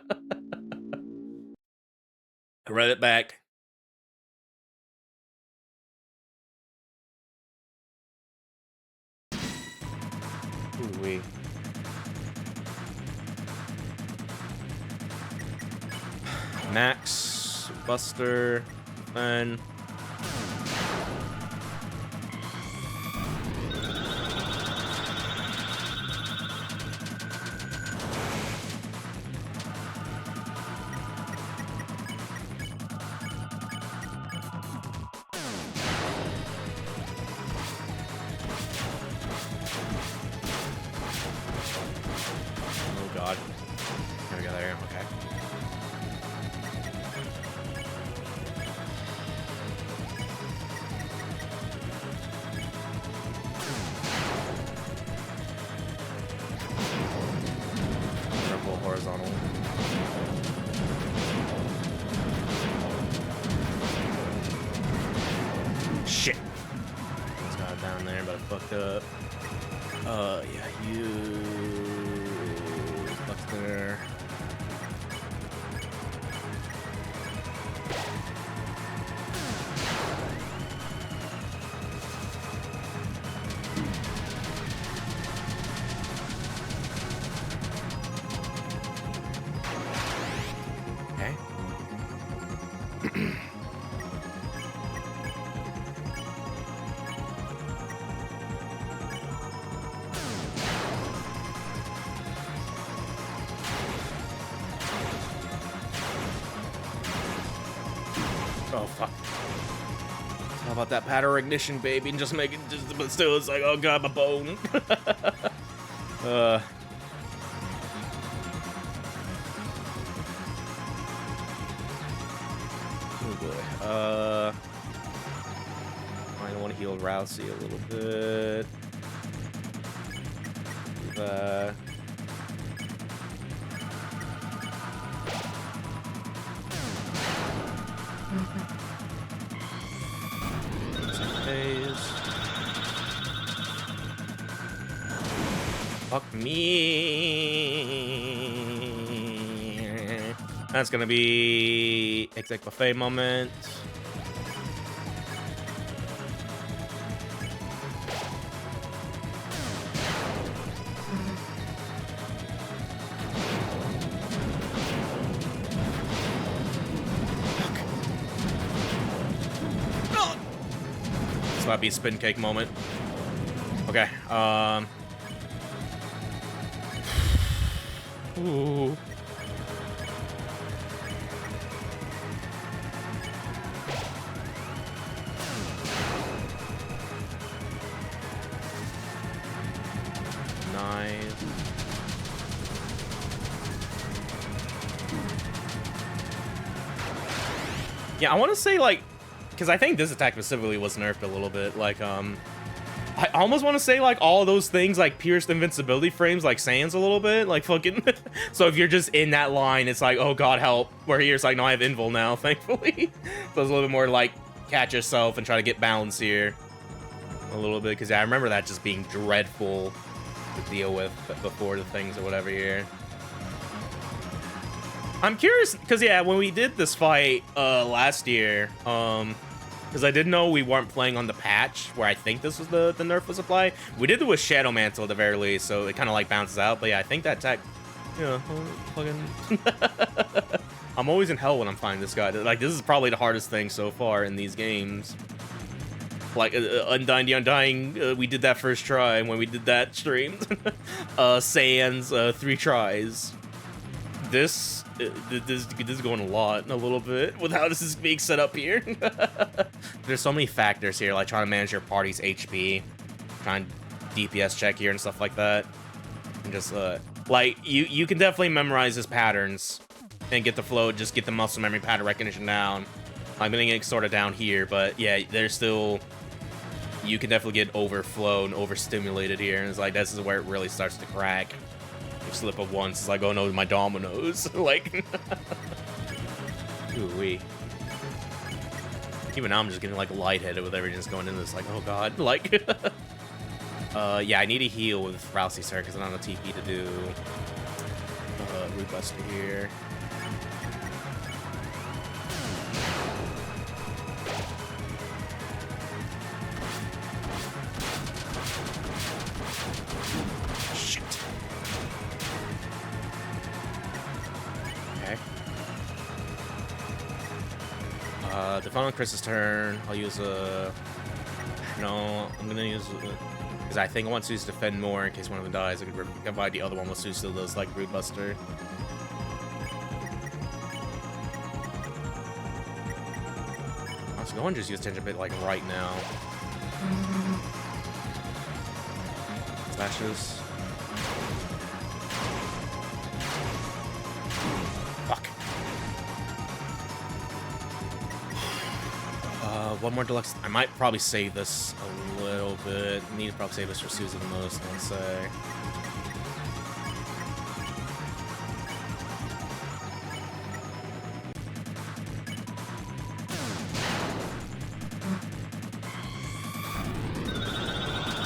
read it back. Ooh-wee. Max, Buster, and oh god. There we go, there, okay. Triple horizontal. Shit. It's got it down there, but I fucked up. Yeah, you fucked there. Oh, fuck. How about that pattern ignition, baby? And just make it, but still, it's like, oh god, my bone. Oh boy. I want to heal Rousey a little bit. Do that. Fuck me. That's gonna be exec buffet moment. This might be a spin cake moment. Okay, ooh. Nice. Yeah, I want to say, like, because I think this attack specifically was nerfed a little bit. Like, I almost want to say, like, all of those things, like, pierced invincibility frames, like, Sans a little bit, like, fucking... So if you're just in that line, it's like, oh, God, help. Where here, it's like, no, I have Invul now, thankfully. So it's a little bit more, like, catch yourself and try to get balance here. A little bit, because, yeah, I remember that just being dreadful to deal with before the things or whatever here. I'm curious, because, yeah, when we did this fight last year, because I didn't know we weren't playing on the patch where I think this was the nerf was applied. We did it with Shadow Mantle at the very least, so it kind of like bounces out. But yeah, I think that tech, yeah, fucking. I'm always in hell when I'm fighting this guy. Like, this is probably the hardest thing so far in these games. Like Undying the Undying, we did that first try when we did that stream. Sans, 3 tries. This is going a little bit with how this is being set up here. There's so many factors here, like trying to manage your party's HP, trying DPS check here and stuff like that, and just like you can definitely memorize his patterns and get the flow, just get the muscle memory pattern recognition down. I'm gonna get sort of down here, but yeah, there's still, you can definitely get overflowed and overstimulated here, and it's like this is where it really starts to crack. You slip up once, it's like, oh no, my dominoes. Like, ooh-wee. Even now I'm just getting like lightheaded with everything just going into this, like, oh god, like. Yeah, I need a heal with Rousey, sir, because I don't have a TP to do. Root Buster here. Shit. Okay. The final Chris's turn. I'll use a. No, I'm gonna use. Because I think I want Zeus to defend more in case one of them dies. I could provide the other one with Zeus still does like Root Buster. I was going to just use Tension Bit like right now. Slashes. Fuck. One more deluxe. I might probably save this a little bit. Need to probably save this for Susan the most, I'd say.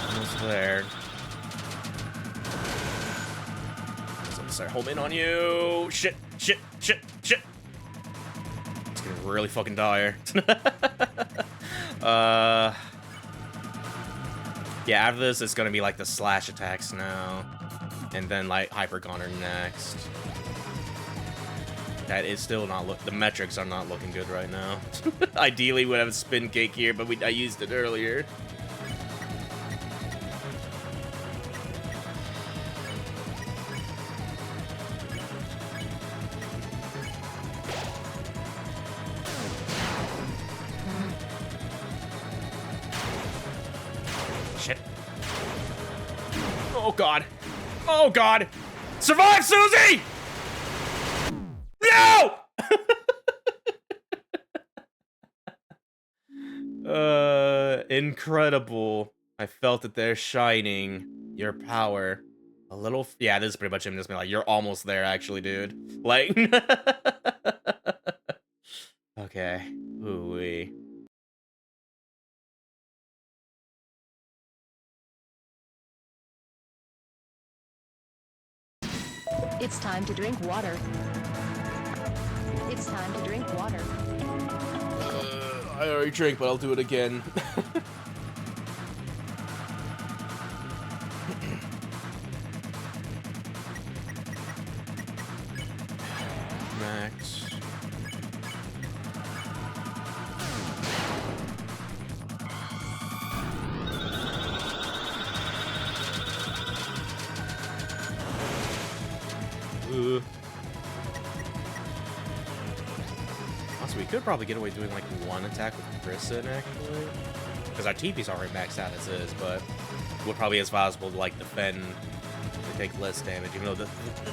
Almost there. So I'm start home in on you. Shit, shit, shit, shit. It's getting really fucking dire. Yeah, after this, it's gonna be like the slash attacks now, and then like Hyper Gunner next. That is still not the metrics are not looking good right now. Ideally, we'd have a spin cake here, but I used it earlier. Shit. Oh, God. Oh, God. Survive, Susie! No! Incredible. I felt it there shining. Your power. A little... Yeah, this is pretty much him just being like, you're almost there, actually, dude. Like... Okay. Ooh-wee. It's time to drink water. It's time to drink water. I already drank, but I'll do it again. Max. Also, we could probably get away doing like one attack with Prison, actually. Because our TP's already maxed out as is, but it would probably be as possible to like defend to take less damage, even though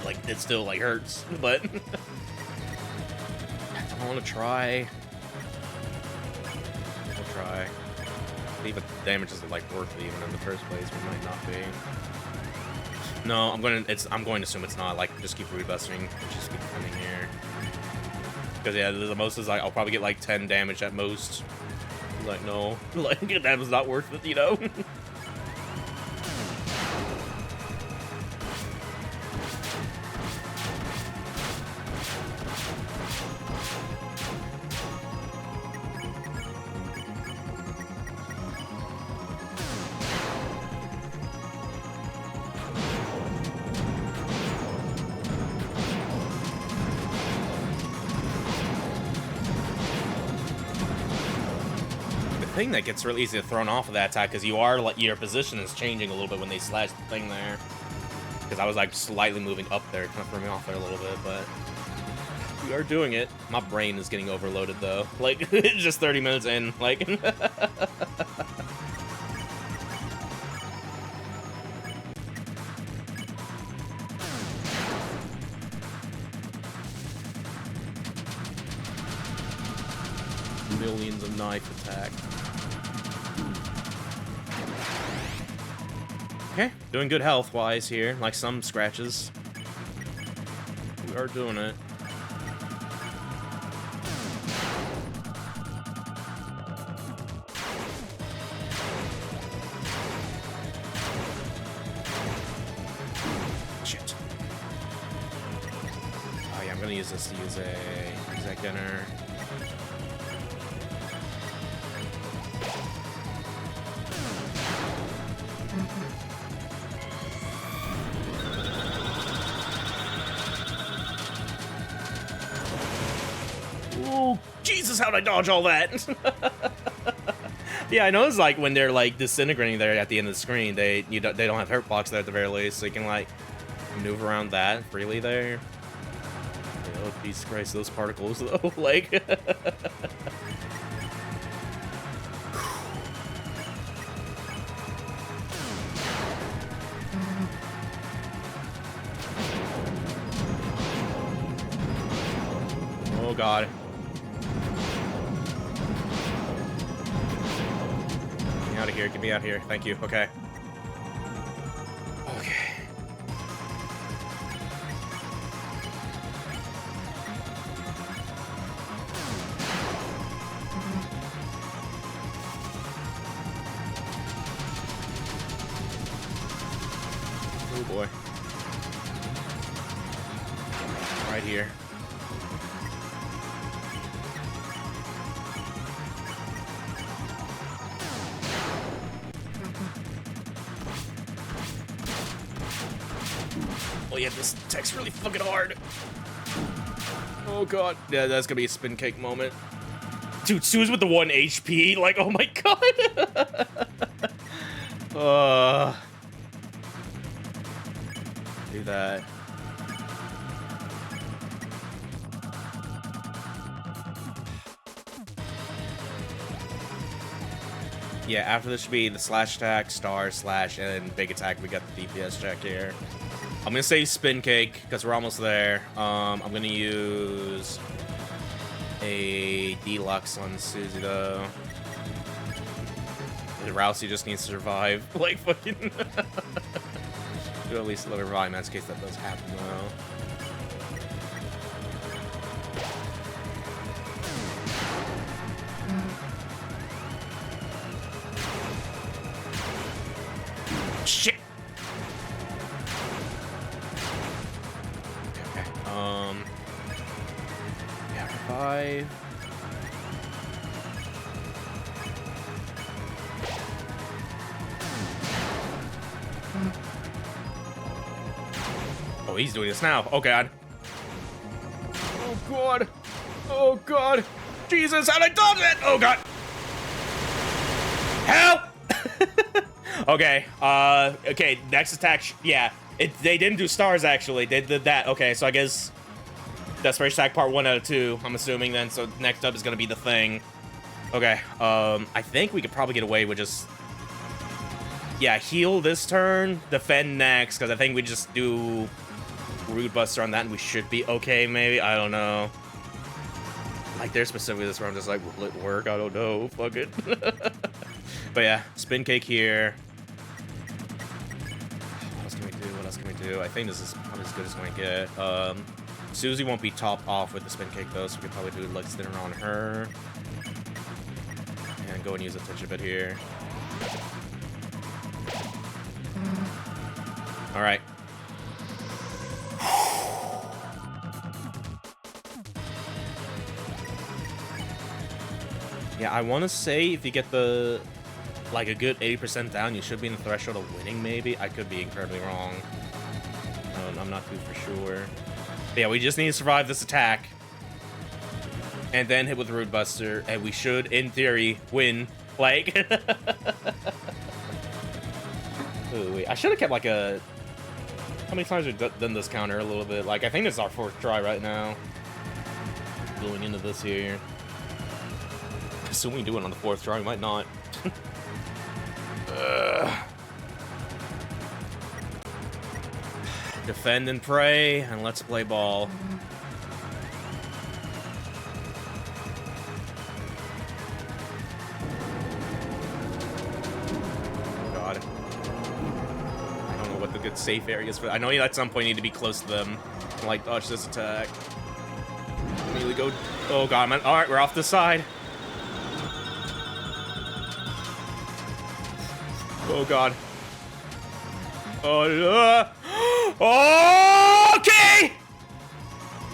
like it still like hurts. But I want to try. We'll try. Even damage isn't like worth it even in the first place. We might not be. No, I'm going to assume it's not. Like, just keep rebusting. Just keep coming here. Because yeah, the most is like I'll probably get like 10 damage at most. Like no, like that was not worth it, you know. Thing that gets really easy to thrown off of that attack because you are like your position is changing a little bit when they slash the thing there. Because I was like slightly moving up there, kind of threw me off there a little bit, but we are doing it. My brain is getting overloaded though. Like it's just 30 minutes in, like. Millions of knife attack. Okay, doing good health-wise here, like some scratches. We are doing it. Shit. Oh yeah, I'm gonna use this to use a exact gunner. Oh, Jesus, how'd I dodge all that? Yeah, I know it's like when they're like disintegrating there at the end of the screen, they don't have hurt blocks there at the very least, so you can like maneuver around that freely there. Oh, Jesus Christ, those particles though, like. Oh God. Get me out of here, get me out of here. Thank you. Okay. Okay. Oh boy. Right here. Oh yeah, this tech's really fucking hard. Oh God. Yeah, that's gonna be a spin cake moment. Dude, Sue's with the 1 HP. Like, oh my God. Do that. Yeah, after this should be the slash attack, star, slash, and big attack. We got the DPS check here. I'm gonna save Spin Cake because we're almost there. I'm gonna use a deluxe on Susie though. Rousey just needs to survive. Like fucking. Should at least let her revive in case that does happen though. Shit. Okay. Yeah, revive. Oh, he's doing this now. Oh god. Oh god. Oh god. Jesus, how'd I done it? Oh god. Help! Okay, okay, next attack, yeah. They didn't do stars, actually. They did that. Okay, so I guess Desperation Attack Part 1 out of 2, I'm assuming then. So next up is going to be the thing. Okay, I think we could probably get away with just... Yeah, heal this turn, defend next, because I think we just do Rude Buster on that, and we should be okay, maybe? I don't know. Like, there's specifically this where I'm just like, will it work? I don't know. Fuck it. But yeah, Spin Cake here. What else can we do? What else can we do? I think this is probably as good as we can get. Susie won't be topped off with the Spin Cake though, so we can probably do Legs Dinner on her. And go and use a touch of it here. Alright. Yeah, I want to say if you get the... like a good 80% down, you should be in the threshold of winning, maybe. I could be incredibly wrong. I'm not too for sure. But yeah, we just need to survive this attack. And then hit with Rude Buster, and we should, in theory, win. Like... Ooh, wait. I should have kept like a... How many times have we done this counter a little bit? Like, I think this is our 4th try right now. Going into this here. Assuming we do it on the 4th try, we might not. Defend and pray, and let's play ball. God. I don't know what the good safe areas for. I know you at some point need to be close to them. Like, dodge this attack. Immediately go. Oh god, man. Alright, we're off the side. Oh god. Oh, okay!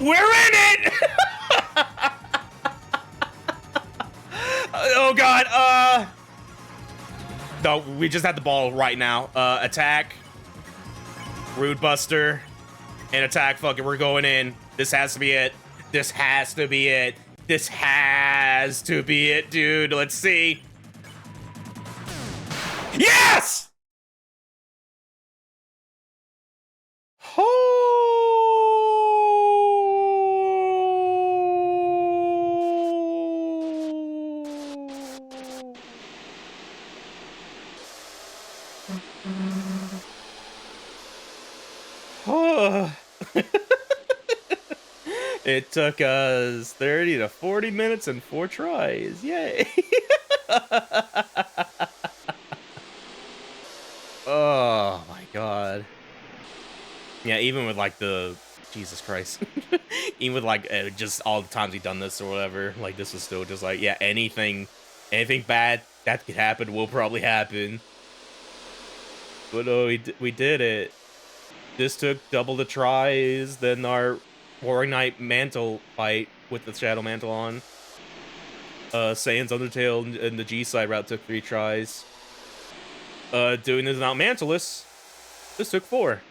We're in it! Oh god, no, we just had the ball right now. Attack. Rude Buster. And attack, fuck it, we're going in. This has to be it. This has to be it. This has to be it, dude. Let's see. Yes! Oh. It took us 30 to 40 minutes and 4 tries. Yay. Oh my god. Yeah, even with like the Jesus Christ. Even with like just all the times we've done this or whatever, like this was still just like, yeah, anything bad that could happen will probably happen. But no, we did it. This took double the tries than our Warring Knight Mantle fight with the Shadow Mantle on. Saiyan's Undertale and the G-side route took 3 tries. Doing this without Mantleless, this took 4.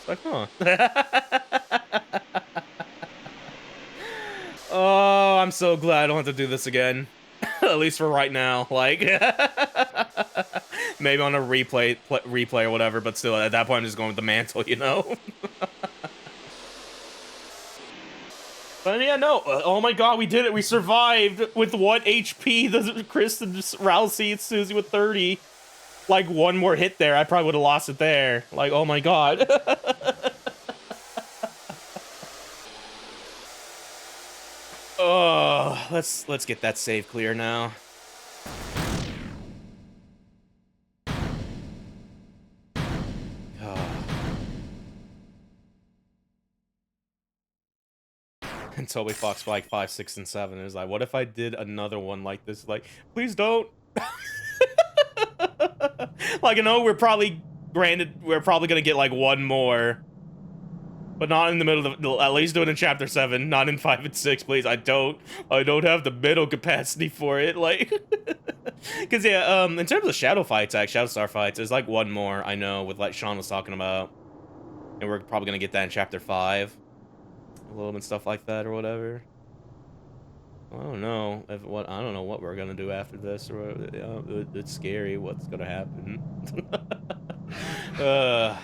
Like, huh. Oh, I'm so glad I don't have to do this again. At least for right now. Like, maybe on a replay or whatever, but still, at that point, I'm just going with the mantle, you know? But yeah, no. Oh my god, we did it. We survived with what HP? The Chris and Rousey and Susie with 30. Like, one more hit there, I probably would have lost it there. Like, oh my god. Oh, let's get that save clear now. And Toby Fox for like 5, 6, and 7. It was like, what if I did another one like this? Like, please don't. Like, I know we're probably gonna get like one more, but not in the middle of at least do it in chapter 7, not in 5 and 6, please. I don't have the mental capacity for it. Like, because yeah, in terms of shadow fights, shadow star fights, there's like one more I know with like Sean was talking about, and we're probably gonna get that in chapter 5. A little bit stuff like that or whatever. I don't know I don't know what we're gonna do after this, or it's scary what's gonna happen. uh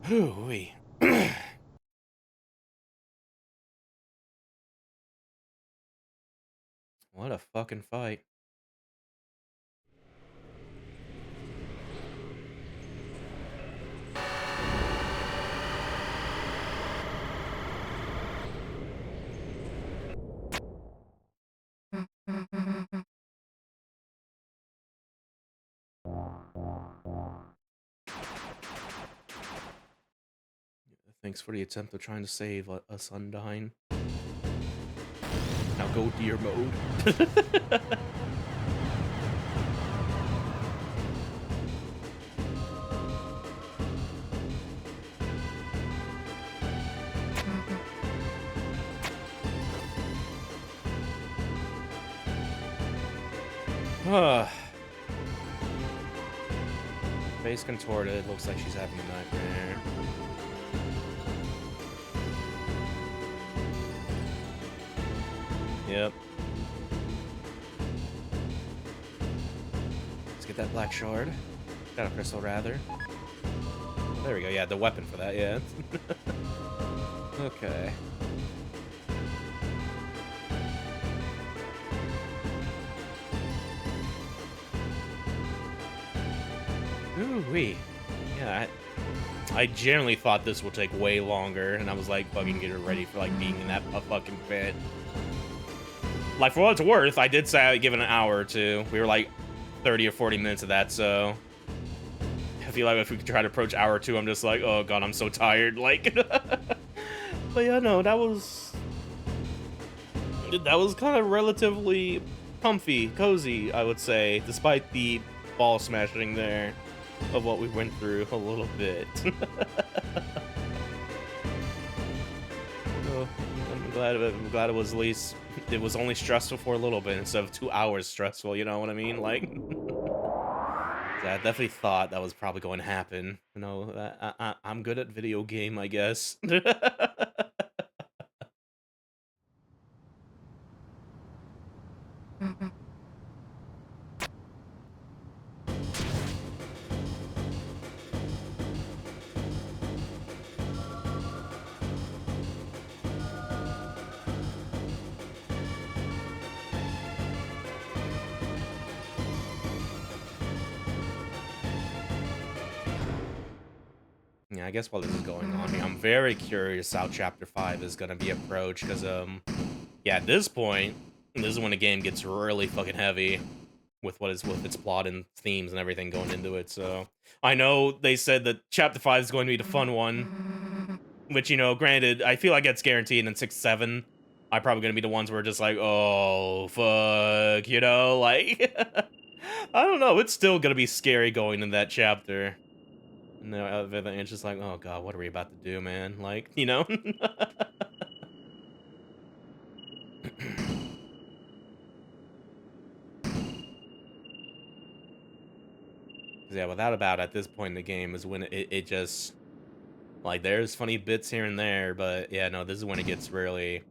Hooey. What a fucking fight. Thanks for the attempt of trying to save us undying. Now go deer mode. Face contorted, looks like she's having a nightmare. Yep. Let's get that black shard. Got a crystal, rather. Oh, there we go, yeah, the weapon for that, yeah. Okay. Ooh-wee. Yeah, I generally thought this would take way longer, and I was like, fucking get her ready for like being in that fucking pit. Like, for what it's worth, I did say I'd give it an hour or two. We were like 30 or 40 minutes of that, so I feel like if we could try to approach hour 2, I'm just like, oh god, I'm so tired. Like, but yeah, no, that was kind of relatively comfy, cozy, I would say, despite the ball smashing there of what we went through a little bit. Oh, I'm glad it was at least, it was only stressful for a little bit instead of 2 hours stressful, you know what I mean? Like, yeah, I definitely thought that was probably going to happen. You know, I'm good at video game, I guess. Yeah, I guess while this is going on here, I'm very curious how Chapter 5 is gonna be approached, because, yeah, at this point, this is when the game gets really fucking heavy with with its plot and themes and everything going into it, so... I know they said that Chapter 5 is going to be the fun one, which, you know, granted, I feel like it's guaranteed, in 6, 7, I'm probably gonna be the ones where we're just like, oh, fuck, you know, like... I don't know, it's still gonna be scary going in that chapter. And then it's just like, oh god, what are we about to do, man? Like, you know? Yeah, without a doubt, at this point in the game is when it just, like, there's funny bits here and there, but yeah, no, this is when it gets really,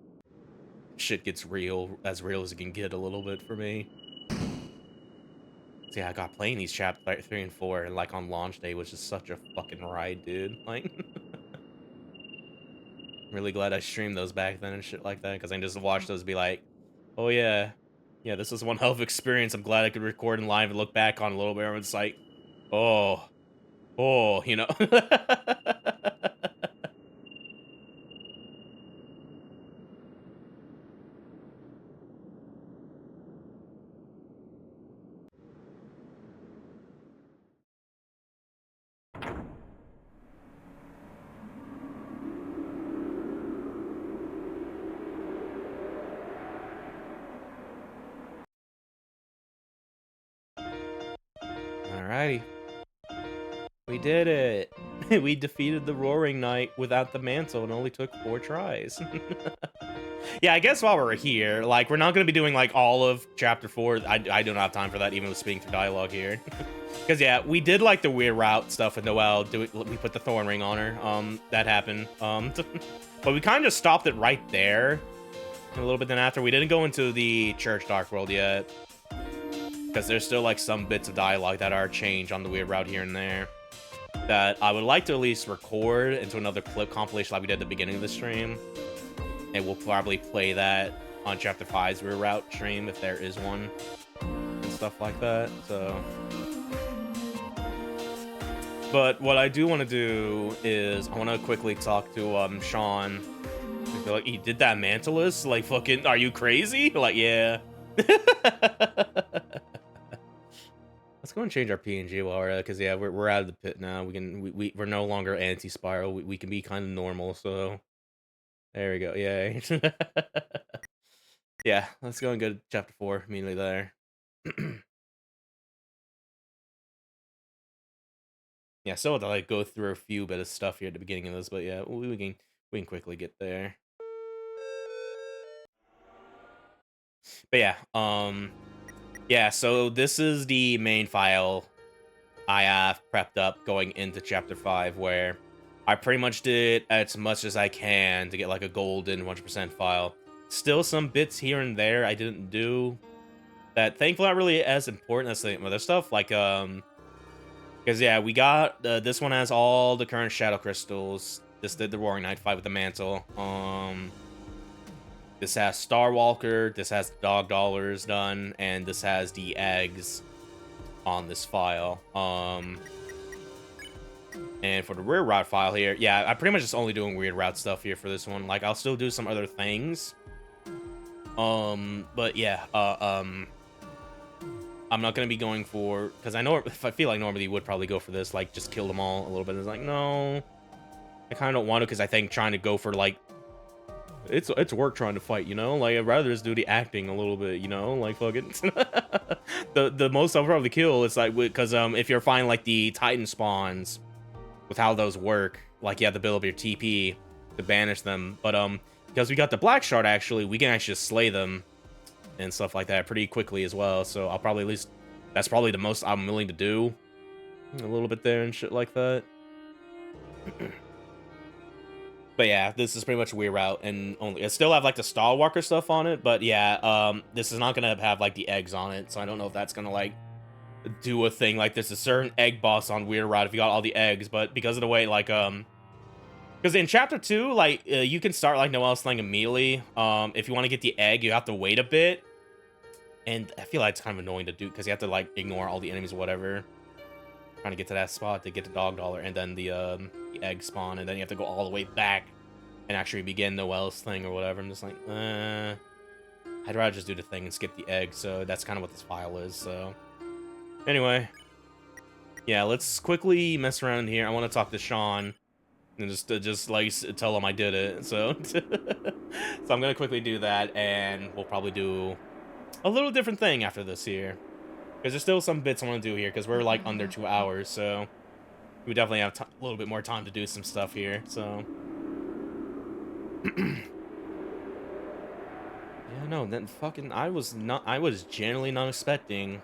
shit gets real as it can get a little bit for me. So yeah, I got playing these chapter 3 and 4, and like on launch day was just such a fucking ride, dude. Like, really glad I streamed those back then and shit like that, because I can just watch those and be like, oh yeah, yeah, this was one hell of an experience. I'm glad I could record in live and look back on a little bit. And it's like, oh, oh, you know. Alrighty. We did it. We defeated the Roaring Knight without the mantle and only took 4 tries. Yeah, I guess while we're here, like, we're not going to be doing, like, all of Chapter 4. I don't have time for that, even with speaking through dialogue here. Because, yeah, we did, like, the weird route stuff with Noelle. We put the thorn ring on her. That happened. But we kind of just stopped it right there. A little bit then after. We didn't go into the Church Dark World yet. Because there's still, like, some bits of dialogue that are changed on the weird route here and there that I would like to at least record into another clip compilation like we did at the beginning of the stream. And we'll probably play that on Chapter 5's Rear Route stream if there is one. And stuff like that, so... But what I do want to do is I want to quickly talk to Sean. I feel like, he did that Mantleless? Like, fucking, are you crazy? Like, yeah. Let's go and change our PNG while we're at it, because yeah, we're out of the pit now. We're no longer anti-spiral. We can be kind of normal, so there we go. Yay. Yeah, let's go and go to Chapter 4 immediately there. Yeah, still have to like go through a few bit of stuff here at the beginning of this, but yeah, we can quickly get there. But yeah, so this is the main file I have prepped up going into Chapter 5, where I pretty much did as much as I can to get like a golden 100% file. Still some bits here and there I didn't do that thankfully not really as important as the other stuff, like because yeah, we got this one has all the current shadow crystals. This did the Roaring Knight fight with the mantle. This has Starwalker, this has Dog Dollars done, and this has the eggs on this file. And for the rear route file here, yeah, I'm pretty much just only doing weird route stuff here for this one. Like, I'll still do some other things. But yeah, I'm not gonna be going for, because I know if I feel like normally you would probably go for this, like just kill them all a little bit. It's like, no, I kind of don't want to, because I think trying to go for like it's work trying to fight, you know. Like, I'd rather just do the acting a little bit, you know. Like, fuck it. the most I'll probably kill is like, because if you're finding like the Titan spawns with how those work, like you have to build up your TP to banish them, but because we got the Black Shard, actually we can actually just slay them and stuff like that pretty quickly as well. So I'll probably, at least that's probably the most I'm willing to do a little bit there and shit like that. But yeah, this is pretty much a weird route, and only it still have like the Starwalker stuff on it, but yeah, this is not gonna have like the eggs on it, so I don't know if that's gonna like do a thing. Like, there's a certain egg boss on weird route if you got all the eggs, but because of the way like because in Chapter 2, like you can start like Noelle's thing immediately. If you want to get the egg, you have to wait a bit, and I feel like it's kind of annoying to do because you have to like ignore all the enemies or whatever, trying to get to that spot to get the Dog Dollar, and then the egg spawn, and then you have to go all the way back and actually begin Noelle's thing or whatever. I'm just like, I'd rather just do the thing and skip the egg. So that's kind of what this file is. So anyway, yeah, let's quickly mess around here. I want to talk to Sean and just like tell him I did it. So so I'm gonna quickly do that, and we'll probably do a little different thing after this here, because there's still some bits I want to do here, because we're like under 2 hours, so we definitely have a little bit more time to do some stuff here. So yeah, no, then fucking I was genuinely not expecting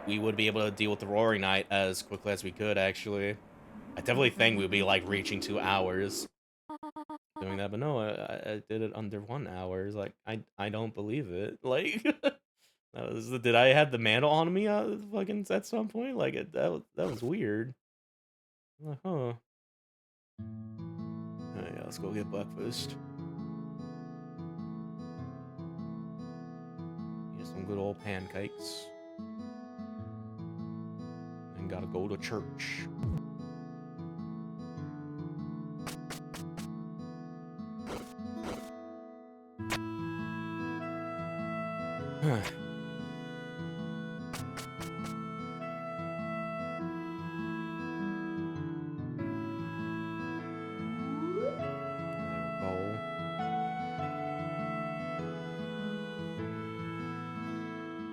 we would be able to deal with the Roaring Night as quickly as we could, actually. I definitely think we'd be, like, reaching 2 hours doing that, but no, I did it under 1 hour. It's like, I don't believe it. Like, did I have the mantle on me fucking at some point? Like, that was weird. I'm like, huh. Alright, yeah, let's go get breakfast. Get some good old pancakes. And gotta go to church.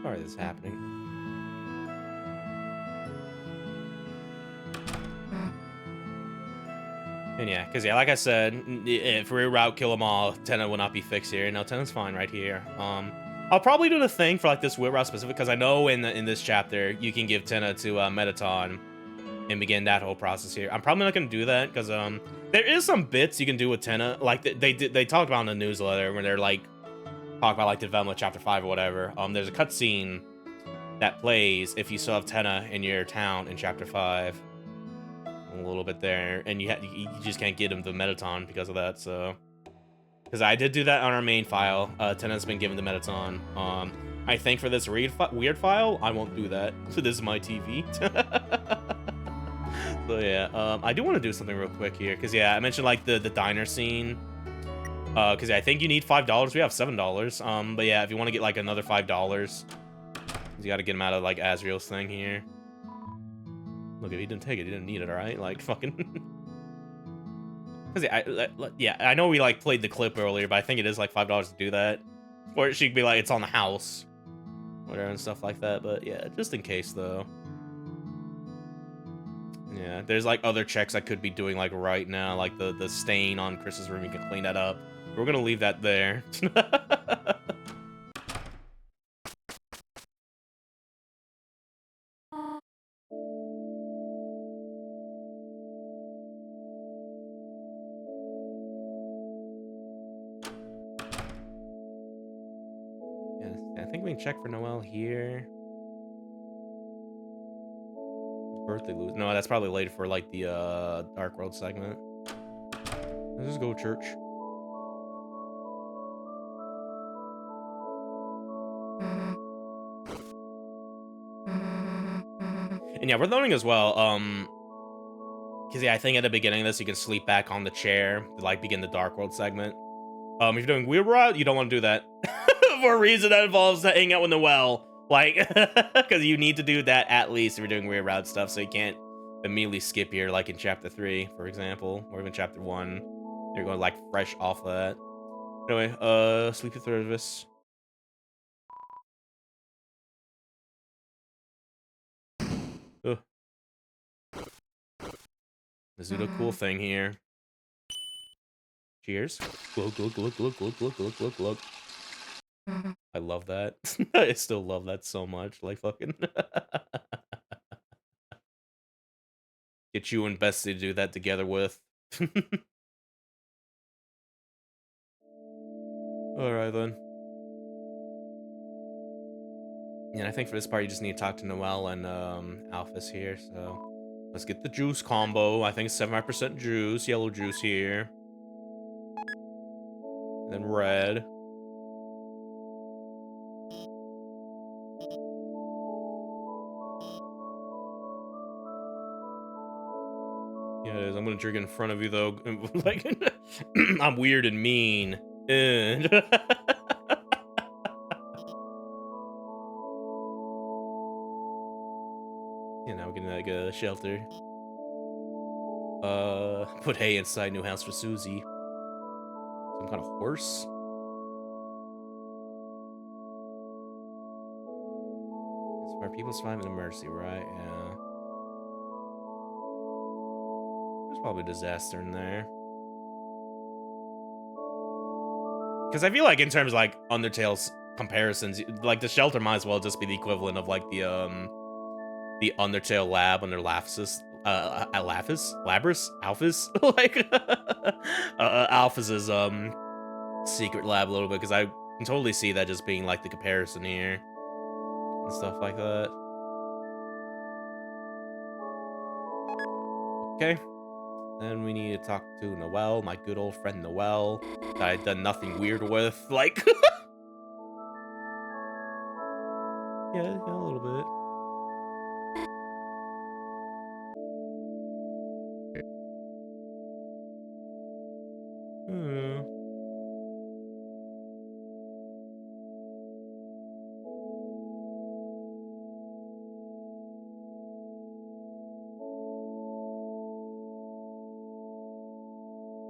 Sorry this is happening. And yeah, because yeah, like I said, if reroute kill them all, Tenna will not be fixed here. No, Tenna's fine right here. I'll probably do the thing for like this whip route specific, because I know in this chapter you can give Tenna to Metaton and begin that whole process here. I'm probably not gonna do that because there is some bits you can do with Tenna, like they talked about in the newsletter when they're like talk about like the development of chapter 5 or whatever. There's a cutscene that plays if you still have Tenna in your town in chapter 5. A little bit there, and you just can't get him the Metaton because of that. So, because I did do that on our main file, Tenna's been given the Metaton. I think for this weird file, I won't do that. So this is my TV. So yeah, I do want to do something real quick here, because yeah, I mentioned like the diner scene. Because yeah, I think you need $5. We have $7. But yeah, if you want to get like another $5, you got to get him out of like Asriel's thing here. Look, if he didn't take it, he didn't need it, alright? Like, fucking... Because, yeah, I know we, like, played the clip earlier, but I think it is, like, $5 to do that. Or she could be like, it's on the house. Whatever, and stuff like that. But, yeah, just in case, though. Yeah, there's, like, other checks I could be doing, like, right now. Like, the stain on Chris's room, you can clean that up. We're gonna leave that there. I think we can check for Noelle here. Birthday lose. No, that's probably later for like the Dark World segment. Let's just go to church. And yeah, we're learning as well. Because yeah, I think at the beginning of this you can sleep back on the chair to like begin the Dark World segment. If you're doing Weird Route, you don't want to do that. For a reason that involves hanging out with Noelle. Like, because you need to do that at least if you're doing Weird Route stuff, so you can't immediately skip here, like in Chapter 3, for example, or even Chapter 1. You're going, like, fresh off of that. Anyway, Sleepy Service. Ugh. Let's do the cool thing here. Cheers. Glug, glug, glug, glug, glug, glug, glug, glug, glug. I love that. I still love that so much. Like, fucking... Get you and Bessie to do that together with. Alright, then. And I think for this part, you just need to talk to Noelle and Alphys here, so... Let's get the juice combo. I think 75% juice. Yellow juice here. And then red. Yeah, it is. I'm gonna drink in front of you, though. Like, I'm weird and mean. You know, getting like a shelter. Put hay inside new house for Susie. Some kind of horse? It's where people survive in Mercy, right? Yeah. There's probably a disaster in there. Because I feel like in terms of like Undertale's comparisons, like the shelter might as well just be the equivalent of like the the Undertale lab under Lapsus, Labris, Alphys, like Alphys's secret lab a little bit, because I can totally see that just being like the comparison here and stuff like that. Okay, then we need to talk to Noelle, my good old friend Noelle, that I've done nothing weird with, like. Yeah, a little bit.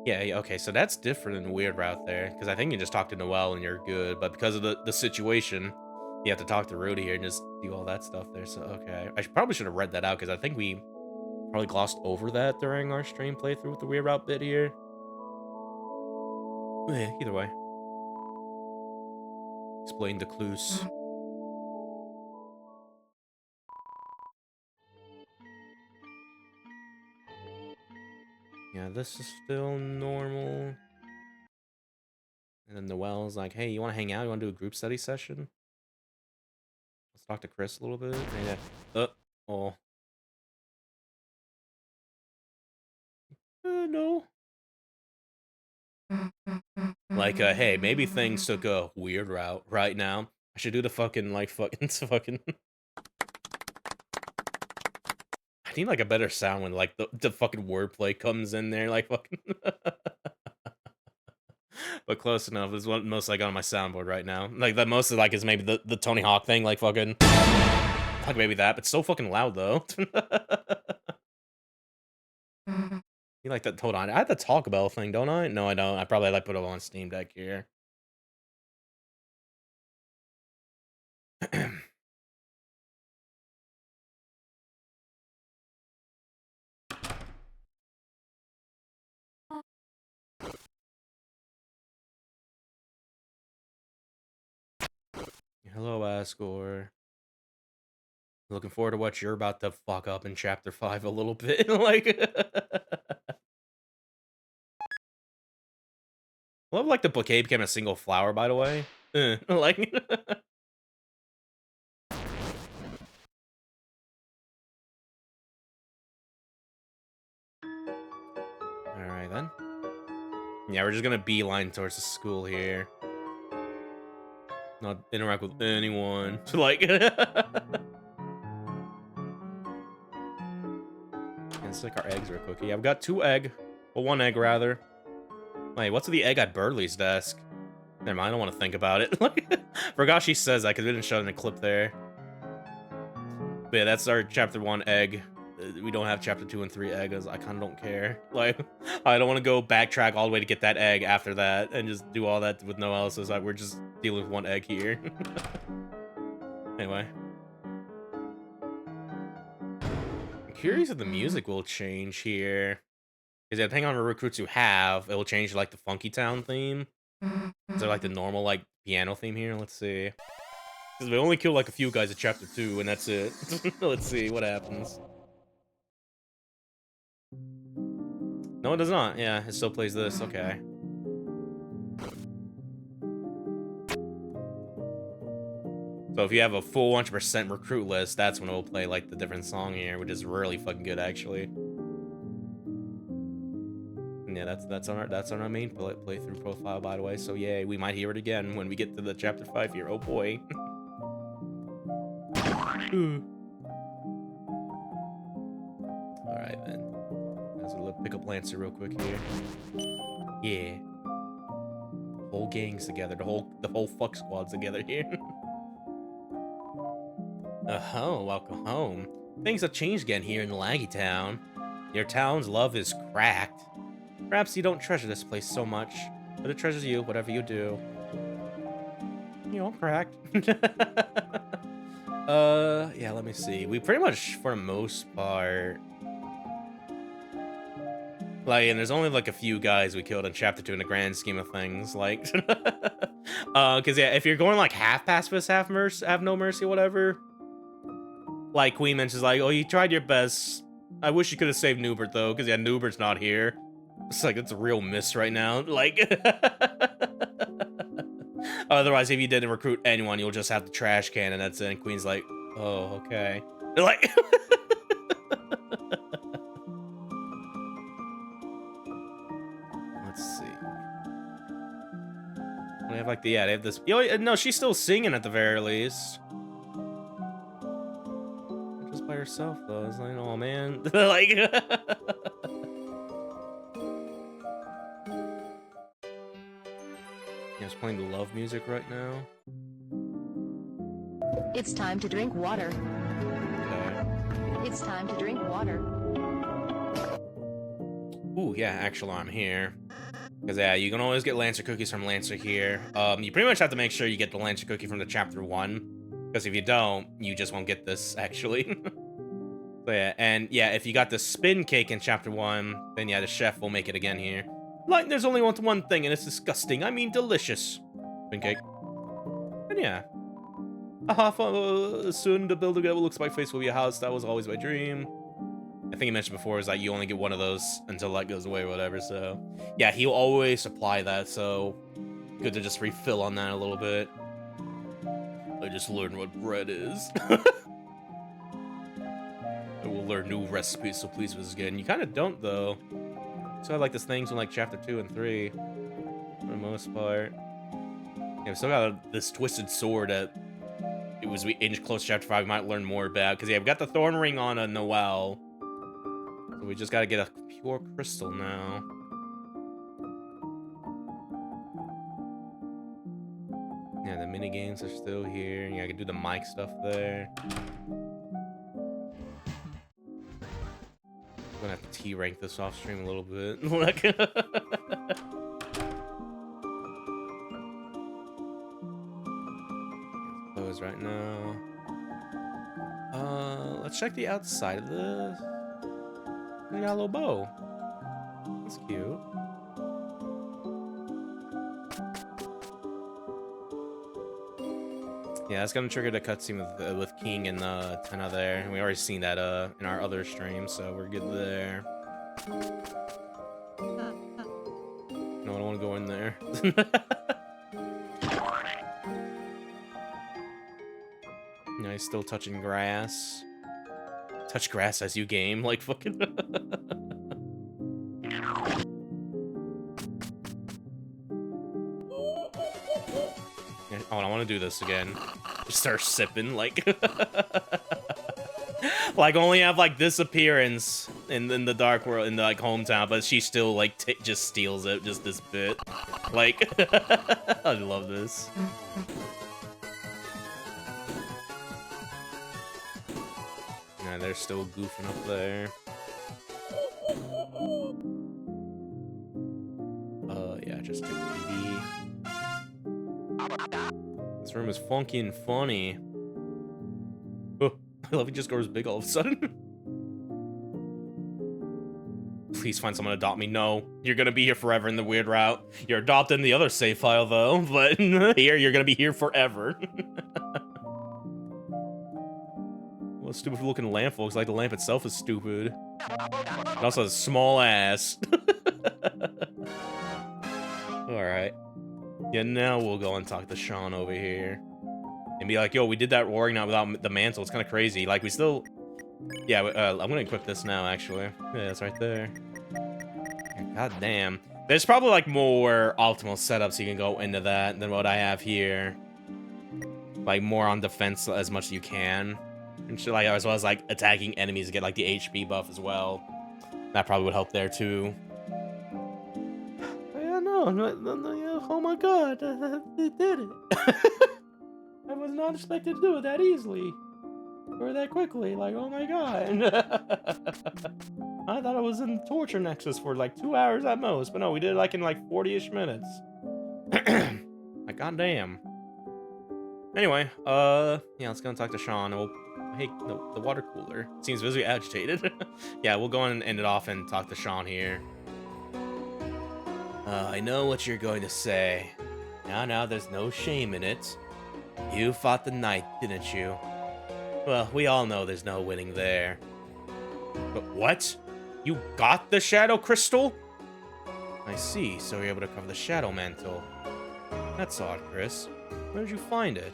Yeah, okay, so that's different than Weird Route there, because I think you just talk to Noelle and you're good, but because of the situation, you have to talk to Rudy here and just do all that stuff there, so okay. I probably should have read that out, because I think we probably glossed over that during our stream playthrough with the Weird Route bit here. Yeah, either way. Explain the clues. Yeah, this is still normal. And then Noelle's like, hey, you want to hang out? You want to do a group study session? Let's talk to Chris a little bit. Yeah. Oh. No. Like, hey, maybe things took a weird route right now. I should do the fucking. I need, like, a better sound when, like, the fucking wordplay comes in there, like, fucking. But close enough. This is what most I got on my soundboard right now. Like, that most, like, is maybe the Tony Hawk thing, like, fucking. Like, maybe that, but so fucking loud, though. You like that? Hold on. I have the Talk Bell thing, don't I? No, I don't. I probably, like, put it on Steam Deck here. Hello, Asgore. Looking forward to what you're about to fuck up in Chapter 5 a little bit. Like, love, like, the bouquet became a single flower, by the way. Like, alright then. Yeah, we're just gonna beeline towards the school here. Not interact with anyone. Like, and stick our eggs real quick. Yeah, I've got 2 egg. Well, 1 egg, rather. Wait, what's the egg at Burley's desk? Never mind, I don't want to think about it. Forgot she says that because we didn't show it in the clip there. But yeah, that's our Chapter 1 egg. We don't have Chapter 2 and 3 eggs. I kind of don't care. Like, I don't want to go backtrack all the way to get that egg after that and just do all that with no else. Like, we're just dealing with 1 egg here. Anyway. I'm curious if the music will change here. Because depending on the recruits you have, it will change to, like, the Funky Town theme. Is there, like, the normal, like, piano theme here? Let's see. Because we only killed, like, a few guys at Chapter 2, and that's it. Let's see what happens. No, it does not. Yeah, it still plays this. Okay. So if you have a full 100% recruit list, that's when it will play, like, the different song here, which is really fucking good, actually. And yeah, that's on our main playthrough profile, by the way. So yay, we might hear it again when we get to the Chapter 5 here. Oh boy. Alright then. Let's pick up Lancer real quick here. Yeah. The whole gang's together. The whole fuck squad's together here. Oh, welcome home. Things have changed again here in Laggy Town. Your town's love is cracked. Perhaps you don't treasure this place so much, but it treasures you, whatever you do. You know, cracked. Yeah, let me see. We pretty much, for the most part... Like, and there's only, like, a few guys we killed in Chapter 2 in the grand scheme of things, like... Because, yeah, if you're going, like, half pacifist, half no mercy, whatever... like Queen mentions, like, oh, you tried your best. I wish you could have saved Newbert though, because yeah, Newbert's not here. It's like it's a real miss right now. Like, otherwise, if you didn't recruit anyone, you'll just have the trash can, and that's it. And Queen's like, oh, okay. They're like, let's see. They have like the they have this. No, she's still singing at the very least. Just by herself though. It's like, oh man, like. Yeah, it's playing the love music right now. It's time to drink water. Okay. It's time to drink water. Ooh, yeah, actually, I'm here. Because, yeah, you can always get Lancer cookies from Lancer here. You pretty much have to make sure you get the Lancer cookie from the chapter 1. Because if you don't, you just won't get this, actually. So, yeah, and, yeah, if you got the spin cake in chapter 1, then, yeah, the chef will make it again here. Like, there's only one thing, and it's disgusting. I mean, delicious. Spin cake. And, yeah. Soon to build together looks my face will be a house. That was always my dream. I think he mentioned before is that you only get one of those until that goes away or whatever, so... Yeah, he'll always supply that, so... Good to just refill on that a little bit. I just learned what bread is. I will learn new recipes, so please visit again. You kind of don't, though. So I like these things in, like, chapter 2 and 3. For the most part. Yeah, we still got this twisted sword that... It was we inch close to chapter 5, we might learn more about. Because, yeah, we got the thorn ring on a Noelle. So we just gotta get a pure crystal now. Yeah, the mini games are still here. Yeah, I can do the mic stuff there. I'm gonna have to T-rank this off stream a little bit. Close right now. Let's check the outside of this. We got a little bow. That's cute. Yeah, that's gonna trigger the cutscene with King and Tenna there. We already seen that in our other stream, so we're good there. No, I don't want to go in there. Yeah, he's still touching grass. Touch grass as you game, like fucking. Oh, I want to do this again. Just start sipping, like. Like, only have like this appearance in the dark world, in the like hometown, but she still like just steals it, just this bit. Like, I love this. Yeah, they're still goofing up there. Yeah, just take TV. This room is funky and funny. Oh, I love he just grows big all of a sudden. Please find someone to adopt me. No, you're gonna be here forever in the weird route. You're adopted in the other save file though, but here you're gonna be here forever. Well, stupid looking lamp, folks. Like the lamp itself is stupid. It also has a small ass. Alright. Yeah, now we'll go and talk to Sean over here. And be like, yo, we did that roaring night without the mantle. It's kind of crazy. Like, we still... Yeah, I'm gonna equip this now, actually. Yeah, it's right there. God damn. There's probably, like, more optimal setups you can go into that than what I have here. Like, more on defense as much as you can. And shit, like, as well as, like, attacking enemies to get, like, the HP buff as well. That probably would help there, too. Yeah, no, oh my god, they did it. I was not expected to do it that easily. Or that quickly, like, oh my god. I thought I was in Torture Nexus for like 2 hours at most, but no, we did it like in like 40-ish minutes. Like, goddamn. Anyway, yeah, let's go and talk to Sean. We'll, hey, the water cooler seems visibly agitated. Yeah, we'll go and end it off and talk to Sean here. I know what you're going to say. Now, there's no shame in it. You fought the knight, didn't you? Well, we all know there's no winning there. But what? You got the Shadow Crystal? I see, so you're able to cover the Shadow Mantle. That's odd, Chris. Where did you find it?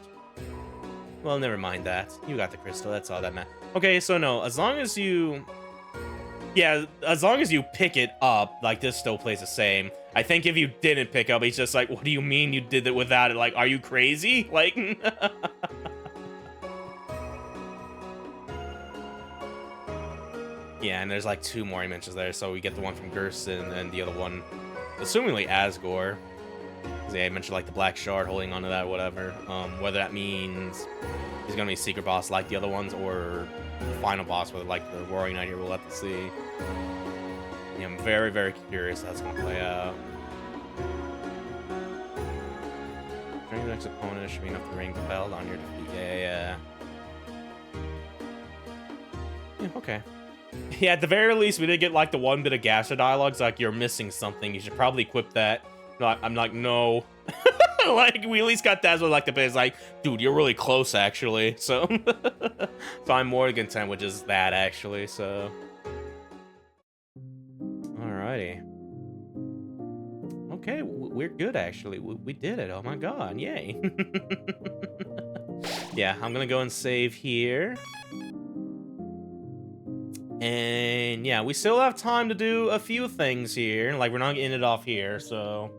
Well, never mind that. You got the crystal, that's all that matters. Okay, so no, as long as you... Yeah, as long as you pick it up, like, this still plays the same. I think if you didn't pick up, he's just like, what do you mean you did it without it? Like, are you crazy? Like... Yeah, and there's like 2 more he mentions there, so we get the one from Gerson and the other one, assumingly Asgore. Because yeah, I mentioned like the Black Shard holding onto that or whatever. Whether that means he's gonna be a secret boss like the other ones, or the final boss with like the Roaring Knight here, we'll have to see. Yeah, I'm very, very curious how that's gonna play out. During the next opponent should be enough to ring the bell on your defeat. Yeah. Yeah, okay. Yeah, at the very least, we did get like the one bit of Gasser dialogues. Like, you're missing something. You should probably equip that. No, I'm like, no. Like, we at least got that with like the bit. It's like, dude, you're really close, actually. So, so I'm more content with just that, actually. So, alrighty. Okay, we're good, actually. We did it. Oh my god, yay. Yeah, I'm gonna go and save here. And yeah, we still have time to do a few things here. Like, we're not getting it off here, so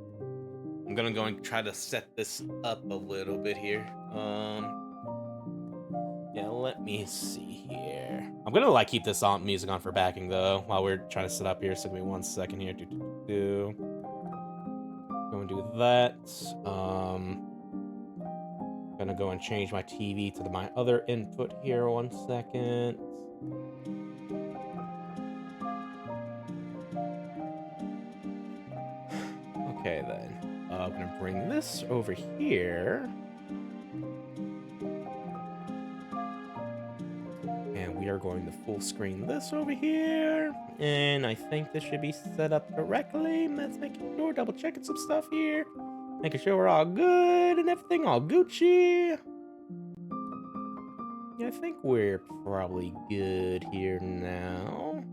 I'm gonna go and try to set this up a little bit here. Yeah, let me see here. I'm gonna like keep this music on for backing though, while we're trying to set up here. So give me 1 second here. Go and do that. Gonna go and change my TV to my other input here. 1 second. Okay, then. I'm gonna bring this over here. And we are going to full screen this over here. And I think this should be set up correctly. Let's make sure, double checking some stuff here. Making sure we're all good and everything all Gucci. Yeah, I think we're probably good here now.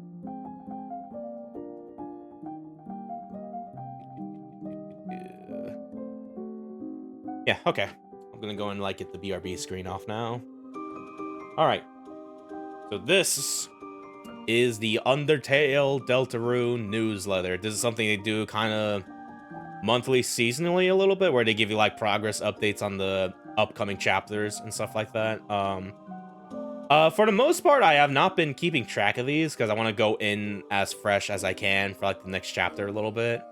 Yeah, okay. I'm gonna go and like get the BRB screen off now. Alright. So this is the Undertale Deltarune newsletter. This is something they do kind of monthly, seasonally a little bit, where they give you like progress updates on the upcoming chapters and stuff like that. For the most part, I have not been keeping track of these because I want to go in as fresh as I can for like the next chapter a little bit.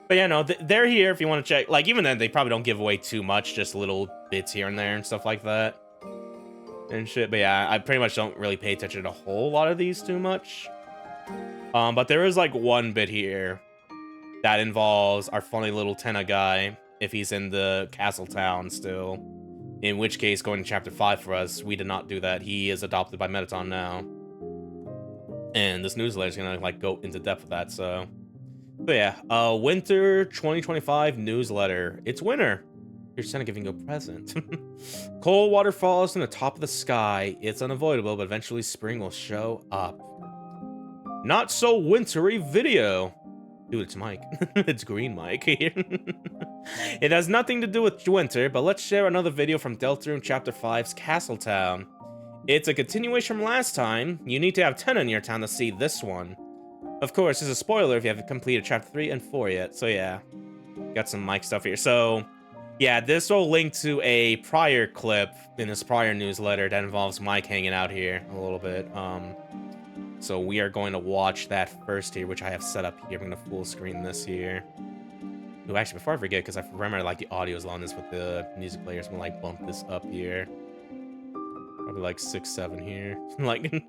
But yeah, no, they're here if you want to check. Like, even then, they probably don't give away too much, just little bits here and there and stuff like that. And shit, but yeah, I pretty much don't really pay attention to a whole lot of these too much. But there is like one bit here that involves our funny little Tenna guy, if he's in the castle town still. In which case, going to chapter 5 for us, we did not do that. He is adopted by Mettaton now. And this newsletter is gonna like go into depth with that, so... But yeah, winter 2025 newsletter. It's winter. Here's Santa giving you a present. Cold water falls from the top of the sky. It's unavoidable, but eventually spring will show up. Not so wintry video. Dude, it's Mike. It's Green Mike here. It has nothing to do with winter, but let's share another video from Deltarune Chapter 5's Castle Town. It's a continuation from last time. You need to have tenna in your town to see this one. Of course, there's a spoiler if you haven't completed Chapter 3 and 4 yet, so yeah. Got some Mike stuff here. So, yeah, this will link to a prior clip in this prior newsletter that involves Mike hanging out here a little bit. So we are going to watch that first here, which I have set up here. I'm going to full screen this here. Ooh, actually, before I forget, because I remember like the audio is on this with the music players, I'm going to like bump this up here. Probably like 6, 7 here. Like, yeah,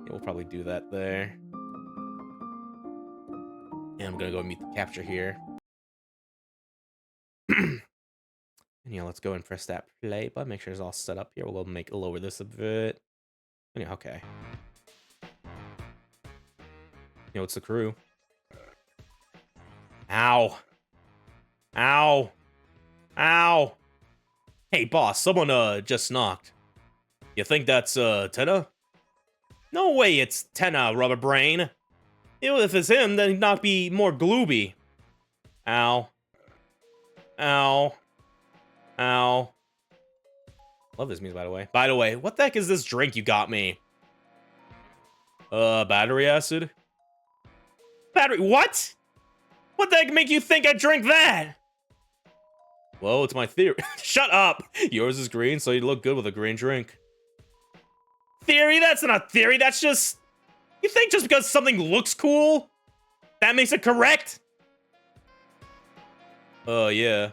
we'll probably do that there. And I'm going to go meet the capture here. And yeah, let's go and press that play button. Make sure it's all set up here. We'll go lower this a bit. And yeah, okay. You know, it's the crew. Ow. Ow. Ow. Hey, boss, someone just knocked. You think that's, Tenna? No way it's Tenna, rubber brain. If it's him, then he'd not be more glooby. Ow. Ow. Ow. Love this music, by the way. By the way, what the heck is this drink you got me? Battery acid? Battery- what? What the heck make you think I drink that? Well, it's my theory. Shut up! Yours is green, so you look good with a green drink. Theory? That's not a theory, that's just... You think just because something looks cool, that makes it correct? Oh, yeah.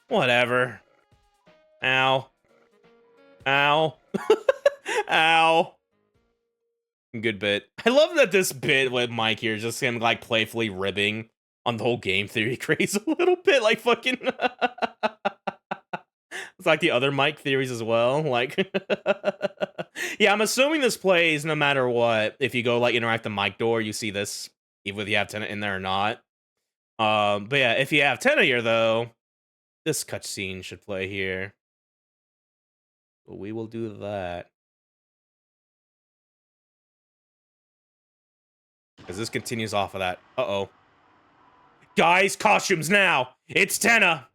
Whatever. Ow. Ow. Ow. Good bit. I love that this bit with Mike here is just him, like, playfully ribbing on the whole game theory craze a little bit, like, fucking... It's like the other Mike theories as well, like... Yeah, I'm assuming this plays no matter what. If you go, like, interact the mic door, you see this, even if you have Tenna in there or not. But yeah, if you have Tenna here, though, this cutscene should play here. We will do that. Because this continues off of that. Uh-oh. Guys, costumes now! It's Tenna!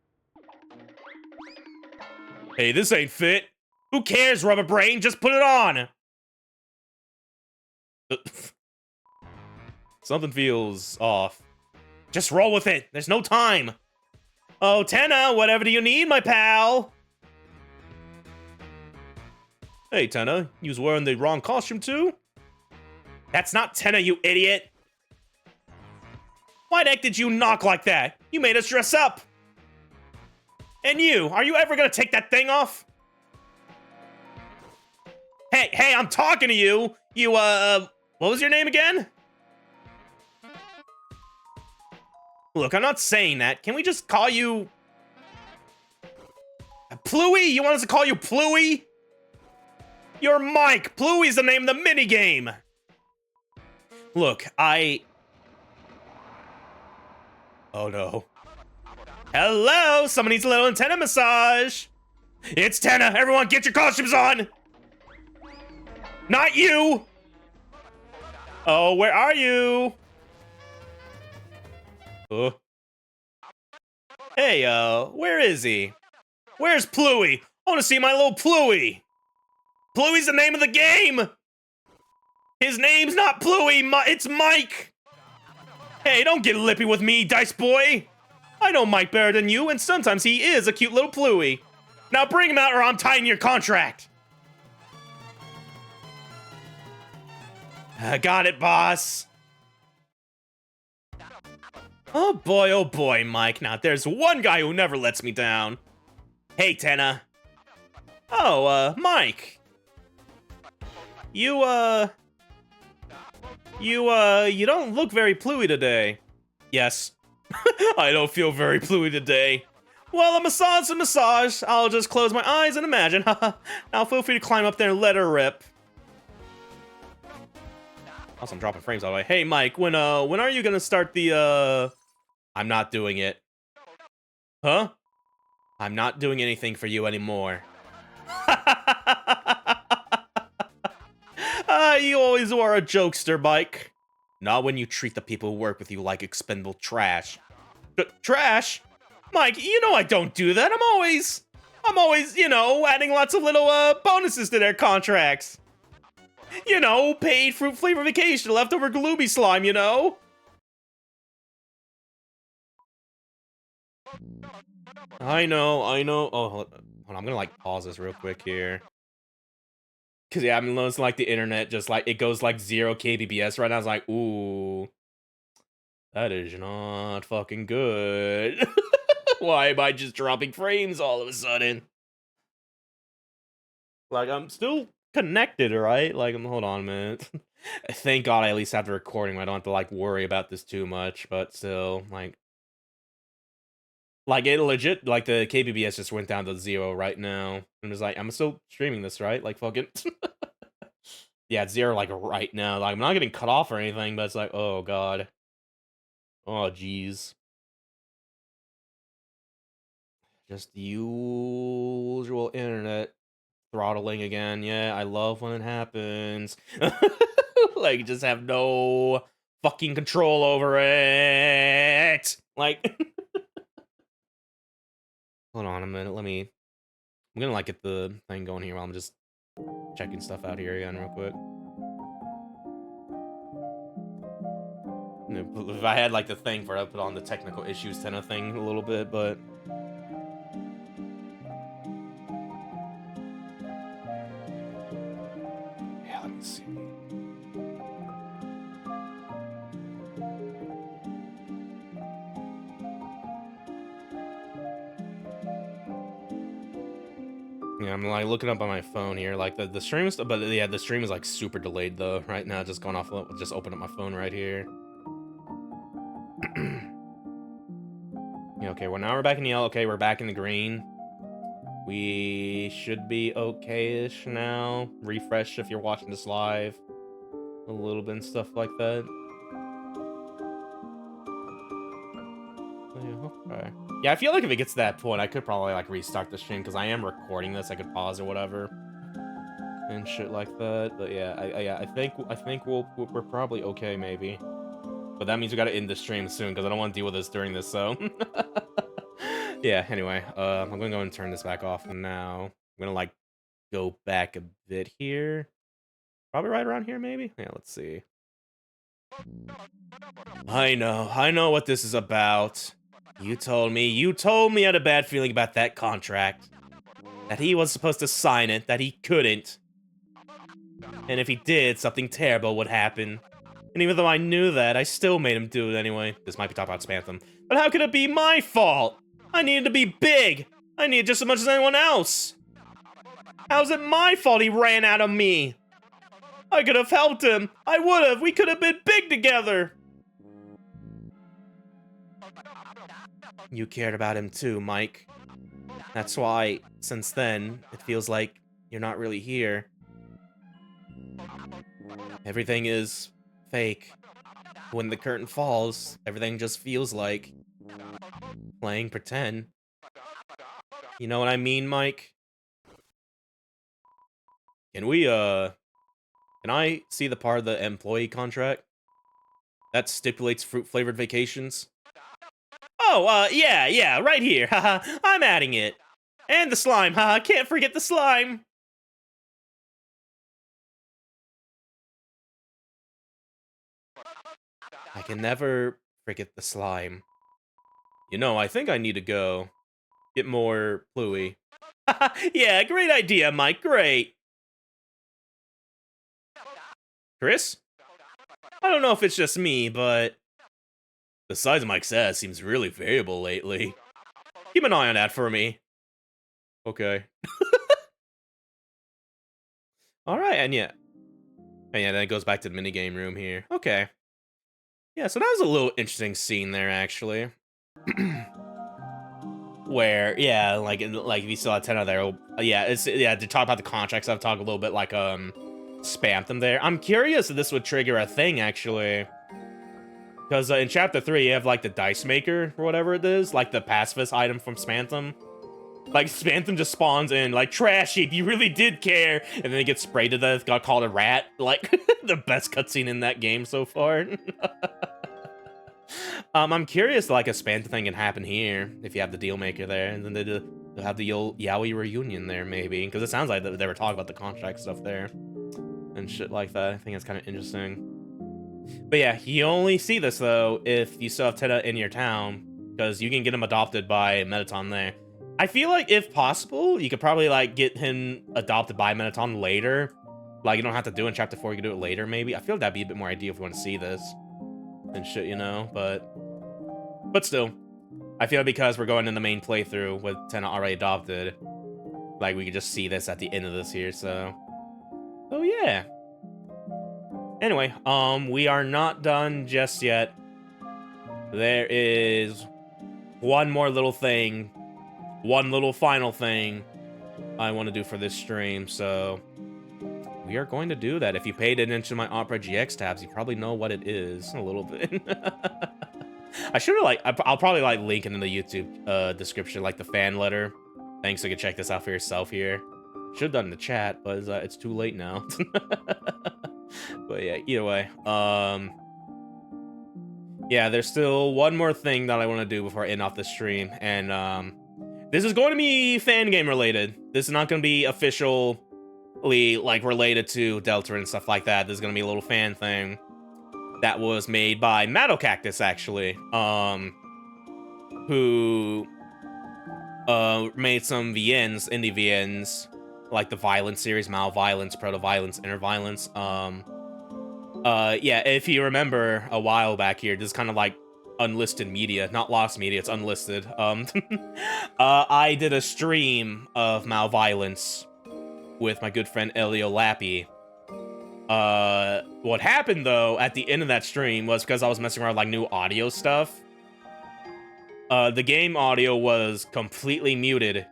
Hey, this ain't fit. Who cares, rubber brain? Just put it on! Something feels off. Just roll with it. There's no time. Oh, Tenna, whatever do you need, my pal? Hey, Tenna, you was wearing the wrong costume too? That's not Tenna, you idiot. Why the heck did you knock like that? You made us dress up. And you, are you ever gonna take that thing off? Hey, I'm talking to you. You, what was your name again? Look, I'm not saying that. Can we just call you... Pluey? You want us to call you Pluey? You're Mike. Pluey's the name of the minigame. Look, Oh no. Hello? Someone needs a little antenna massage. It's Tenna. Everyone get your costumes on. Not you. Oh, where are you? Hey, where is he? Where's Pluey? I want to see my little Pluey. Pluey's the name of the game. His name's not Pluey, it's Mike. Hey, don't get lippy with me, Dice Boy. I know Mike better than you, and sometimes he is a cute little Pluey. Now bring him out or I'm tying your contract. Got it, boss. Oh boy, Mike. Now, there's one guy who never lets me down. Hey, Tenna. Oh, Mike. You don't look very Pluey today. Yes. I don't feel very Pluey today. Well, a massage is a massage. I'll just close my eyes and imagine. Now feel free to climb up there and let her rip. Also, I'm dropping frames all the way. Hey, Mike, when are you gonna start the, I'm not doing it. Huh? I'm not doing anything for you anymore. You always were a jokester, Mike. Not when you treat the people who work with you like expendable trash. Trash? Mike, you know I don't do that. I'm always, you know, adding lots of little, bonuses to their contracts. You know, paid fruit flavor vacation, leftover gloomy slime, you know? I know. Oh, hold on, I'm gonna, like, pause this real quick here. Cause, yeah, I'm noticing, like, the internet just, like, it goes, like, 0 kbps right now. I was like, ooh. That is not fucking good. Why am I just dropping frames all of a sudden? Like, I'm still connected, right? Like, hold on a minute. Thank God I at least have the recording. I don't have to, like, worry about this too much, but still, like, it legit, like, the kbps just went down to 0 right now. I'm just like, I'm still streaming this, right? Like, fucking... Yeah, it's 0, like, right now. Like, I'm not getting cut off or anything, but it's like, oh, God. Oh, jeez. Just the usual internet throttling again. Yeah, I love when it happens. Like, just have no fucking control over it. Like, hold on a minute. I'm gonna like get the thing going here while I'm just checking stuff out here again real quick. If I had like the thing for it, I'd put on the technical issues tenna thing a little bit, but yeah, let me see. Yeah, I'm like looking up on my phone here, like the stream is, but yeah, the stream is like super delayed though right now. Just going off, just open up my phone right here. Yeah, okay, well now we're back in yellow. Okay, we're back in the green. We should be okay-ish now. Refresh if you're watching this live. A little bit and stuff like that. Okay. Yeah, I feel like if it gets to that point, I could probably like restart the stream because I am recording this. I could pause or whatever and shit like that. But yeah, I think we're probably okay maybe. But that means we gotta end the stream soon because I don't want to deal with this during this. So yeah. Anyway, I'm gonna go and turn this back off now. I'm gonna like go back a bit here. Probably right around here, maybe. Yeah, let's see. I know what this is about. You told me I had a bad feeling about that contract. That he was supposed to sign it, that he couldn't. And if he did, something terrible would happen. And even though I knew that, I still made him do it anyway. This might be talking about Spanthem. But how could it be my fault? I needed to be big! I needed just as much as anyone else! How's it my fault he ran out of me? I could have helped him! I would have! We could have been big together! You cared about him too, Mike. That's why, since then, it feels like you're not really here. Everything is fake. When the curtain falls, everything just feels like playing pretend. You know what I mean, Mike? Can I see the part of the employee contract that stipulates fruit-flavored vacations? Oh, yeah, right here, haha, I'm adding it. And the slime, haha, can't forget the slime! I can never forget the slime. You know, I think I need to go. Get more Pluie. Yeah, great idea, Mike, great! Chris? I don't know if it's just me, but the size of Mike's ass seems really variable lately. Keep an eye on that for me. Okay. Alright, and yeah, then it goes back to the minigame room here. Okay. Yeah, so that was a little interesting scene there, actually. Where, yeah, like if you saw a tenna there, yeah, to talk about the contracts, I've talked a little bit, like, spammed them there. I'm curious if this would trigger a thing, actually. Because in Chapter 3, you have, like, the Dice Maker, or whatever it is, like the pacifist item from Spanthem. Like, Spanthem just spawns in, like, trash heap, you really did care! And then it gets sprayed to death, got called a rat. Like, the best cutscene in that game so far. I'm curious, like, a Spanthem thing can happen here, if you have the Deal Maker there, and then they'll have the old Yaoi reunion there, maybe. Because it sounds like they were talking about the contract stuff there. And shit like that. I think it's kind of interesting. But yeah, you only see this, though, if you still have tenna in your town, because you can get him adopted by Mettaton there. I feel like, if possible, you could probably, like, get him adopted by Mettaton later. Like, you don't have to do it in Chapter 4, you can do it later, maybe. I feel like that'd be a bit more ideal if you want to see this. And shit, you know, but still. I feel because we're going in the main playthrough with tenna already adopted, like, we could just see this at the end of this here, so... Oh, yeah. Anyway, we are not done just yet. There is one more little thing, one little final thing I want to do for this stream, so we are going to do that. If you paid attention to my Opera GX tabs, you probably know what it is a little bit. I should have, like, I'll probably, like, link it in the YouTube description, like, the fan letter. Thanks, so you can check this out for yourself here. Should have done in the chat, but it's too late now. But yeah, either way. Yeah, there's still one more thing that I want to do before I end off the stream, and this is going to be fan game related. This is not going to be officially, like, related to Deltarune and stuff like that. This is going to be a little fan thing that was made by madocactus, actually, who made some VNs, indie VNs, like the Violence series, Mal-Violence, Proto-Violence, Inner Violence. Yeah, if you remember a while back here, this is kind of like unlisted media, not lost media, it's unlisted. I did a stream of Mal-Violence with my good friend Elio Lappy. What happened, though, at the end of that stream was because I was messing around with, like, new audio stuff. The game audio was completely muted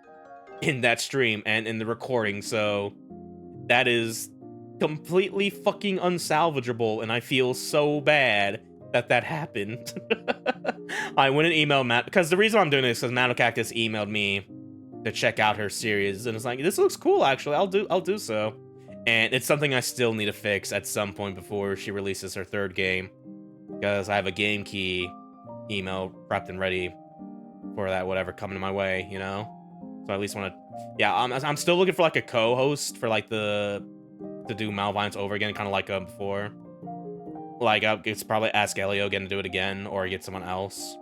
in that stream and in the recording, so that is completely fucking unsalvageable, and I feel so bad that happened. I went and emailed Matt, because the reason I'm doing this is because madocactus emailed me to check out her series, and it's like, this looks cool, actually, I'll do so. And it's something I still need to fix at some point before she releases her third game, because I have a game key email prepped and ready for that, whatever coming my way, you know? So I at least want to, yeah, I'm still looking for, like, a co-host for, like, to do Mal-Violence over again, kind of like before. Like, it's probably ask Elio again to do it again, or get someone else,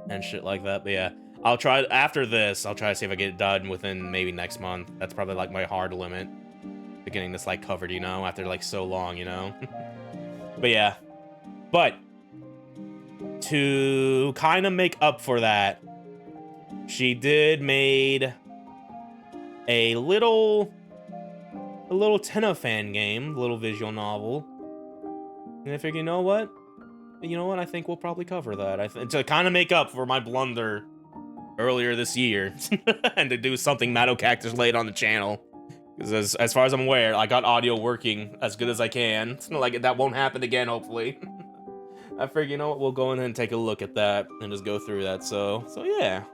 and shit like that. But yeah, I'll try, after this, I'll try to see if I get it done within maybe next month. That's probably, like, my hard limit to getting this, like, covered, you know, after, like, so long, you know? But yeah. But to kind of make up for that, she did made a little tenna fan game, little visual novel. And I figured, you know what? I think we'll probably cover that. To kind of make up for my blunder earlier this year, and to do something madocactus laid on the channel. Because as far as I'm aware, I got audio working as good as I can. Like, that won't happen again, hopefully. I figured, you know what? We'll go in and take a look at that and just go through that. So yeah.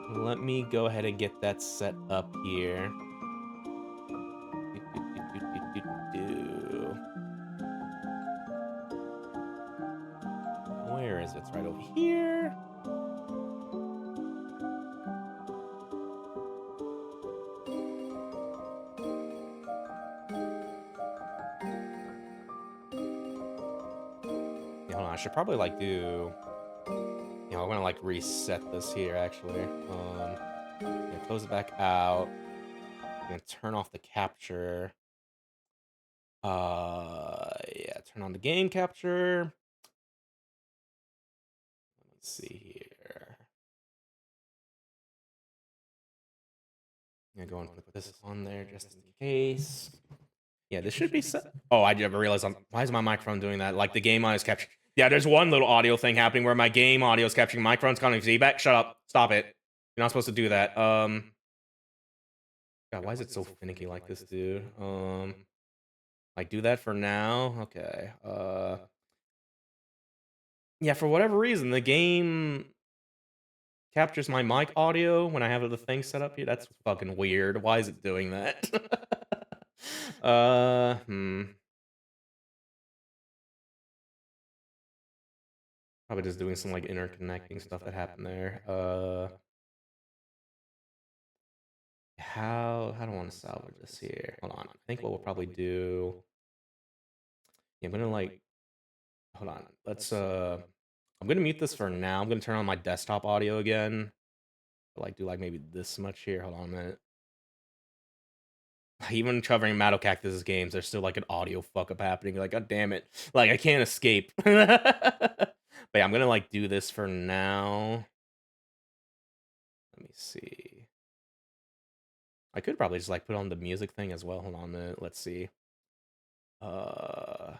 Let me go ahead and get that set up here. Where is it? It's right over here. Yeah, hold on. I should probably, like, do... I'm gonna, like, reset this here, actually. Yeah, close it back out. I'm gonna turn off the capture. Yeah, turn on the game capture. Let's see here. I'm gonna go and put this on there just in case. Yeah, this should be set. Oh, I never realized. Why is my microphone doing that? Like, the game audio is capturing. Yeah, there's one little audio thing happening where my game audio is capturing microphone's causing feedback. Shut up. Stop it. You're not supposed to do that. God, why is it so finicky like this, dude? Like, do that for now. Okay. Yeah, for whatever reason, the game captures my mic audio when I have the thing set up here. That's fucking weird. Why is it doing that? Probably just doing some, like, interconnecting stuff that happened there. How do I want to salvage this here? Hold on. I think what we'll probably do... Yeah, I'm gonna, like... Hold on. Let's, I'm gonna mute this for now. I'm gonna turn on my desktop audio again. Like, do, like, maybe this much here. Hold on a minute. Even covering madocactus games, there's still, like, an audio fuck-up happening. Like, god damn it. Like, I can't escape. But yeah, I'm gonna, like, do this for now. Let me see. I could probably just, like, put on the music thing as well. Hold on a minute. Let's see. I'm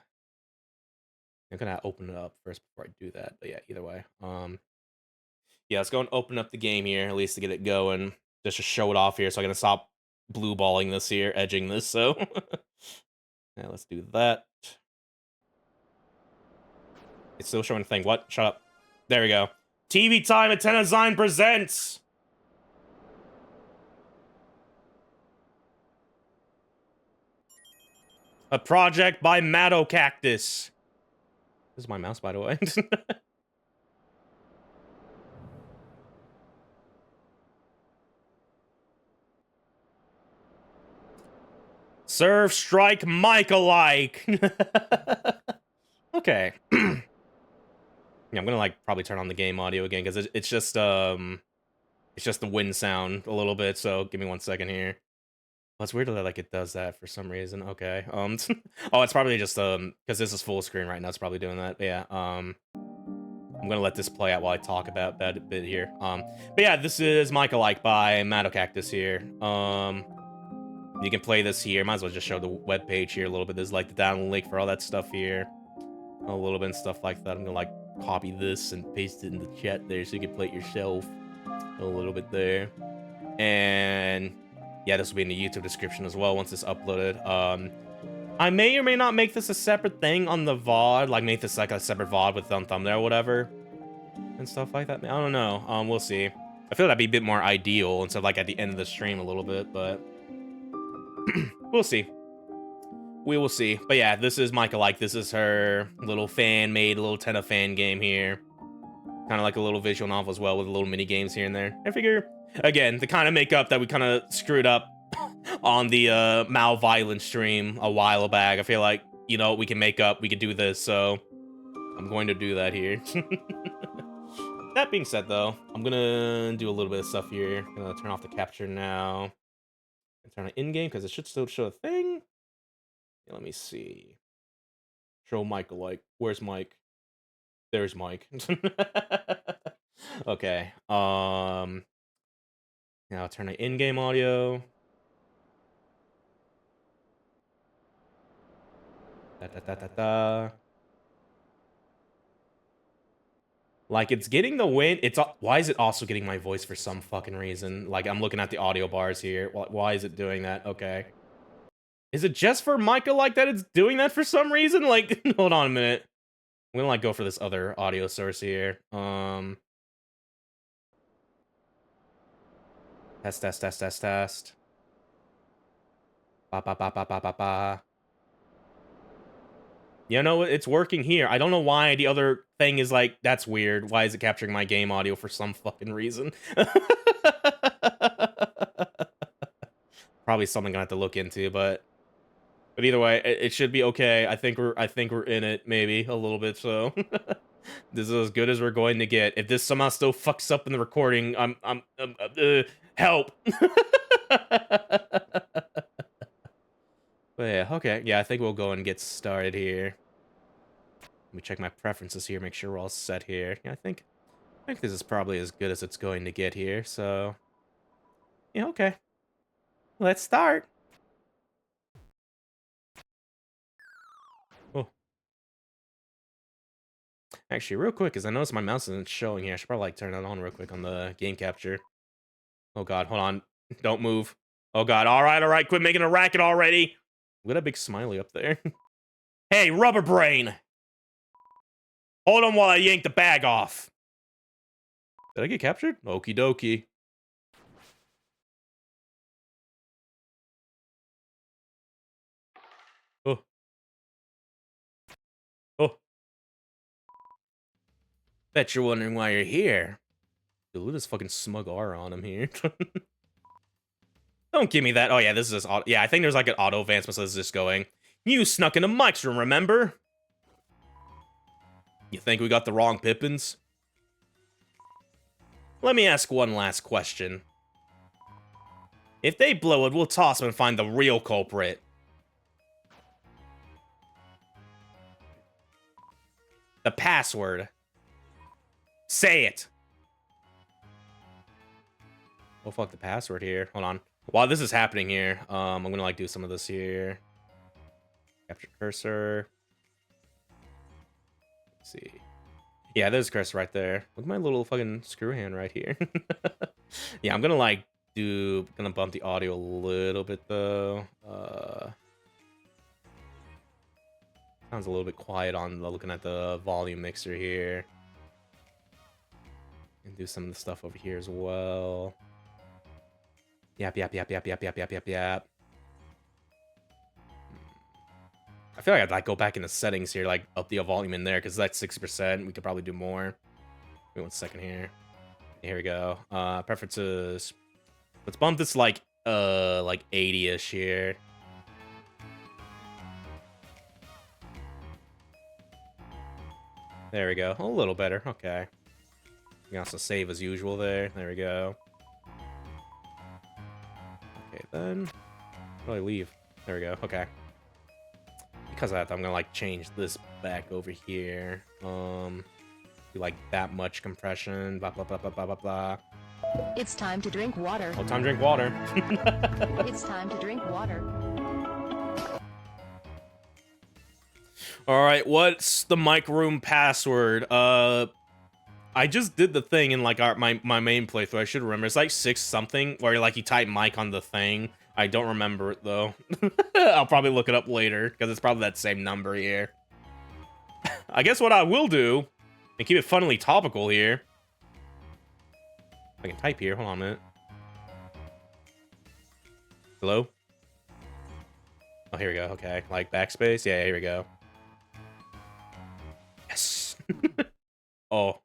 gonna open it up first before I do that. But yeah, either way. Yeah, let's go and open up the game here, at least to get it going. Just to show it off here, so I'm gonna stop blue balling this here, edging this, so. Yeah, let's do that. It's still showing a thing. What? Shut up. There we go. TV time at Tenna Zine presents. A project by madocactus. This is my mouse, by the way. Serve, strike, Mike alike. Okay. Yeah, I'm gonna like probably turn on the game audio again because it's just the wind sound a little bit. So give me 1 second here. Well, it's weird that like it does that for some reason. Okay. Oh, it's probably just because this is full screen right now. It's probably doing that. But yeah. I'm gonna let this play out while I talk about that a bit here. But yeah, this is Mike alike by madocactus here. You can play this here. Might as well just show the web page here a little bit. There's like the download link for all that stuff here. A little bit and stuff like that. I'm gonna like copy this and paste it in the chat there so you can play it yourself. A little bit there. And yeah, this will be in the YouTube description as well once it's uploaded. I may or may not make this a separate thing on the VOD, like make this like a separate VOD with thumbnail or whatever. And stuff like that. I don't know. We'll see. I feel that'd be a bit more ideal instead of like at the end of the stream a little bit, but we'll see. We will see. But yeah, this is Mike alike. This is her little fan-made little Tenna fan game here. Kind of like a little visual novel as well with little mini games here and there. I figure, again, the kind of makeup that we kind of screwed up on the Mal Violent stream a while back. I feel like, you know, we can make up, we could do this, so I'm going to do that here. That being said, though, I'm gonna do a little bit of stuff here. I'm gonna turn off the capture now. And turn it in-game, because it should still show a thing. Yeah, let me see. Show Mike alike. Where's Mike? There's Mike. Okay. Now I'll turn the in-game audio. Da da da da da. Like, it's getting the wind. Why is it also getting my voice for some fucking reason? Like, I'm looking at the audio bars here. Why is it doing that? Okay. Is it just for Micah like that it's doing that for some reason? Like, hold on a minute. I'm gonna, like, go for this other audio source here. Test, test, test, test, test. Ba, ba, ba, ba, ba, ba, ba. You know, it's working here. I don't know why the other thing is like, that's weird. Why is it capturing my game audio for some fucking reason? Probably something I'm gonna have to look into, but either way, it should be okay. I think we're in it, maybe a little bit. So this is as good as we're going to get. If this somehow still fucks up in the recording, help. But yeah, okay. Yeah, I think we'll go and get started here. Let me check my preferences here, make sure we're all set here. Yeah, I think this is probably as good as it's going to get here, so yeah, okay. Let's start. Oh. Actually, real quick, because I noticed my mouse isn't showing here. I should probably like turn it on real quick on the game capture. Oh god, hold on. Don't move. Oh god, alright, quit making a racket already. Look at that big smiley up there. Hey, rubber brain! Hold on while I yank the bag off. Did I get captured? Okie dokie. Oh. Oh. Bet you're wondering why you're here. Dude, look at this fucking smug aura on him here. Don't give me that. Oh yeah, this is just auto. Yeah, I think there's like an auto advancement, so this is just going. You snuck into Mike's room, remember? You think we got the wrong Pippins? Let me ask one last question. If they blow it, we'll toss them and find the real culprit. The password. Say it. Oh fuck, the password here. Hold on. While this is happening here, I'm gonna like do some of this here. Capture cursor. Let's see. Yeah, there's cursor right there. Look at my little fucking screw hand right here. Yeah, I'm gonna like gonna bump the audio a little bit though. Sounds a little bit quiet on looking at the volume mixer here. do some of the stuff over here as well. Yap, yap, yap, yap, yap, yap, yap, yap, yap. I feel like I'd like go back into settings here, like up the volume in there, because that's 60%. We could probably do more. Wait 1 second here. Here we go. Preferences. Let's bump this like 80-ish here. There we go. A little better. Okay. We can also save as usual there. There we go. Okay, then. How do I leave? There we go. Okay. Because of that, I'm gonna like change this back over here. Do like that much compression. Blah blah blah blah blah blah blah. It's time to drink water. Oh, time to drink water. It's time to drink water. All right, what's the mic room password? I just did the thing in like my main playthrough. I should remember. It's like 6 something, where like you type mic on the thing. I don't remember it though. I'll probably look it up later because it's probably that same number here. I guess what I will do, and keep it funnily topical here. I can type here. Hold on a minute. Hello? Oh, here we go. Okay, like backspace. Yeah, here we go. Yes. Oh.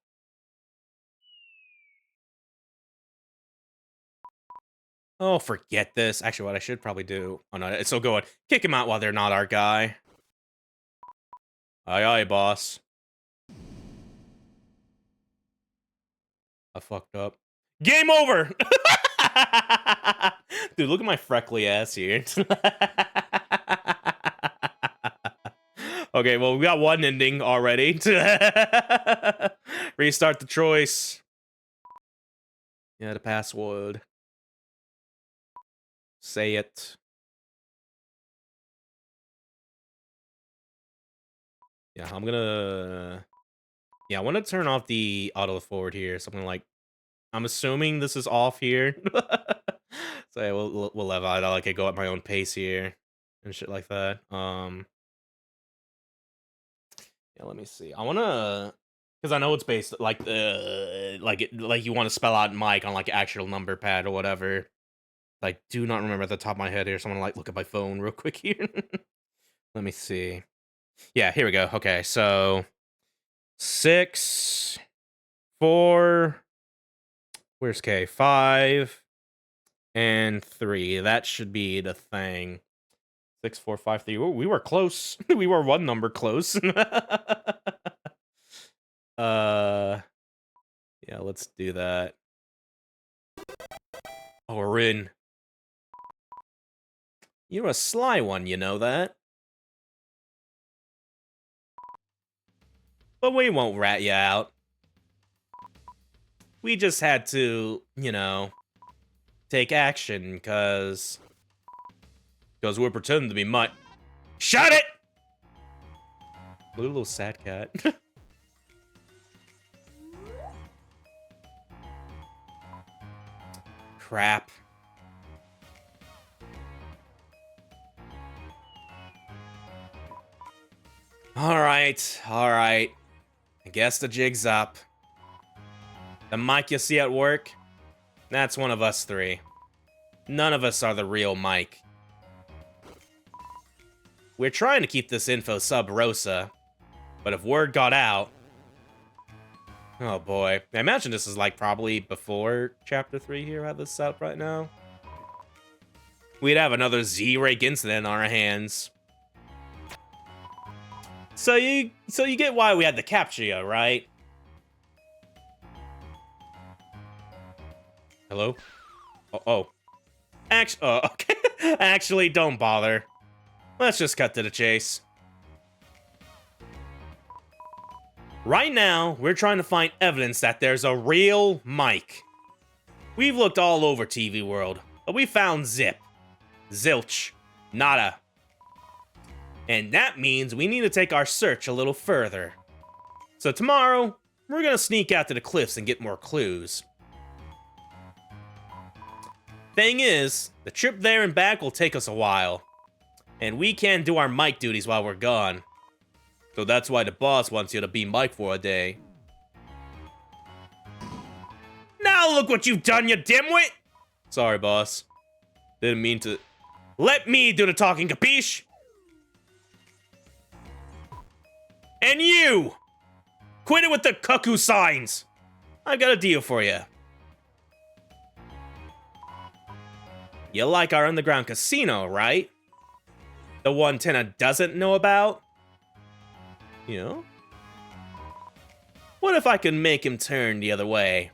Oh, forget this. Actually, what I should probably do... Oh, no, it's so good. Kick him out while they're not our guy. Aye, aye, boss. I fucked up. Game over! Dude, look at my freckly ass here. Okay, well, we got one ending already. Restart the choice. Yeah, the password. Say it. Yeah, I'm gonna... Yeah, I want to turn off the auto forward here. Something like... I'm assuming this is off here. So yeah, we'll level out. I like go at my own pace here. And shit like that. Yeah, let me see. I wanna... Because I know it's based like like you want to spell out mic on like actual number pad or whatever. I do not remember at the top of my head here, so I'm gonna like look at my phone real quick here. Let me see. Yeah, here we go. Okay, so 6, 4. Where's K? 5 and 3. That should be the thing. 6, 4, 5, 3. Ooh, we were close. We were one number close. Yeah, let's do that. Oh, we're in. You're a sly one, you know that? But we won't rat you out. We just had to, you know, take action, cause we're pretending to be Shut it! Little sad cat. Crap. Alright. I guess the jig's up. The mic you see at work? That's one of us 3. None of us are the real Mike. We're trying to keep this info sub rosa, but if word got out... Oh boy. I imagine this is like probably before Chapter 3 here had this out right now. We'd have another Z-Rake incident on our hands. So you get why we had to capture you, right? Hello? Oh. Okay. Actually, don't bother. Let's just cut to the chase. Right now, we're trying to find evidence that there's a real Mike. We've looked all over TV World, but we found zip. Zilch. Nada. And that means we need to take our search a little further. So tomorrow, we're gonna sneak out to the cliffs and get more clues. Thing is, the trip there and back will take us a while. And we can't do our mic duties while we're gone. So that's why the boss wants you to be Mike for a day. Now look what you've done, you dimwit! Sorry, boss. Didn't mean to. Let me do the talking, capiche? And you! Quit it with the cuckoo signs! I got a deal for you. You like our underground casino, right? The one Tenna doesn't know about? You know? What if I can make him turn the other way?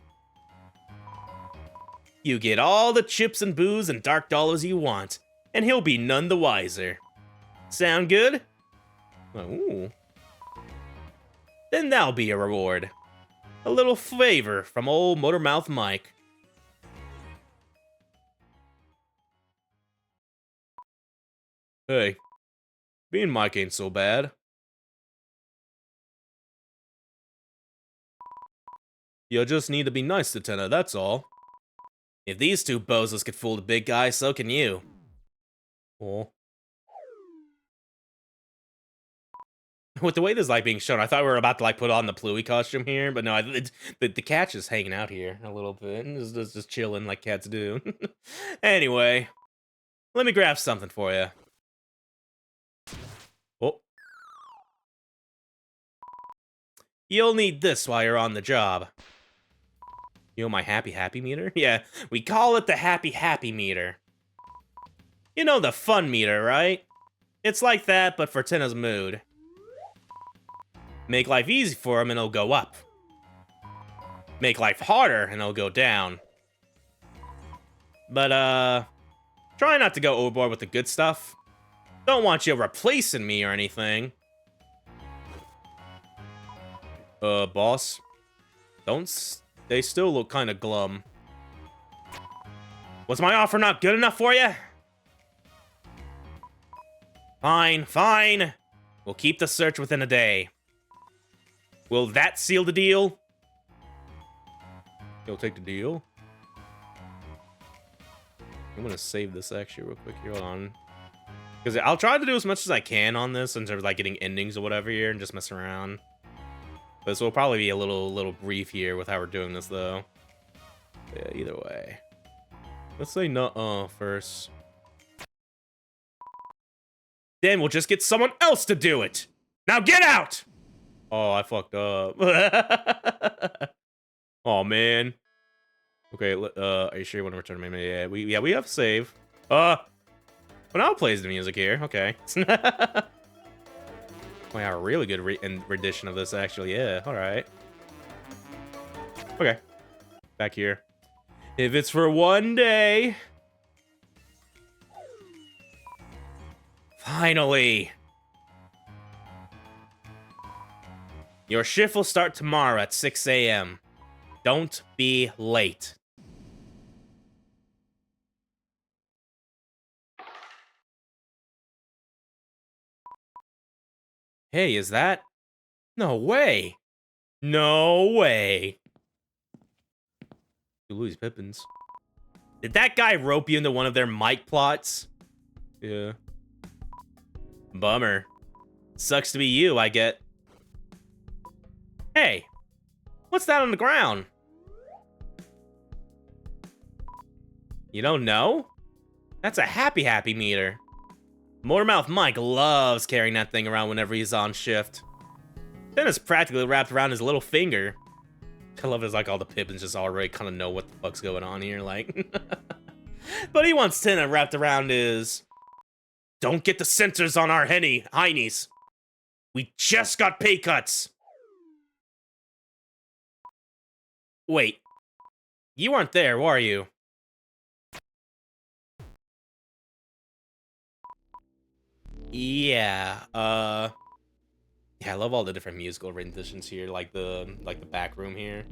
You get all the chips and booze and dark dollars you want, and he'll be none the wiser. Sound good? Ooh. Then that'll be a reward. A little favor from old Motormouth Mike. Hey, being Mike ain't so bad. You just need to be nice to Tenna, that's all. If these two bozos could fool the big guy, so can you. Oh. With the way this is like being shown, I thought we were about to like put on the Pluie costume here, but no, the cat's just hanging out here a little bit, and just chilling like cats do. Anyway, let me grab something for you. Oh. You'll need this while you're on the job. You know my happy meter? Yeah, we call it the happy meter. You know the fun meter, right? It's like that, but for Tenna's mood. Make life easy for him and it'll go up. Make life harder and it'll go down. But, try not to go overboard with the good stuff. Don't want you replacing me or anything. Boss? They still look kind of glum. Was my offer not good enough for you? Fine, fine. We'll keep the search within a day. Will that seal the deal? You'll take the deal? I'm gonna save this actually real quick here, hold on. Because I'll try to do as much as I can on this in terms of like getting endings or whatever here and just mess around. But this will probably be a little brief here with how we're doing this though. Yeah, either way. Let's say nuh-uh first. Then we'll just get someone else to do it! Now get out! Oh, I fucked up. Oh man. Okay, are you sure you want to return to me? Yeah, we have a save. Well, now it plays the music here. Okay. Wow, a really good rendition of this, actually. Yeah, alright. Okay. Back here. If it's for one day. Finally. Your shift will start tomorrow at 6 a.m. Don't be late. Hey, is that? No way. No way. Louis Pippins. Did that guy rope you into one of their mic plots? Yeah. Bummer. Sucks to be you, I get. Hey, what's that on the ground? You don't know? That's a happy meter. Motormouth Mike loves carrying that thing around whenever he's on shift. Then it's practically wrapped around his little finger. I love it, it's like all the Pippins just already kind of know what the fuck's going on here, like. But he wants Tenna wrapped around his... Don't get the sensors on our heinies. We just got pay cuts. Wait. You weren't there, were you? Yeah, yeah, I love all the different musical renditions here, like the back room here.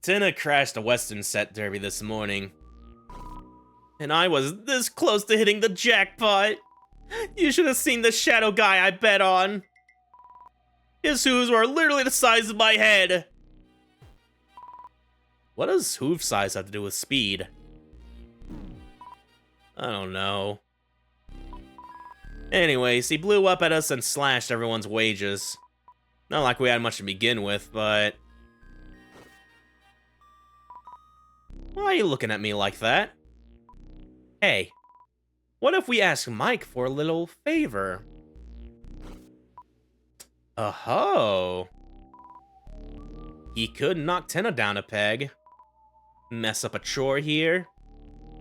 Tenna crashed a Western set derby this morning. And I was this close to hitting the jackpot. You should have seen the shadow guy I bet on. His hooves were literally the size of my head. What does hoof size have to do with speed? I don't know. Anyways, he blew up at us and slashed everyone's wages. Not like we had much to begin with, but... Why are you looking at me like that? Hey, what if we ask Mike for a little favor? Oh. He could knock Tenna down a peg. Mess up a chore here.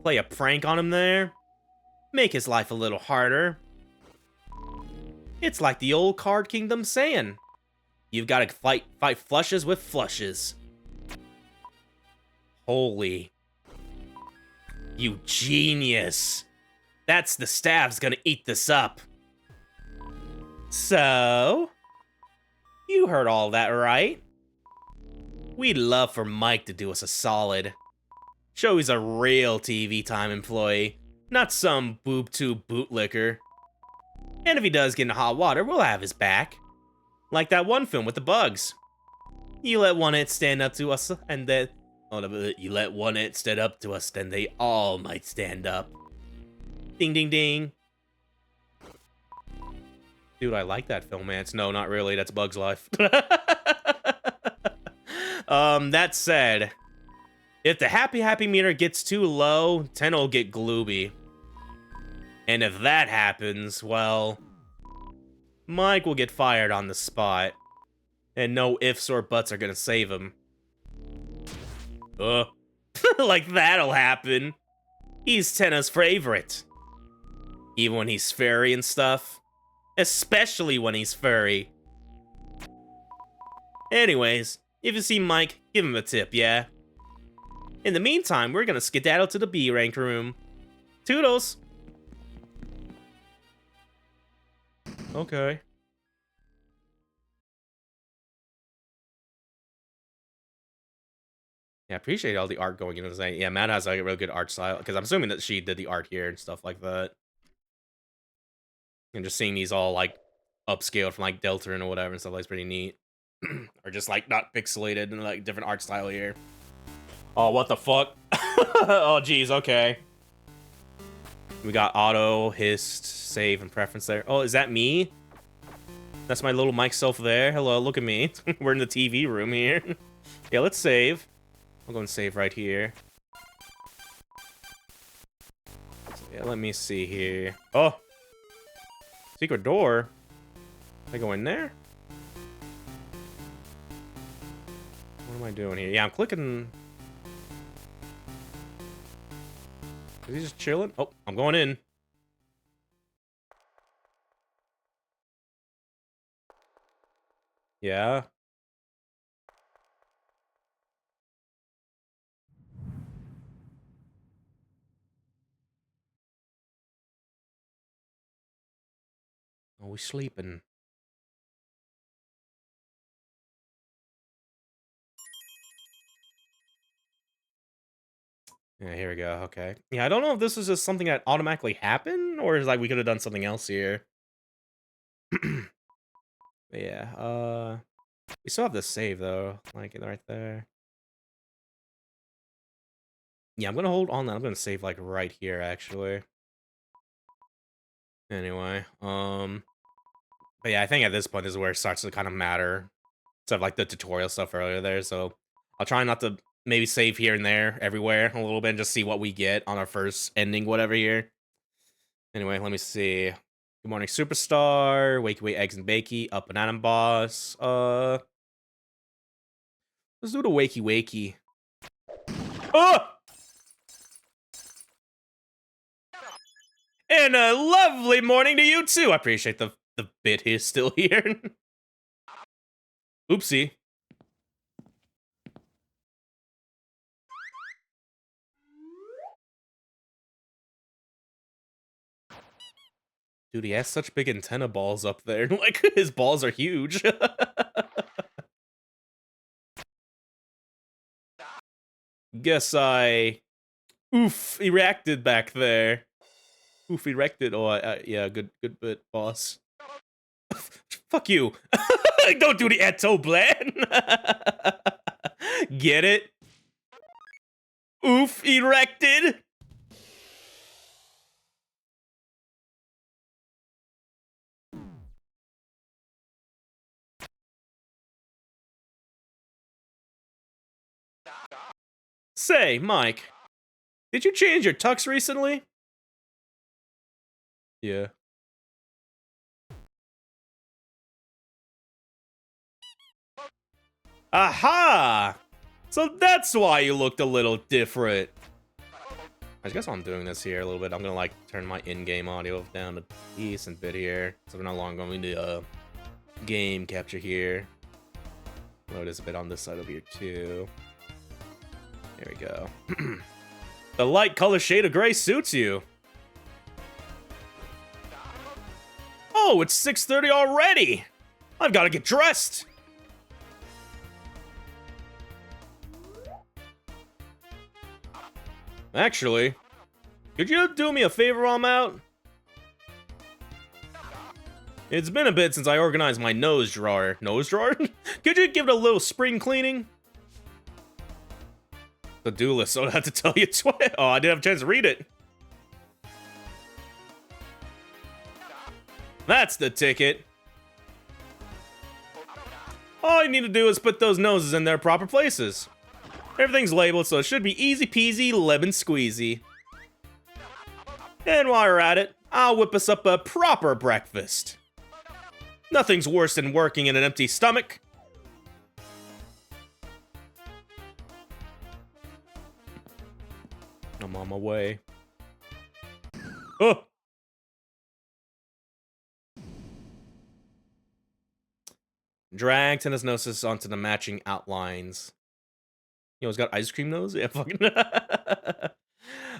Play a prank on him there. Make his life a little harder. It's like the old Card Kingdom saying. You've got to fight flushes with flushes. Holy. You genius. That's the staff's gonna eat this up. So, you heard all that, right? We'd love for Mike to do us a solid. Show he's a real TV Time employee, not some boob-tube bootlicker. And if he does get into hot water, we'll have his back. Like that one film with the bugs. You let one ant stand up to us, and then... you let one ant stand up to us, then they all might stand up. Ding, ding, ding. Dude, I like that film, Ants. No, not really. That's Bug's Life. That said, if the happy meter gets too low, Tenna will get glooby. And if that happens, well, Mike will get fired on the spot. And no ifs or buts are gonna save him. Like that'll happen. He's Tenna's favorite. Even when he's furry and stuff. Especially when he's furry. Anyways, if you see Mike, give him a tip, yeah? In the meantime, we're gonna skedaddle to the B rank room. Toodles! Okay. Yeah, I appreciate all the art going into this. Yeah, Matt has like a real good art style, because I'm assuming that she did the art here and stuff like that. And just seeing these all like upscaled from like Deltarune or whatever and stuff like is pretty neat. Or just like not pixelated and like different art style here. Oh, what the fuck? Oh, geez, okay. We got auto, hist, save, and preference there. Oh, is that me? That's my little Mike self there. Hello, look at me. We're in the TV room here. Yeah, let's save. I'll go and save right here. So, yeah, let me see here. Oh! Secret door? Can I go in there? What am I doing here? Yeah, I'm clicking... Is he just chilling? Oh, I'm going in. Yeah. Oh, we sleeping. Yeah, here we go. Okay. Yeah, I don't know if this is just something that automatically happened, or is like we could have done something else here. But yeah, we still have the save though, like right there. Yeah, I'm gonna hold on that. I'm gonna save like right here actually. Anyway, but yeah, I think at this point is where it starts to kind of matter. Instead of like the tutorial stuff earlier there, so I'll try not to maybe save here and there, everywhere a little bit, and just see what we get on our first ending, whatever here. Anyway, let me see. Good morning, superstar. Wakey wake eggs and bakey. Up and Adam boss. Let's do the wakey wakey. Oh! And a lovely morning to you too. I appreciate the bit is still here. Oopsie. Dude, he has such big antenna balls up there. Like, his balls are huge. Guess I... Oof, erected back there. Oof, erected. Oh, yeah, good bit, boss. Fuck you. Don't do the Eto Bland. Get it? Oof, erected. Say, Mike, did you change your tux recently? Yeah. Aha! So that's why you looked a little different. I guess while I'm doing this here a little bit, I'm gonna like turn my in-game audio down a decent bit here, so we're no longer going to game capture here. Load this a bit on this side over here too. There we go. The light color shade of gray suits you. Oh, it's 6:30 already. I've got to get dressed. Actually, could you do me a favor while I'm out? It's been a bit since I organized my nose drawer. Nose drawer? Could you give it a little spring cleaning? The do list, so I have to tell you twice. Oh, I didn't have a chance to read it. That's the ticket. All you need to do is put those noses in their proper places. Everything's labeled, so it should be easy peasy lemon squeezy. And while you're at it, I'll whip us up a proper breakfast. Nothing's worse than working in an empty stomach. I'm on my way. Oh! Drag tennis noses onto the matching outlines. You know, it's got ice cream nose? Yeah, fucking.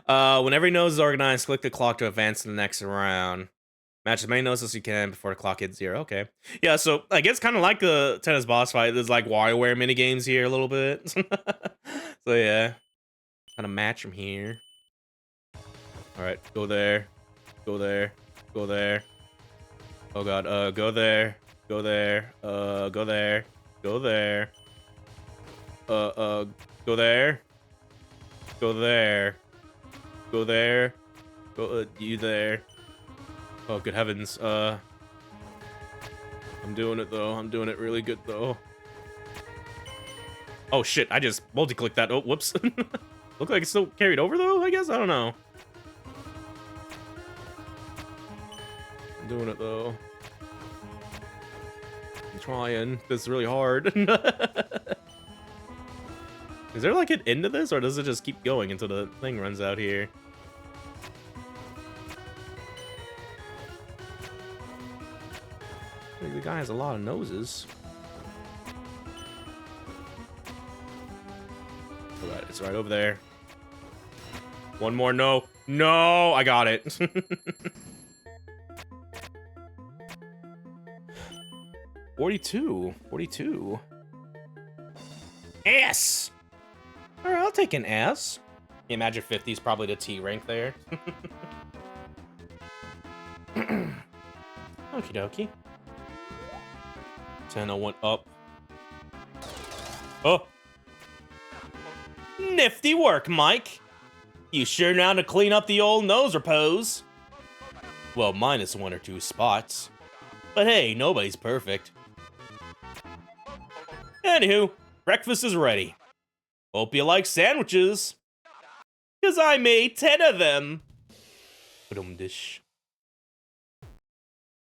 When every nose is organized, click the clock to advance to the next round. Match as many noses as you can before the clock hits 0. Okay. Yeah, so I guess kind of like the tennis boss fight. There's like WarioWare mini games here a little bit. So yeah. Kind of match from here. Alright, go there. Go there. Go there. Oh god, go there. Go there. Go there. Go there. Go there. Go there. Go there. Go, you there. Oh, good heavens. I'm doing it, though. I'm doing it really good, though. Oh, shit. I just multi-clicked that. Oh, whoops. Look like it's still carried over, though, I guess? I don't know. I'm doing it, though. I'm trying. This is really hard. Is there, like, an end to this, or does it just keep going until the thing runs out here? The guy has a lot of noses. Oh god, it's right over there. One more, no. No, I got it. 42. 42. S! Alright, I'll take an S. You imagine 50 is probably the T rank there. Okie dokie. Tenna went up. Oh! Nifty work, Mike! You sure know how to clean up the old nose repose. Well, minus 1 or 2 spots. But hey, nobody's perfect. Anywho, breakfast is ready. Hope you like sandwiches. 'Cause I made 10 of them. Dish.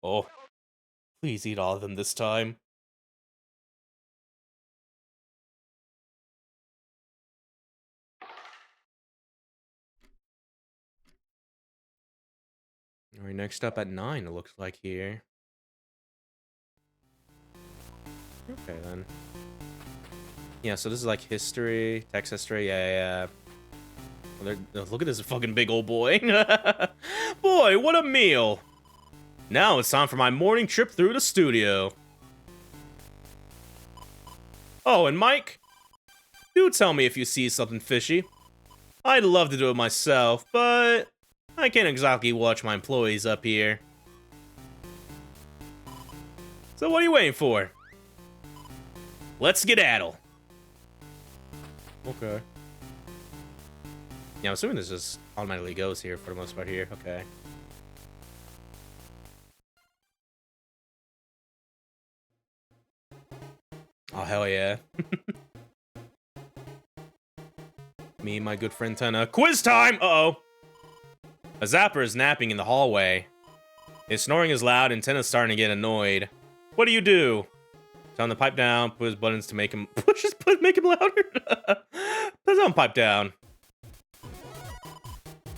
Oh, please eat all of them this time. Alright, next up at 9, it looks like here. Okay, then. Yeah, so this is like history, text history, yeah. Well, look at this fucking big old boy. Boy, what a meal. Now it's time for my morning trip through the studio. Oh, and Mike, do tell me if you see something fishy. I'd love to do it myself, but I can't exactly watch my employees up here. So what are you waiting for? Let's skedaddle. Okay. Yeah, I'm assuming this just automatically goes here for the most part here. Okay. Oh, hell yeah. Me and my good friend Tenna. Quiz time! Uh-oh. A zapper is napping in the hallway. His snoring is loud and Tenna's starting to get annoyed. What do you do? Tell him to pipe down, push his buttons to make him... make him louder? Put his pipe down.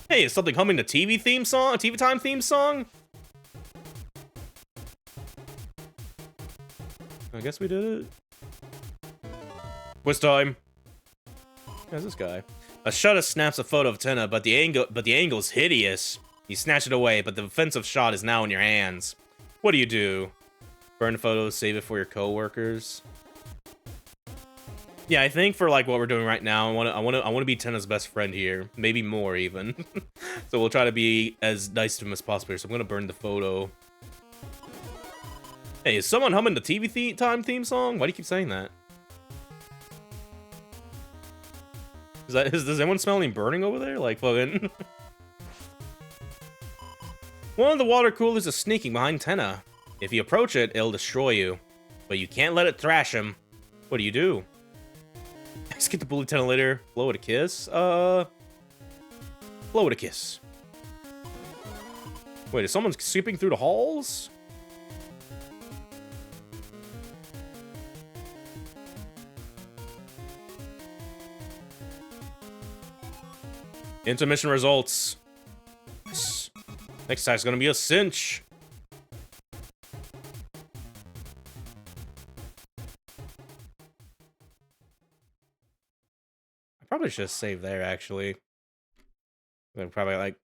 Hey, is something humming the TV theme song? A TV time theme song? I guess we did it. Quiz time. How's this guy? A shutter snaps a photo of Tenna, but the angle's hideous. You snatch it away, but the offensive shot is now in your hands. What do you do? Burn the photo, save it for your co-workers. Yeah, I think for like what we're doing right now, I want to be Tenna's best friend here, maybe more even. So we'll try to be as nice to him as possible. So I'm gonna burn the photo. Hey, is someone humming the TV time theme song? Why do you keep saying that? Does anyone smell any burning over there? Like fucking. One of the water coolers is sneaking behind Tenna. If you approach it, it'll destroy you. But you can't let it thrash him. What do you do? Let's get the bully Tenna later. Blow it a kiss? Blow it a kiss. Wait, is someone sweeping through the halls? Intermission results. Yes. Next time's gonna be a cinch. I probably should save there, actually. I'm probably like,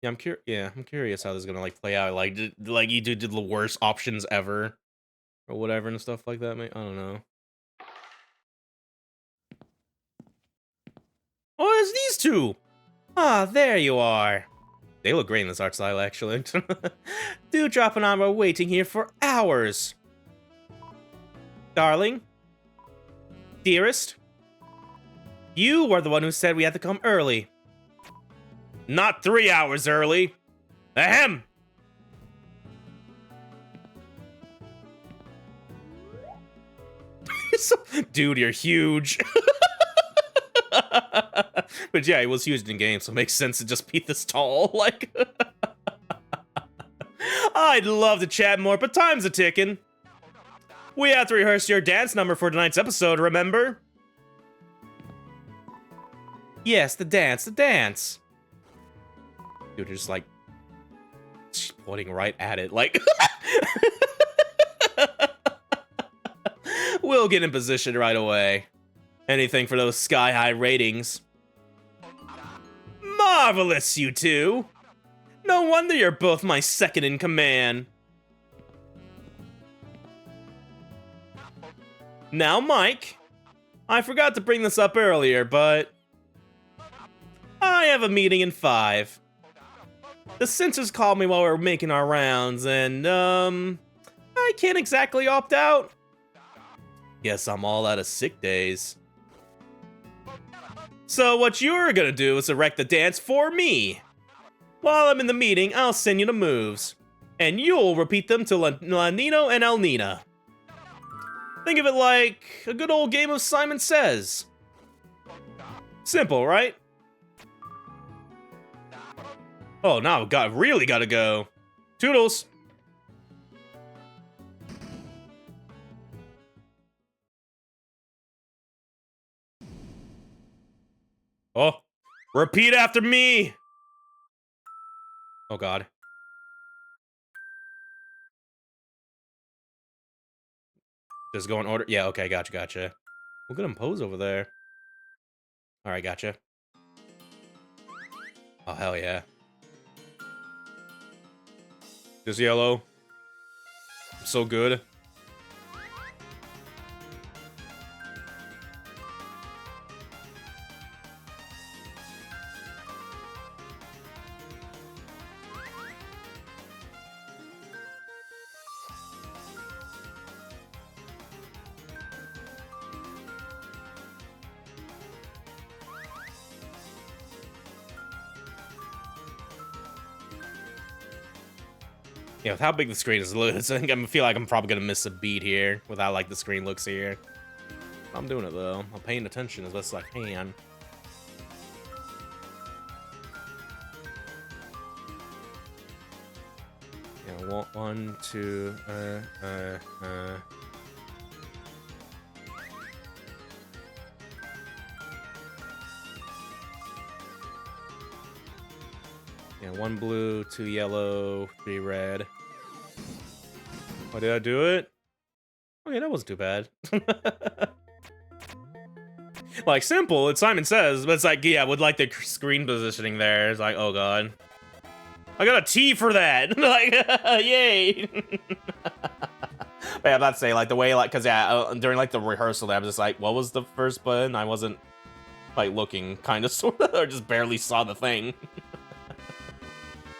yeah, I'm curious how this is gonna like play out. Like, you did the worst options ever, or whatever and stuff like that. I don't know. Oh, it's these two. Ah, there you are. They look great in this art style, actually. Dewdrop and I were waiting here for hours. Darling? Dearest? You were the one who said we had to come early. Not 3 hours early. Ahem! Dude, you're huge. But yeah, he was huge in game, so it makes sense to just be this tall. Like, I'd love to chat more, but time's a ticking. We have to rehearse your dance number for tonight's episode, remember? Yes, the dance, Dude, you're just like, pointing right at it, like. We'll get in position right away. Anything for those sky-high ratings. Marvelous, you two! No wonder you're both my second in command. Now, Mike, I forgot to bring this up earlier, but I have a meeting in 5. The censors called me while we were making our rounds, and, I can't exactly opt out. Guess I'm all out of sick days. So what you're gonna do is erect the dance for me. While I'm in the meeting, I'll send you the moves. And you'll repeat them to La Nino and El Nina. Think of it like a good old game of Simon Says. Simple, right? Oh, now really gotta go. Toodles. Oh, repeat after me. Oh, God. Just go in order. Yeah, okay, gotcha. We'll get him pose over there. All right, gotcha. Oh, hell yeah. Just yellow. So good. Yeah, with how big the screen is, I think I feel like I'm probably gonna miss a beat here with how like the screen looks here. I'm doing it though. I'm paying attention as best as I can. One, two, Yeah, 1 blue, 2 yellow, 3 red. Oh, did I do it? Okay, that wasn't too bad. Like, simple, it's Simon Says, but it's like, yeah, with like the screen positioning there, it's like, oh god. I got a T for that! Like, yay! But yeah, I'm about to say, like, the way, like, cause yeah, during like the rehearsal, I was just like, what was the first button? I wasn't, like, looking, kind of, sort of, or just barely saw the thing.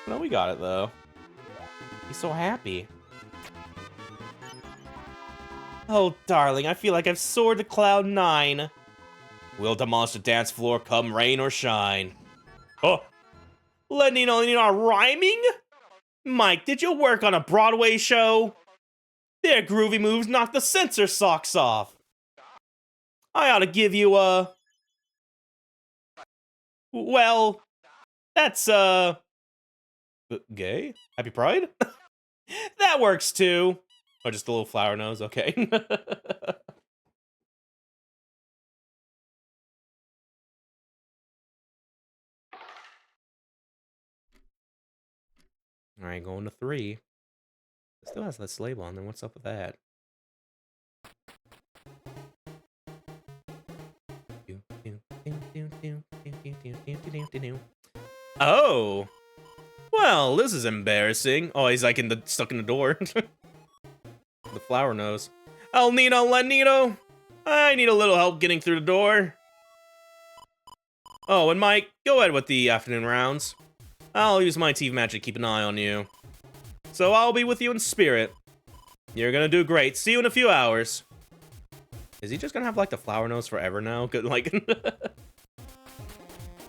No, we got it, though. He's so happy. Oh, darling, I feel like I've soared to cloud 9. We'll demolish the dance floor come rain or shine. Oh, Lenino rhyming? Mike, did you work on a Broadway show? Their groovy moves knock the censor socks off. I ought to give you a... Well, that's, gay? Happy Pride? That works, too. Oh, just a little flower nose, okay. Alright, going to 3. It still has this label on there, what's up with that? Oh! Well, this is embarrassing. Oh, he's like stuck in the door. The flower nose. El Nino Lenito! I need a little help getting through the door. Oh, and Mike, go ahead with the afternoon rounds. I'll use my teeth magic to keep an eye on you. So I'll be with you in spirit. You're gonna do great. See you in a few hours. Is he just gonna have, like, the flower nose forever now? Good, like...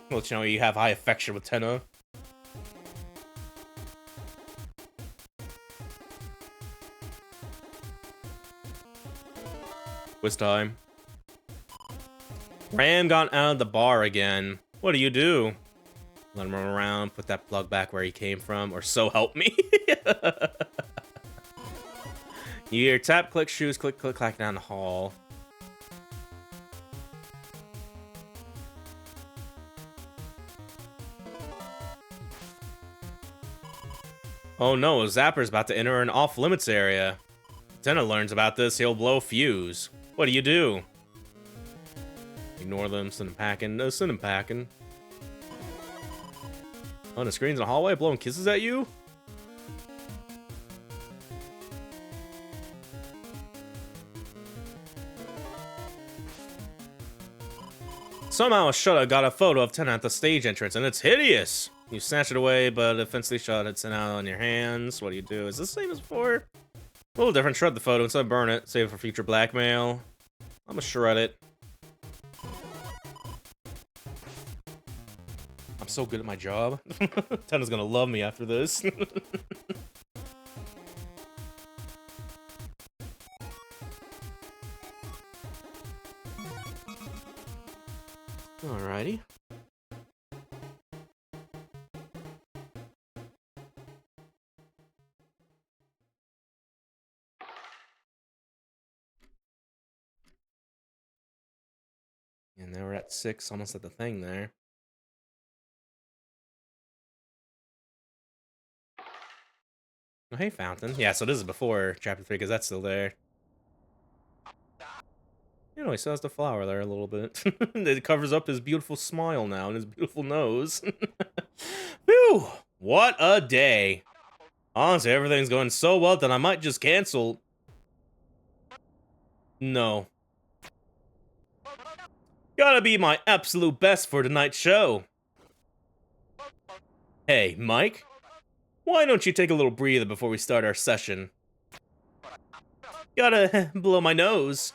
Well, you know, you have high affection with Tenna. Quiz time. Ram got out of the bar again. What do you do? Let him run around, put that plug back where he came from, or so help me. You hear tap, click, shoes, click, click, clack down the hall. Oh no, Zapper's about to enter an off-limits area. Tenna learns about this, he'll blow fuse. What do? Ignore them, send him packing. No, send him packing. On the screens in the hallway, blowing kisses at you? Somehow a shutter got a photo of Tenna at the stage entrance, and it's hideous! You snatch it away, but a fancily shot it's out on your hands. What do? Is this the same as before? A little different. Shred the photo instead of burn it. Save it for future blackmail. I'm gonna shred it. I'm so good at my job. Tenna's gonna love me after this. Alrighty. And now we're at 6, almost at the thing there. Oh, hey, Fountain. Yeah, so this is before Chapter 3, because that's still there. You know, he still has the flower there a little bit. It covers up his beautiful smile now and his beautiful nose. Phew! What a day. Honestly, everything's going so well that I might just cancel. No. Gotta be my absolute best for tonight's show. Hey, Mike. Why don't you take a little breather before we start our session? Gotta blow my nose.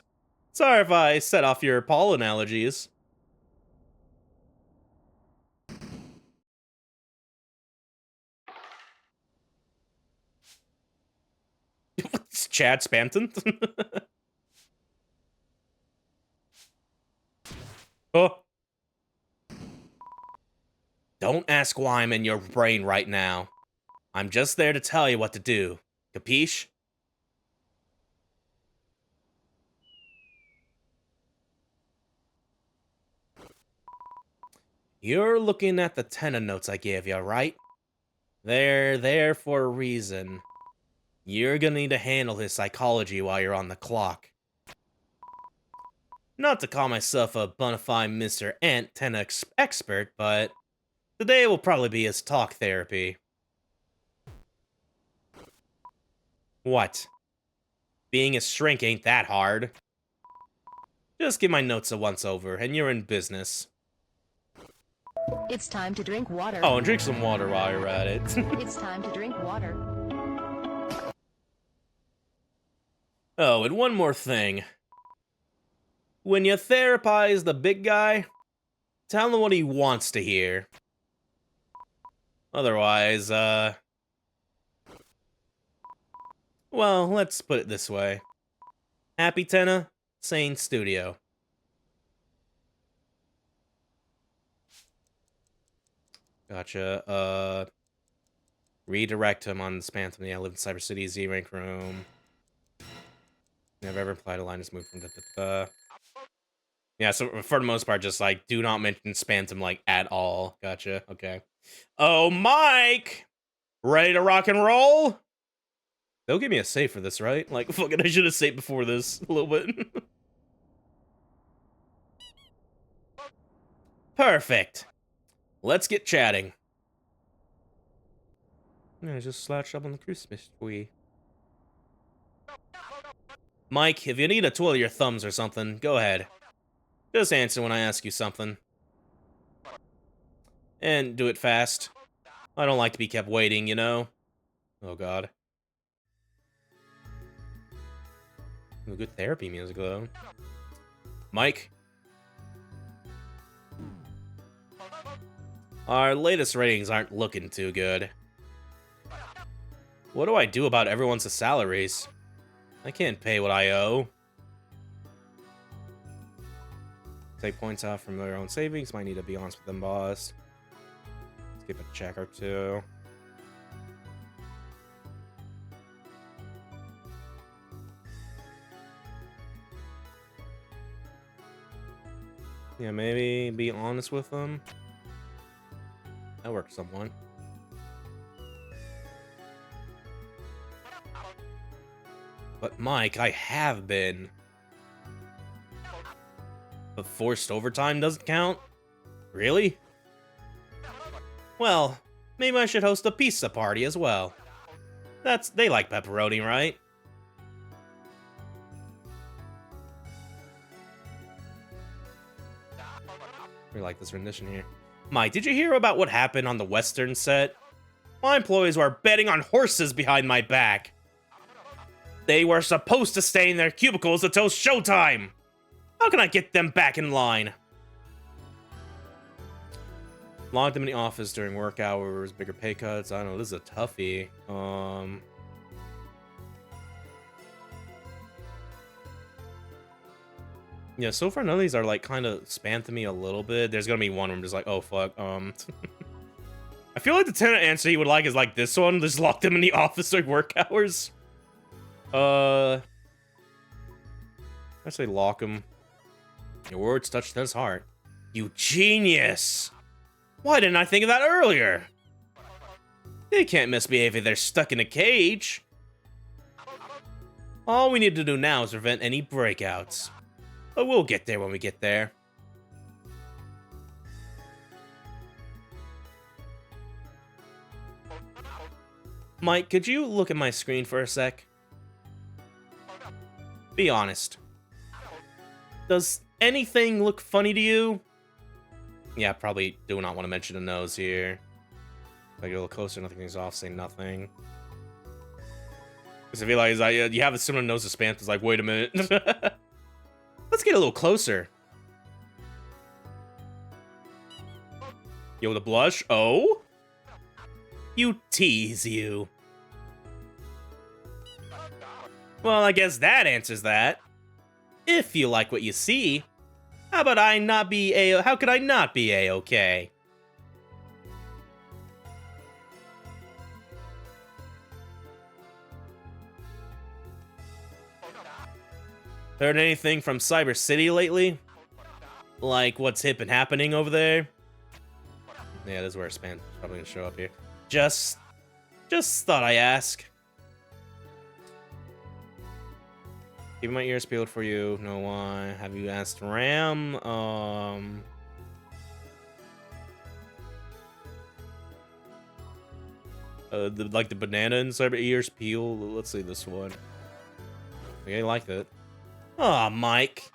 Sorry if I set off your pollen allergies. It's Chad Spanton. Oh. Don't ask why I'm in your brain right now. I'm just there to tell you what to do. Capiche? You're looking at the tenna notes I gave you, right? They're there for a reason. You're gonna need to handle his psychology while you're on the clock. Not to call myself a bona fide Mr. Ant tenna expert, but today will probably be his talk therapy. What? Being a shrink ain't that hard. Just give my notes a once-over, and you're in business. It's time to drink water. Oh, and drink some water while you're at it. It's time to drink water. Oh, and one more thing. When you therapize the big guy, tell him what he wants to hear. Otherwise, well, let's put it this way. Happy Tenna, sane studio. Gotcha. Redirect him on Spanthem. Yeah, I live in Cyber City, Z-Rank room. Never ever applied a line just move from Yeah, so for the most part, just like, do not mention Spanthem, like, at all. Gotcha, okay. Oh, Mike! Ready to rock and roll? They'll give me a save for this, right? Like, fucking, I should have saved before this a little bit. Perfect. Let's get chatting. I just slouched up on the Christmas tree. Mike, if you need to twiddle your thumbs or something, go ahead. Just answer when I ask you something. And do it fast. I don't like to be kept waiting, you know? Oh, God. Ooh, good therapy music, though. Mike? Our latest ratings aren't looking too good. What do I do about everyone's salaries? I can't pay what I owe. Take points out from their own savings. Might need to be honest with them, boss. Skip a check or two. Yeah, maybe be honest with them. That works somewhat. But Mike, I have been. But forced overtime doesn't count? Really? Well, maybe I should host a pizza party as well. They like pepperoni, right? We like this rendition here. Mike, did you hear about what happened on the Western set? My employees were betting on horses behind my back. They were supposed to stay in their cubicles until showtime. How can I get them back in line? Locked them in the office during work hours, bigger pay cuts. I don't know, this is a toughie. Yeah, so far none of these are like kind of spam me a little bit. There's gonna be one where I'm just like, oh fuck. I feel like the tenant answer you would like is like this one. Just lock them in the office during work hours. I say lock him. Your words touched his heart. You genius! Why didn't I think of that earlier? They can't misbehave if they're stuck in a cage. All we need to do now is prevent any breakouts. But we'll get there when we get there. Mike, could you look at my screen for a sec? Be honest. Does anything look funny to you? Yeah, probably do not want to mention a nose here. If I get a little closer, nothing is off, say nothing. Because I feel like you have a similar nose to Spam, it's like, wait a minute. Let's get a little closer. Yo, the blush? Oh? You tease, you. Well, I guess that answers that. If you like what you see, how could I not be A-okay? Heard anything from Cyber City lately? Like, what's hip and happening over there? Yeah, this is where spam's probably gonna show up here. Just thought I ask. Keeping my ears peeled for you. No, why? Have you asked Ram? Like the banana inside my ears peel. Let's see this one. Okay, I like it. Aw, Mike.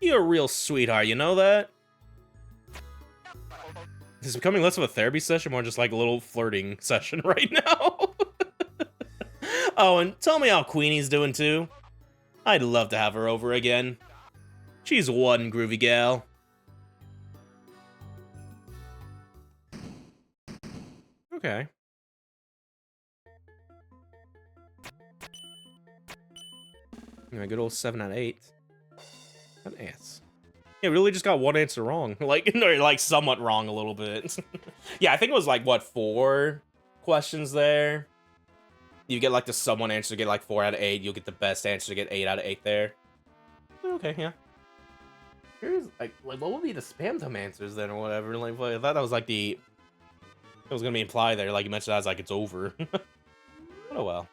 You're a real sweetheart, you know that? This is becoming less of a therapy session, more just like a little flirting session right now. Oh, and tell me how Queenie's doing too. I'd love to have her over again. She's one groovy gal. Okay. Yeah, good old 7 out of 8. An ass. Yeah, really just got one answer wrong. Like, or like somewhat wrong a little bit. Yeah, I think it was like, what, 4 questions there? You get like the someone answer to get like 4 out of 8. You'll get the best answer to get 8 out of 8 there. Okay, yeah. Here's like what would be the spam them answers then or whatever? Like, I thought that was like it was gonna be implied there. Like you mentioned, that was like it's over. Oh well.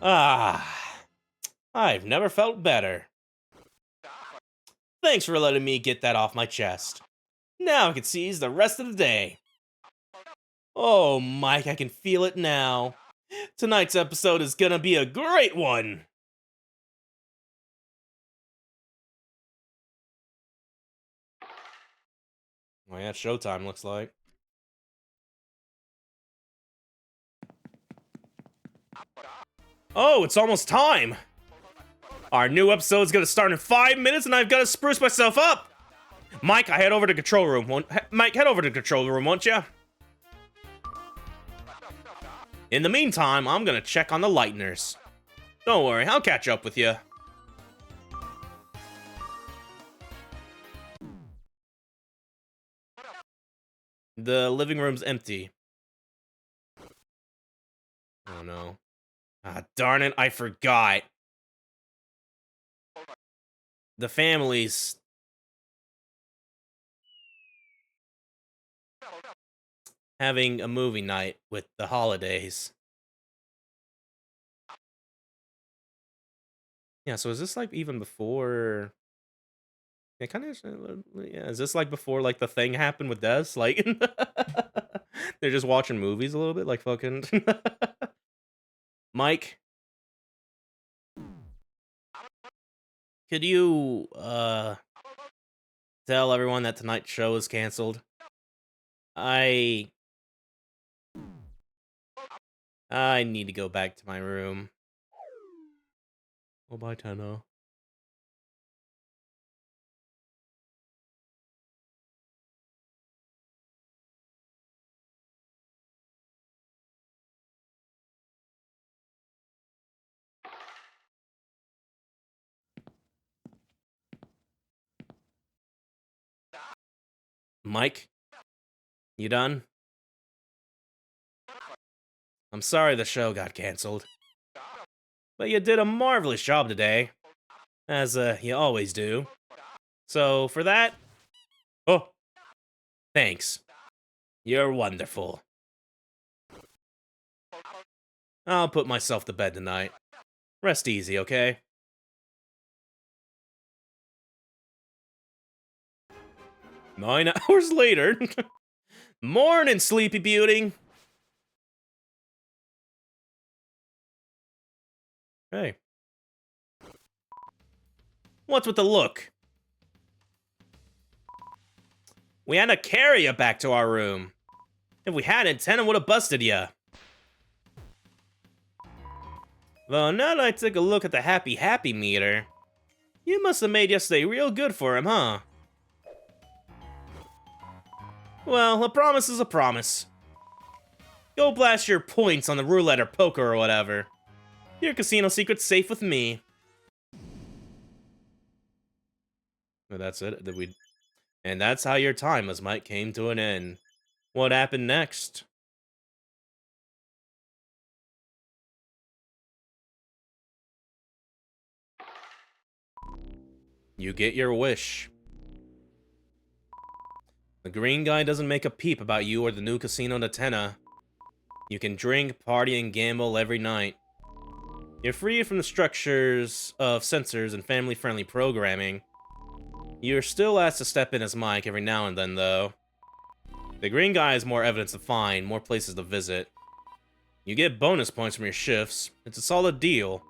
Ah, I've never felt better. Thanks for letting me get that off my chest. Now I can seize the rest of the day. Oh, Mike, I can feel it now. Tonight's episode is gonna be a great one. Well, yeah, it's showtime, looks like. Oh, it's almost time. Our new episode's gonna start in 5 minutes, and I've gotta spruce myself up. Mike, I head over to control room. Mike, head over to control room, won't ya? In the meantime, I'm gonna check on the lighteners. Don't worry, I'll catch up with you. The living room's empty. Oh no. Ah, darn it, I forgot. The family's having a movie night with the holidays. Yeah, so is this like even before? Yeah, kind of. Yeah, is this like before like the thing happened with Des? Like they're just watching movies a little bit, like fucking. Mike, could you tell everyone that tonight's show is canceled? I need to go back to my room. Oh, bye, Tenna. Mike, you done? I'm sorry the show got canceled, but you did a marvelous job today, as you always do. So for that, oh, thanks. You're wonderful. I'll put myself to bed tonight. Rest easy, okay? 9 hours later. Morning, Sleepy Beauty. Hey. What's with the look? We had to carry you back to our room. If we hadn't, Tenna would have busted you. Well, now that I took a look at the happy meter, you must have made yesterday real good for him, huh? Well, a promise is a promise. Go blast your points on the roulette or poker or whatever. Your casino secret's safe with me. Well, that's it. And that's how your time as Mike came to an end. What happened next? You get your wish. The green guy doesn't make a peep about you or the new casino in Tenna. You can drink, party, and gamble every night. You're free from the structures of censors and family-friendly programming. You're still asked to step in as Mike every now and then, though. The green guy has more evidence to find, more places to visit. You get bonus points from your shifts. It's a solid deal.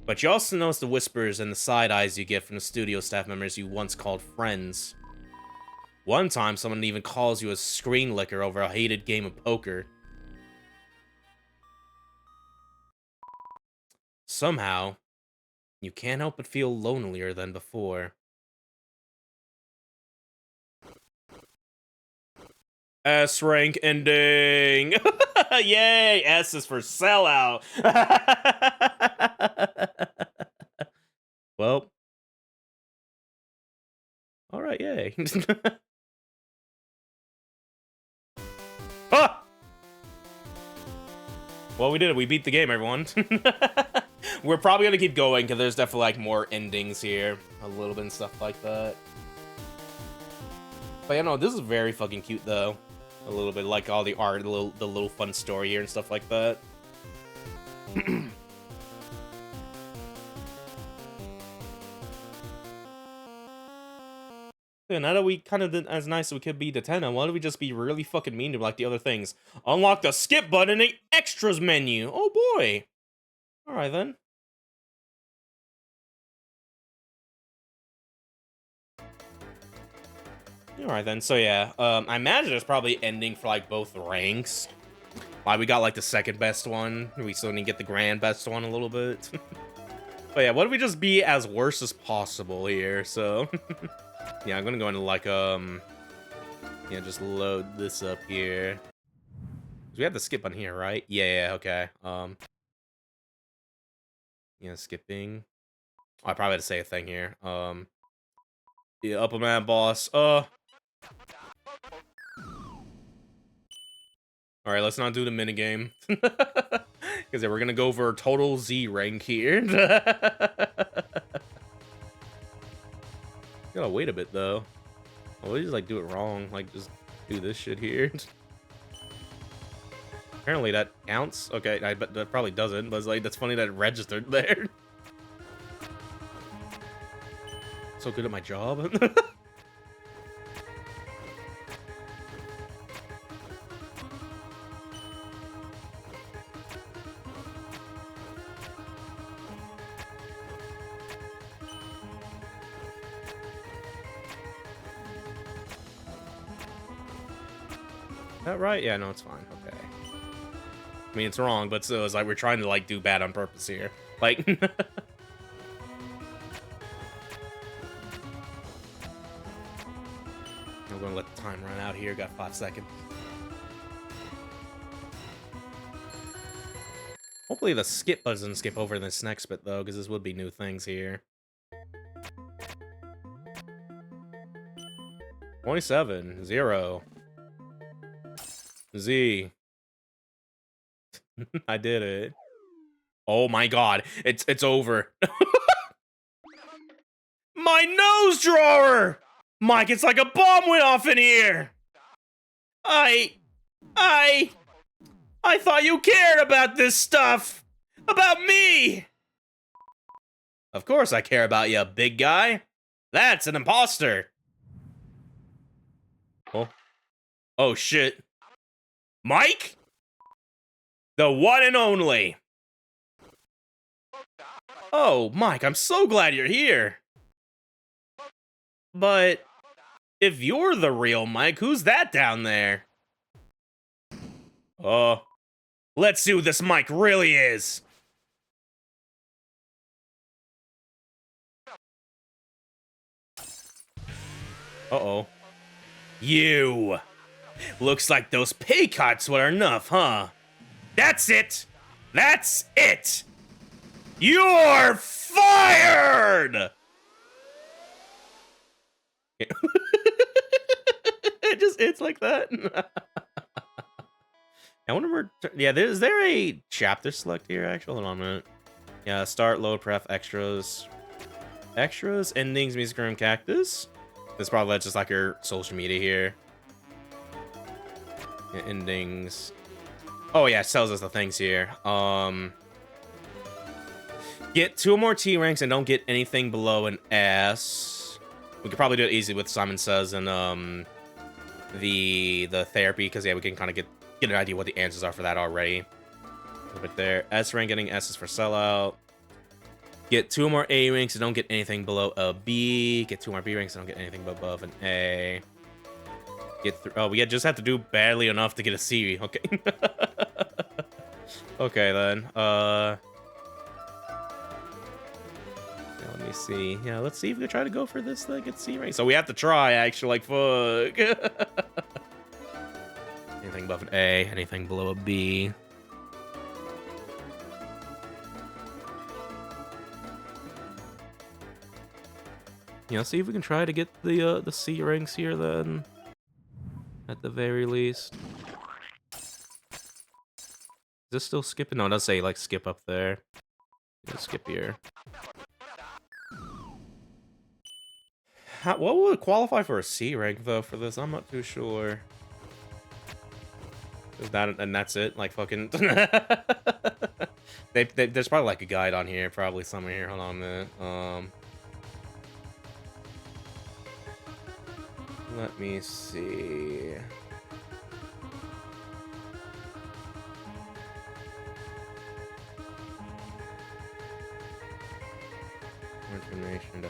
But you also notice the whispers and the side eyes you get from the studio staff members you once called friends. One time, someone even calls you a screen licker over a hated game of poker. Somehow, you can't help but feel lonelier than before. S rank ending! Yay! S is for sellout! Well. Alright, yay. Ah! Well, we did it. We beat the game, everyone. We're probably gonna keep going, because there's definitely, like, more endings here. A little bit and stuff like that. But, yeah, no, this is very fucking cute, though. A little bit, like, all the art, the little fun story here and stuff like that. Yeah, now that we kind of did as nice as we could be to Tenna, why don't we just be really fucking mean to like the other things? Unlock the skip button in the extras menu. Oh boy. Alright then. Alright then, so yeah, I imagine it's probably ending for like both ranks. Like we got like the second best one. We still need to get the grand best one a little bit. But yeah, why don't we just be as worse as possible here, so... Yeah, I'm gonna go into like, yeah, just load this up here. We have the skip on here, right? Yeah, okay. Yeah, skipping. Oh, I probably had to say a thing here. Yeah, upper man boss. Alright, let's not do the minigame. Because yeah, we're gonna go for total Z rank here. Gotta wait a bit though. Oh, we just like do it wrong. Like just do this shit here. Apparently that counts. Okay, but that probably doesn't. But it's like that's funny that it registered there. So good at my job. That right? Yeah, no, it's fine. Okay. I mean, it's wrong, but still, it's like we're trying to like do bad on purpose here. Like, I'm gonna let the time run out here. Got 5 seconds. Hopefully the skip doesn't skip over this next bit though, because this would be new things here. 27, 0. Z. I did it. Oh my god, it's over. My nose drawer! Mike, it's like a bomb went off in here! I thought you cared about this stuff! About me! Of course I care about you, big guy. That's an imposter. Oh. Oh shit. Mike? The one and only. Oh, Mike, I'm so glad you're here. But if you're the real Mike, who's that down there? Let's see who this Mike really is. Uh-oh. You. Looks like those pay cuts were enough, huh? That's it! That's it! You're fired! It's like that. I wonder yeah, is there a chapter select here, actually? Hold on a minute. Yeah, start, load, pref, extras. extras, endings, music room, cactus. This probably just like your social media here. Yeah, endings. Oh yeah, it tells us the things here. Get 2 more T ranks and don't get anything below an S. We could probably do it easy with Simon Says and the therapy, because yeah, we can kind of get an idea what the answers are for that already. A little bit there. S rank, getting S's for sellout. Get 2 more A ranks and don't get anything below a B. Get 2 more B ranks and don't get anything above an A. We just have to do badly enough to get a C. Okay. Okay then. Yeah, let me see. Yeah, let's see if we can try to go for this thing at C rank. So we have to try, actually. Like, fuck. Anything above an A, anything below a B. Yeah, see if we can try to get the C ranks here then. At the very least. Is this still skipping? No, it does say like skip up there. Let's skip here. What would qualify for a C rank though for this? I'm not too sure. Is that and that's it? Like fucking. There's probably like a guide on here, probably somewhere here. Hold on a minute. Let me see. More information.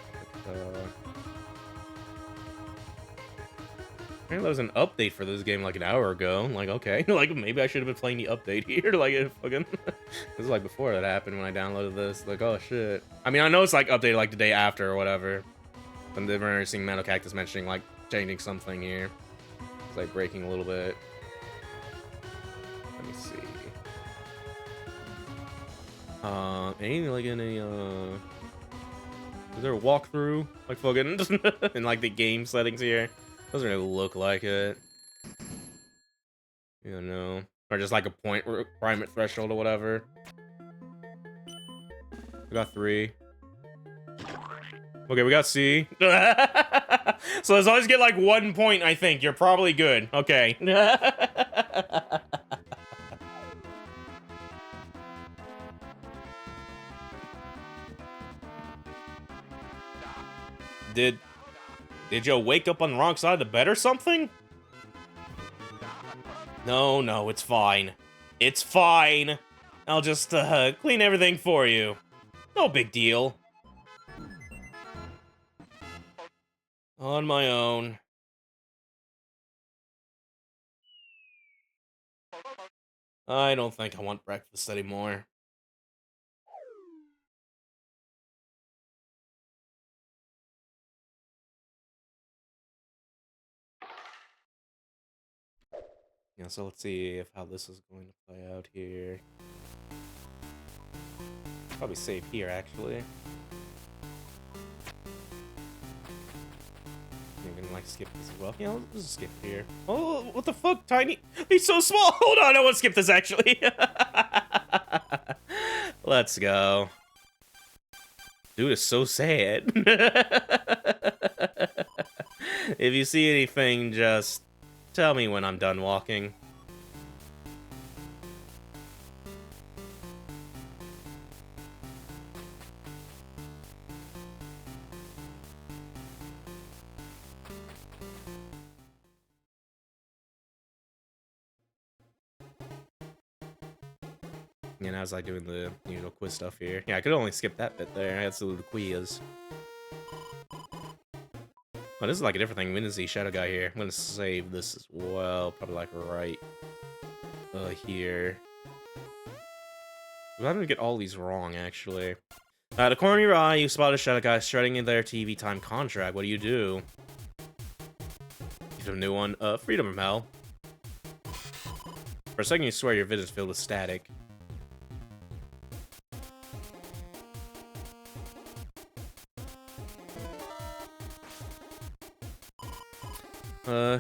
Apparently there was an update for this game like an hour ago. Like, okay, like maybe I should have been playing the update here. Like, it fucking. This is like before that happened when I downloaded this. Like, oh shit. I mean, I know it's like updated like the day after or whatever. But I've never seen Madocactus mentioning like changing something here. It's like breaking a little bit. Let me see. Anything like any is there a walkthrough like fucking in like the game settings here? Doesn't really look like it. You don't know. Or just like a point requirement threshold or whatever. We got 3. Okay, we got C. So as long as you get like 1 point, I think you're probably good. Okay. Did you wake up on the wrong side of the bed or something? No, it's fine. It's fine. I'll just clean everything for you. No big deal. On my own. I don't think I want breakfast anymore. Yeah, so let's see how this is going to play out here. Probably save here, actually. I'm gonna like skip this as well. Yeah, let's just skip here. Oh, what the fuck, Tiny? He's so small. Hold on, I want to skip this actually. Let's go. Dude is so sad. If you see anything, just tell me when I'm done walking. And I was like doing the usual quiz stuff here. Yeah, I could only skip that bit there. I had to do the quiz. Oh, this is like a different thing. We didn't see Shadow Guy here. I'm gonna save this as well. Probably like right here. I'm gonna get all these wrong, actually. At the corner of your eye, you spot a Shadow Guy shredding in their TV time contract. What do? You have a new one. Freedom from Hell. For a second, you swear your vision's filled with static.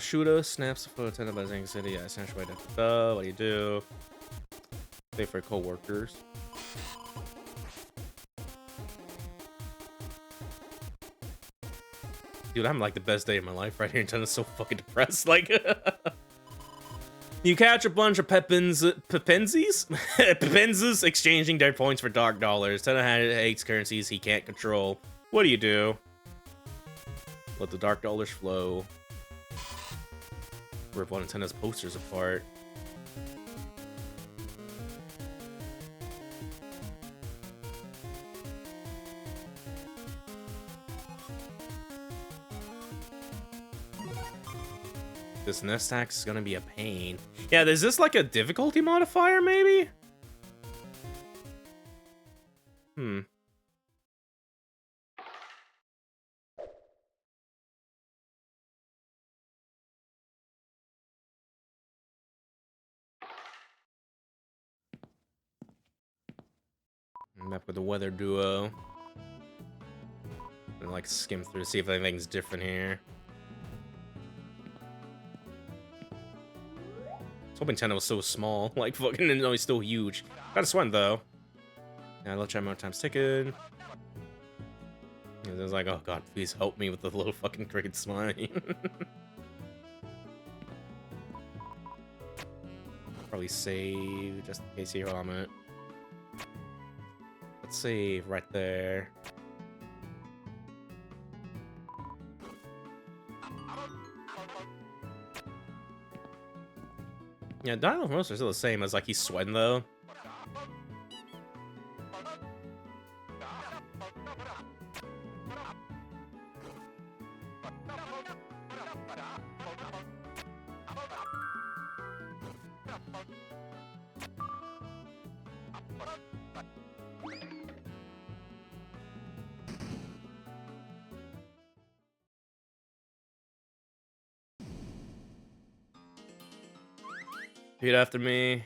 Shooter snaps for tenna by Zang City. Yeah, essentially right after. What do? Stay for co-workers. Dude, I'm like the best day of my life right here. And Tenna's so fucking depressed. Like, you catch a bunch of Pepenzes exchanging their points for dark dollars. Tenna hates currencies he can't control. What do you do? Let the dark dollars flow. Rip one of Tenna's posters apart. This nest tax is gonna be a pain. Yeah, is this like a difficulty modifier, maybe? Map with the weather duo. And like skim through to see if anything's different here. I was hoping Tenna was so small, like fucking, and no, he's still huge. Got a swan though. Yeah, let's try more times ticking. And I was like, oh god, please help me with the little fucking cricket smiley. Probably save just in case here. I'm at. Let's save right there. Yeah, dialogue most are still the same as like he's sweating though. Repeat after me.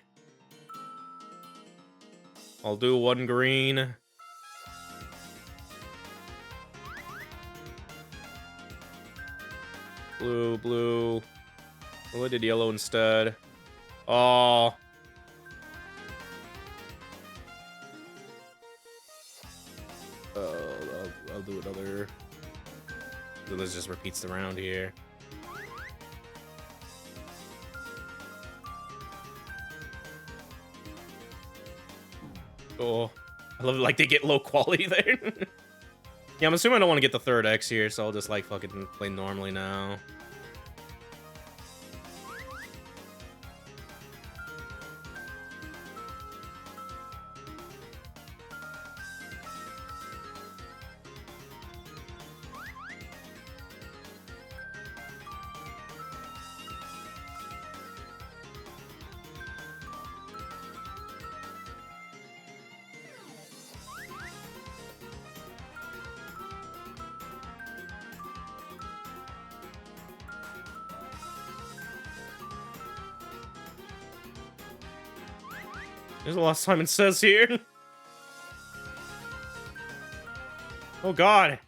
I'll do one green. Blue, blue. Oh, I did yellow instead. Oh. I'll do another. So this just repeats the round here. Oh, I love it, like they get low quality there. Yeah, I'm assuming I don't want to get the third X here, so I'll just like fucking play normally now. There's a lot Simon Says here. Oh god.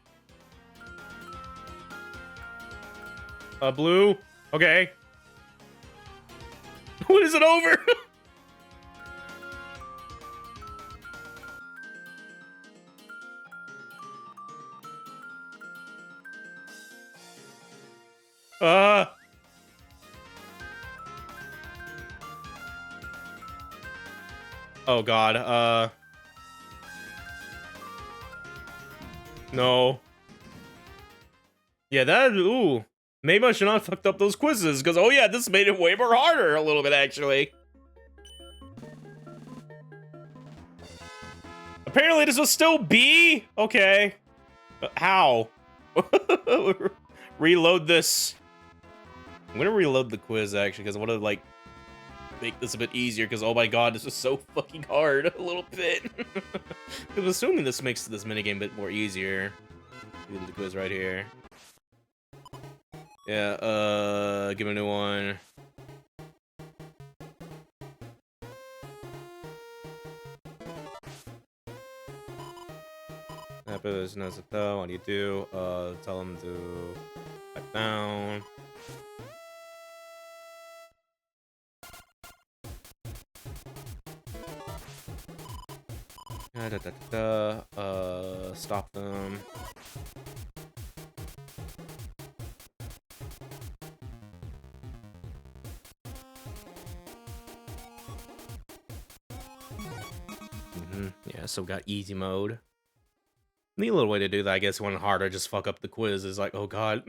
Blue. Okay. When is it over? Oh god, no. Yeah, that, ooh. Maybe I should not have fucked up those quizzes, because, oh yeah, this made it way more harder a little bit, actually. Apparently this was still B? Okay. How? Reload this. I'm gonna reload the quiz, actually, because I want to, like, make this a bit easier, because oh my god, this is so fucking hard a little bit. I'm assuming this makes this minigame a bit more easier. Do the quiz right here. Yeah, give me a new one. Happens, knows it though. What do you do? Tell him to back down. Stop them. Yeah, so got easy mode. Neat little way to do that, I guess. When harder, just fuck up the quiz. Is like, oh god.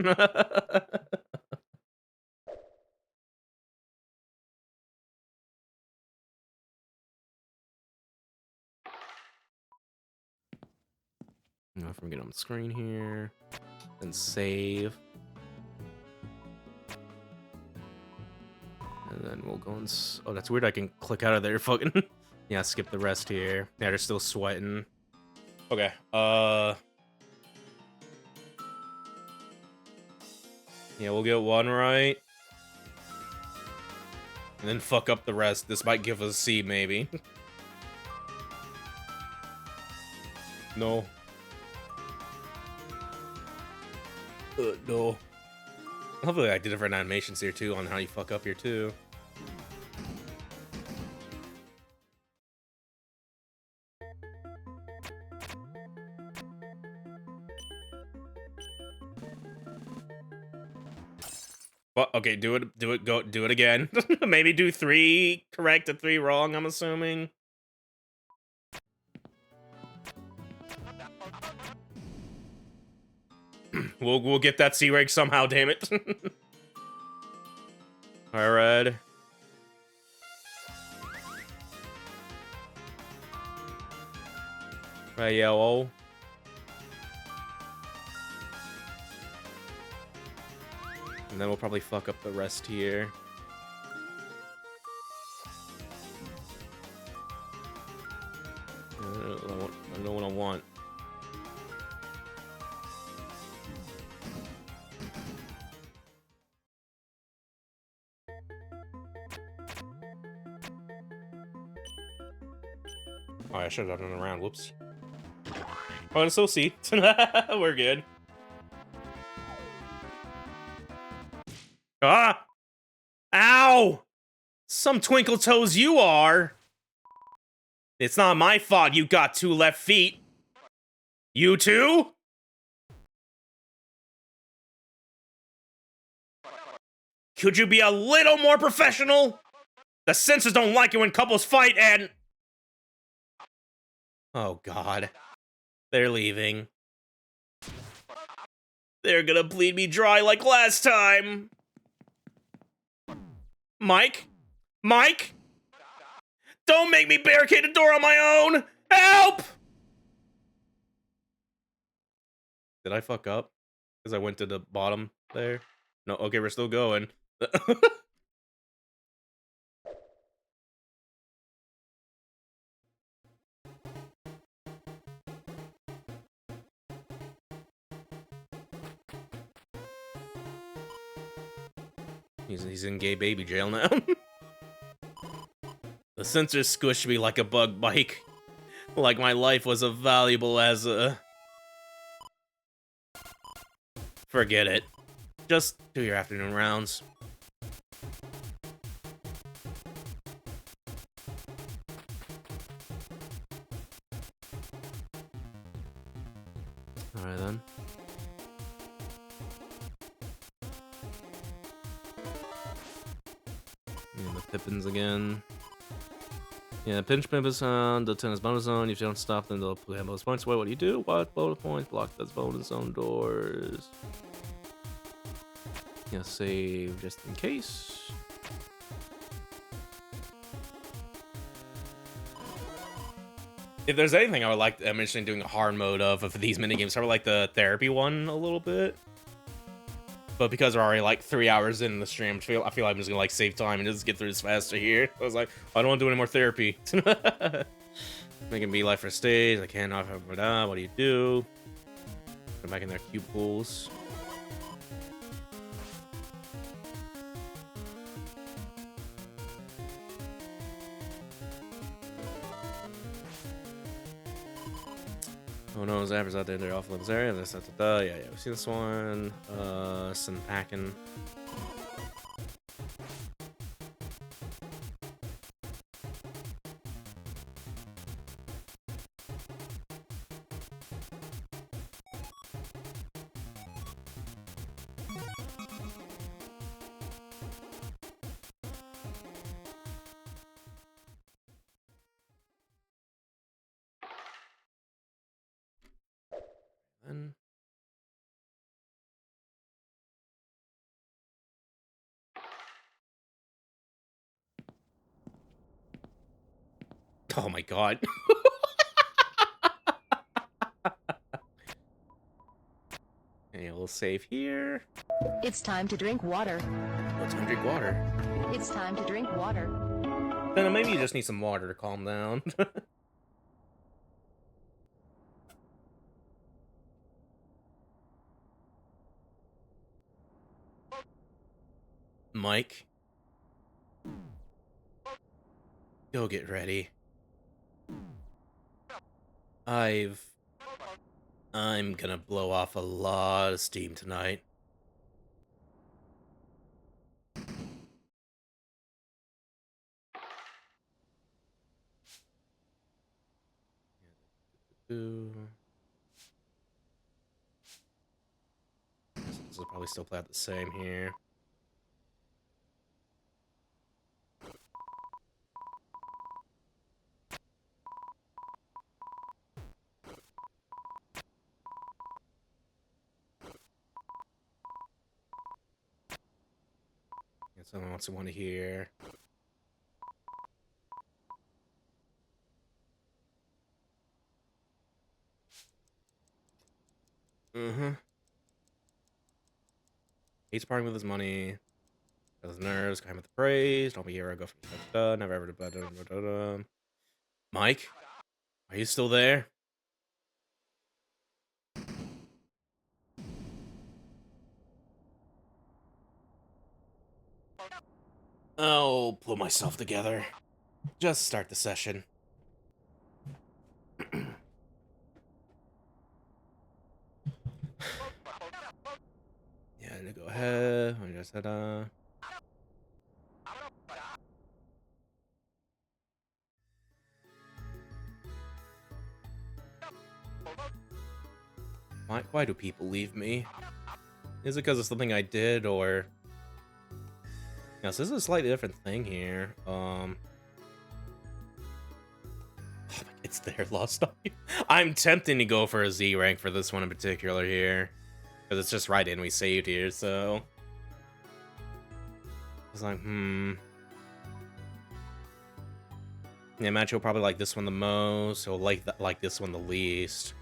If I'm getting on the screen here, and save, and then we'll go and. Oh, that's weird. I can click out of there. Fucking. Yeah, skip the rest here. Yeah, they're still sweating. Okay. Yeah, we'll get one right. And then fuck up the rest. This might give us a C, maybe. No. No. Hopefully I did different animations here, too, on how you fuck up here, too. Well, okay, do it again. Maybe do 3 correct and 3 wrong, I'm assuming. We'll get that C-rank somehow, damn it. Alright. Right, yellow. And then we'll probably fuck up the rest here. I know what I want. Oh, I should have done it around. Whoops. Oh, and so C. We're good. Ah! Ow! Some twinkle toes you are. It's not my fault you got 2 left feet. You too? Could you be a little more professional? The censors don't like it when couples fight and... Oh, God. They're leaving. They're gonna bleed me dry like last time. Mike? Mike? Don't make me barricade the door on my own! Help! Did I fuck up? Because I went to the bottom there? No, okay, we're still going. He's in gay baby jail now. The censors squished me like a bug bike. Like my life was as valuable as a... Forget it. Just do your afternoon rounds. Alright then. And the Pippins again. Yeah, pinch Pippins on the tennis bonus zone. If you don't stop them, they'll have bonus points. What do you do? What bonus points? Block those bonus zone doors. Yeah, save just in case. If there's anything I would like, I'm interested in doing a hard mode of these minigames, I would like the therapy one a little bit. But because we're already like 3 hours in the stream, I feel like I'm just gonna like save time and just get through this faster here. I was like, I don't want to do any more therapy. Making me life for stage. I can't off for that. What do you do? Come back in their cubicles. Oh no, Zappers out there, they're off limits area. Yeah, we've seen this one. Some packing. Oh my god. Okay, we'll save here. It's time to drink water. Let's go drink water. It's time to drink water. Then maybe you just need some water to calm down. Mike, go get ready. I'm gonna blow off a lot of steam tonight. This will probably still play out the same here. Someone wants to want to hear. Hates parting with his money. His nerves, kind with the praise. Don't be here. I go from never ever to. Mike, are you still there? I'll pull myself together. Just start the session. Yeah, go ahead. I just said, Why do people leave me? Is it because of something I did, or... Yes, this is a slightly different thing here. It's there, lost on you. I'm tempting to go for a Z rank for this one in particular here. Because it's just right in we saved here, so... It's like, Yeah, Match will probably like this one the most. He'll like this one the least.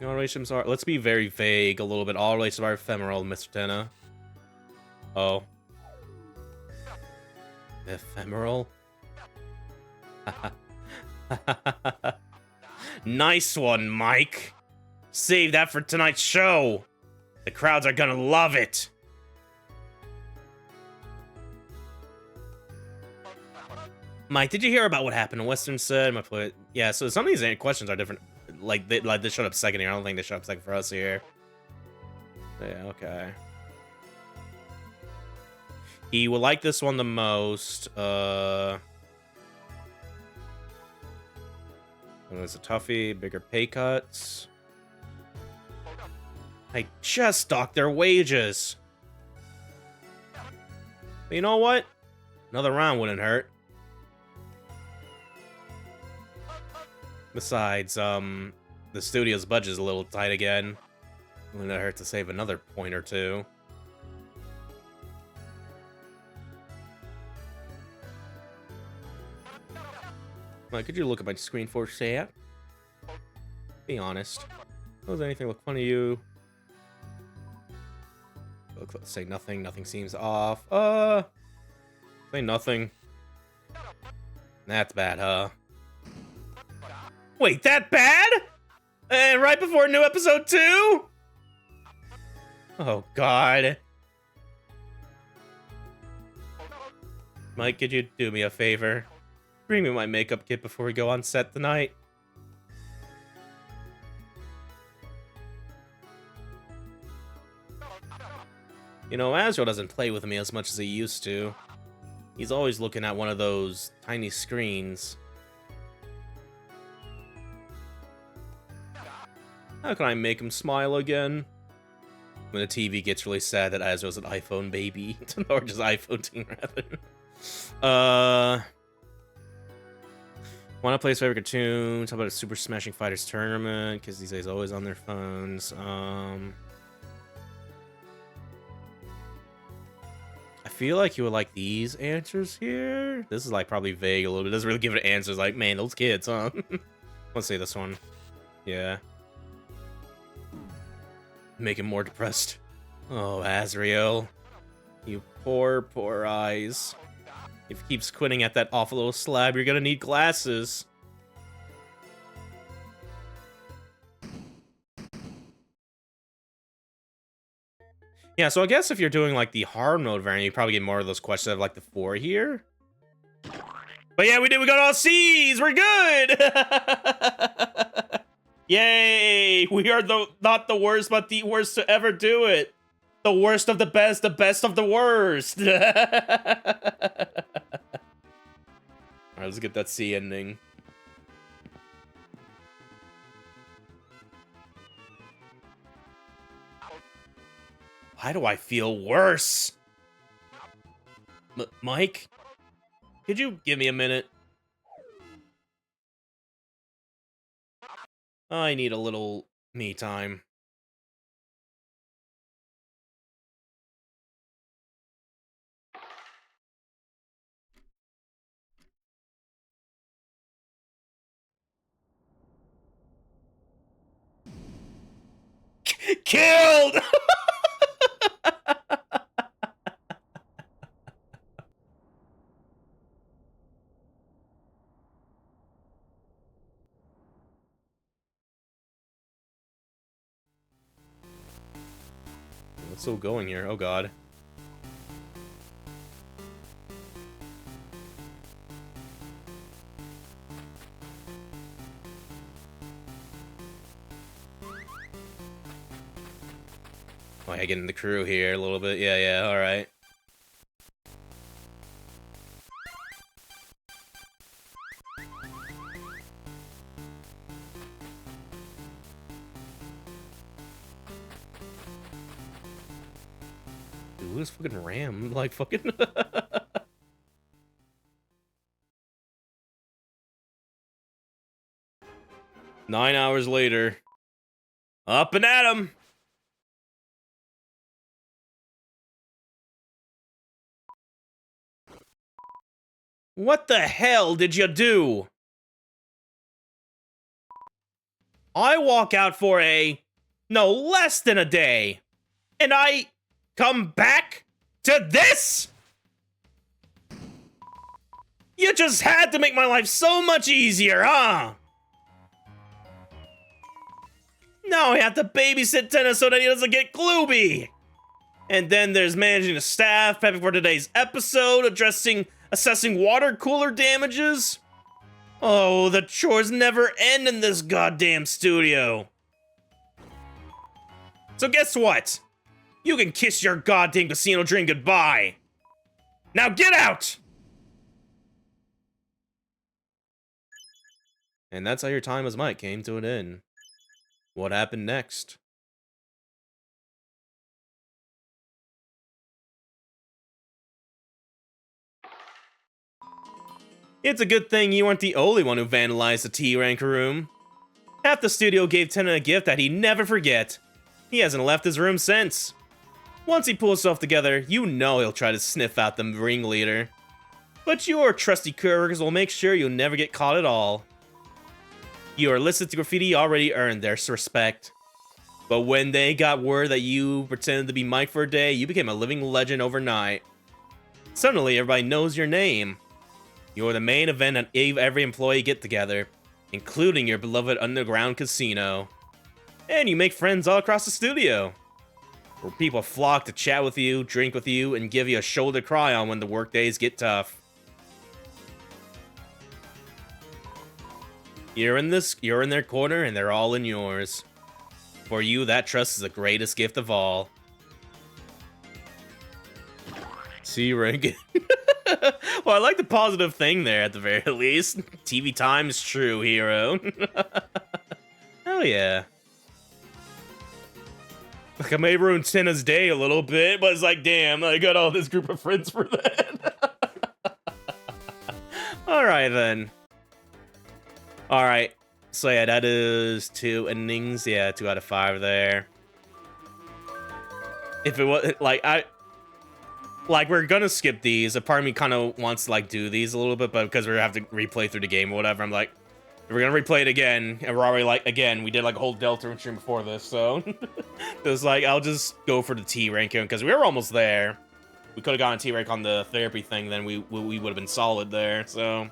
You know, relationships are... Let's be very vague a little bit. All relationships are ephemeral, Mr. Tenna. Oh. Ephemeral? Nice one, Mike. Save that for tonight's show. The crowds are gonna love it. Mike, did you hear about what happened? Western said, yeah, so some of these questions are different. Like they showed up second here. I don't think they showed up second for us here. Yeah, okay. He will like this one the most. It's a toughie, bigger pay cuts. I just docked their wages. But you know what? Another round wouldn't hurt. Besides, the studio's budget's a little tight again. Wouldn't hurt to save another point or two. Mike, could you look at my screen for a sec? Be honest. Does anything look funny to you? Say nothing. Nothing seems off. Say nothing. That's bad, huh? Wait, that bad? And right before new episode 2? Oh, God. Mike, could you do me a favor? Bring me my makeup kit before we go on set tonight. You know, Azrael doesn't play with me as much as he used to. He's always looking at one of those tiny screens. How can I make him smile again? When the TV gets really sad that Azrael's an iPhone baby. Or just iPhone teen, rather. Want to play his favorite cartoons? How about a Super Smashing Fighters tournament? Because these days always on their phones. I feel like you would like these answers here. This is like probably vague a little bit. Doesn't really give it answers. Like, man, those kids, huh? Let's say this one. Yeah. Make him more depressed. Oh, Azrael. You poor, poor eyes. If he keeps squinting at that awful little slab, you're gonna need glasses. Yeah, so I guess if you're doing, like, the hard mode variant, you probably get more of those questions out of, like, the 4 here. But yeah, we did. We got all C's. We're good. Yay. We are not the worst, but the worst to ever do it. The worst of the best of the worst. Alright, let's get that C ending. Why do I feel worse? Mike? Could you give me a minute? I need a little me time. Killed! What's still going here? Oh god. Oh, I get in the crew here a little bit. Yeah, alright. Dude, who's fucking Ram? Like, fucking... 9 hours later. Up and at 'em! What the hell did you do? I walk out for no less than a day, and I come back to this? You just had to make my life so much easier, huh? Now I have to babysit Tenna so that he doesn't get gloomy. And then there's managing the staff, prepping for today's episode, assessing water cooler damages. Oh, the chores never end in this goddamn studio. So guess what? You can kiss your goddamn casino dream goodbye. Now get out! And that's how your time as Mike came to an end. What happened next? It's a good thing you weren't the only one who vandalized the T-rank room. Half the studio gave Tenna a gift that he'd never forget. He hasn't left his room since. Once he pulls himself together, you know he'll try to sniff out the ringleader. But your trusty coworkers will make sure you'll never get caught at all. Your illicit graffiti already earned their respect. But when they got word that you pretended to be Mike for a day, you became a living legend overnight. Suddenly, everybody knows your name. You're the main event at every employee get-together, including your beloved underground casino. And you make friends all across the studio, where people flock to chat with you, drink with you, and give you a shoulder to cry on when the workdays get tough. You're in their corner, and they're all in yours. For you, that trust is the greatest gift of all. See, ranking. Well, I like the positive thing there at the very least. TV time is true, hero. Hell yeah. Like, I may ruin Tenna's day a little bit, but it's like, damn, I got all this group of friends for that. Alright, then. Alright. So, yeah, that is 2 endings. Yeah, 2 out of 5 there. If it was, like, like, we're gonna skip these. A part of me kind of wants to, like, do these a little bit, but because we have to replay through the game or whatever, I'm like, if we're gonna replay it again, and we're already, like, again, we did, like, a whole Deltarune stream before this, so it's like, I'll just go for the T rank here, because we were almost there. We could have gotten a T rank on the therapy thing, then we would have been solid there, so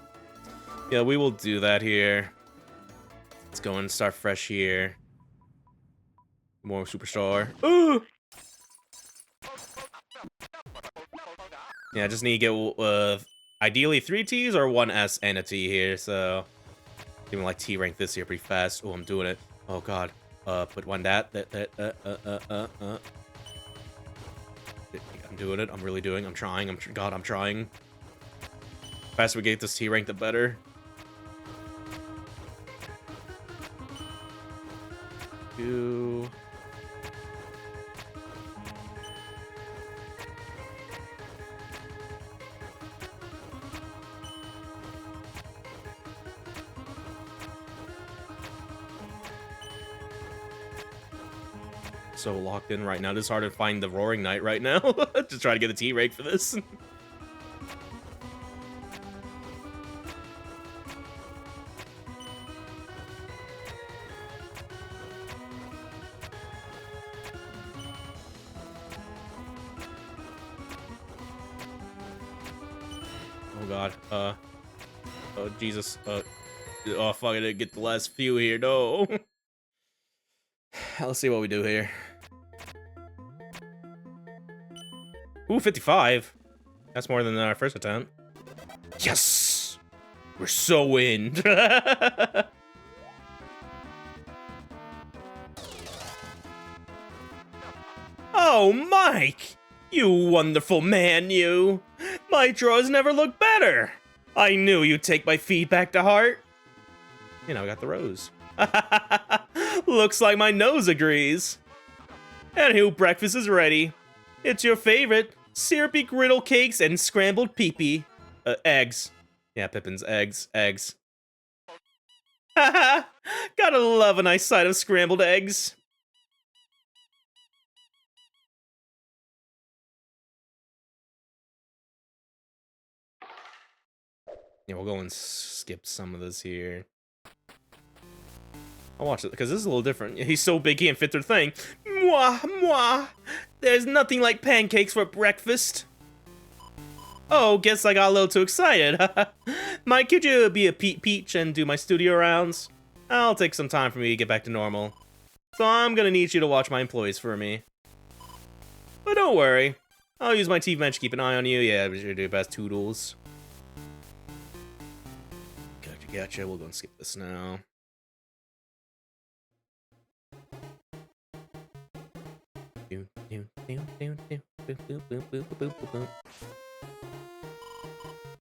yeah, we will do that here. Let's go and start fresh here. More superstar. Ooh! Yeah, I just need to get ideally 3 T's or 1 S and a T here, so even like T rank this here pretty fast. Oh, I'm doing it. Oh god. Put one I'm doing it. I'm really doing. I'm trying. God, I'm trying. The faster we get this T rank, the better. Two. So locked in right now. It's hard to find the Roaring Knight right now. Just try to get the T rank for this. Oh god. Oh Jesus. Oh fuck, I didn't get the last few here. No. Let's see what we do here. Ooh, 55. That's more than our first attempt. Yes! We're so in. Oh, Mike! You wonderful man, you. My drawers never looked better. I knew you'd take my feedback to heart. You know, I got the rose. Looks like my nose agrees. Anywho, breakfast is ready. It's your favorite, syrupy griddle cakes and scrambled pee-pee. Eggs. Yeah, Pippin's eggs. Eggs. Haha! Gotta love a nice side of scrambled eggs. Yeah, we'll go and skip some of this here. I'll watch it, because this is a little different. He's so big he can't fit through the thing. Mwah, mwah. There's nothing like pancakes for breakfast. Oh, guess I got a little too excited. Mike, could you be a peach and do my studio rounds? I'll take some time for me to get back to normal. So I'm gonna need you to watch my employees for me. But don't worry. I'll use my TV bench to keep an eye on you. Yeah, we should do your best, Toodles. Gotcha. We'll go and skip this now.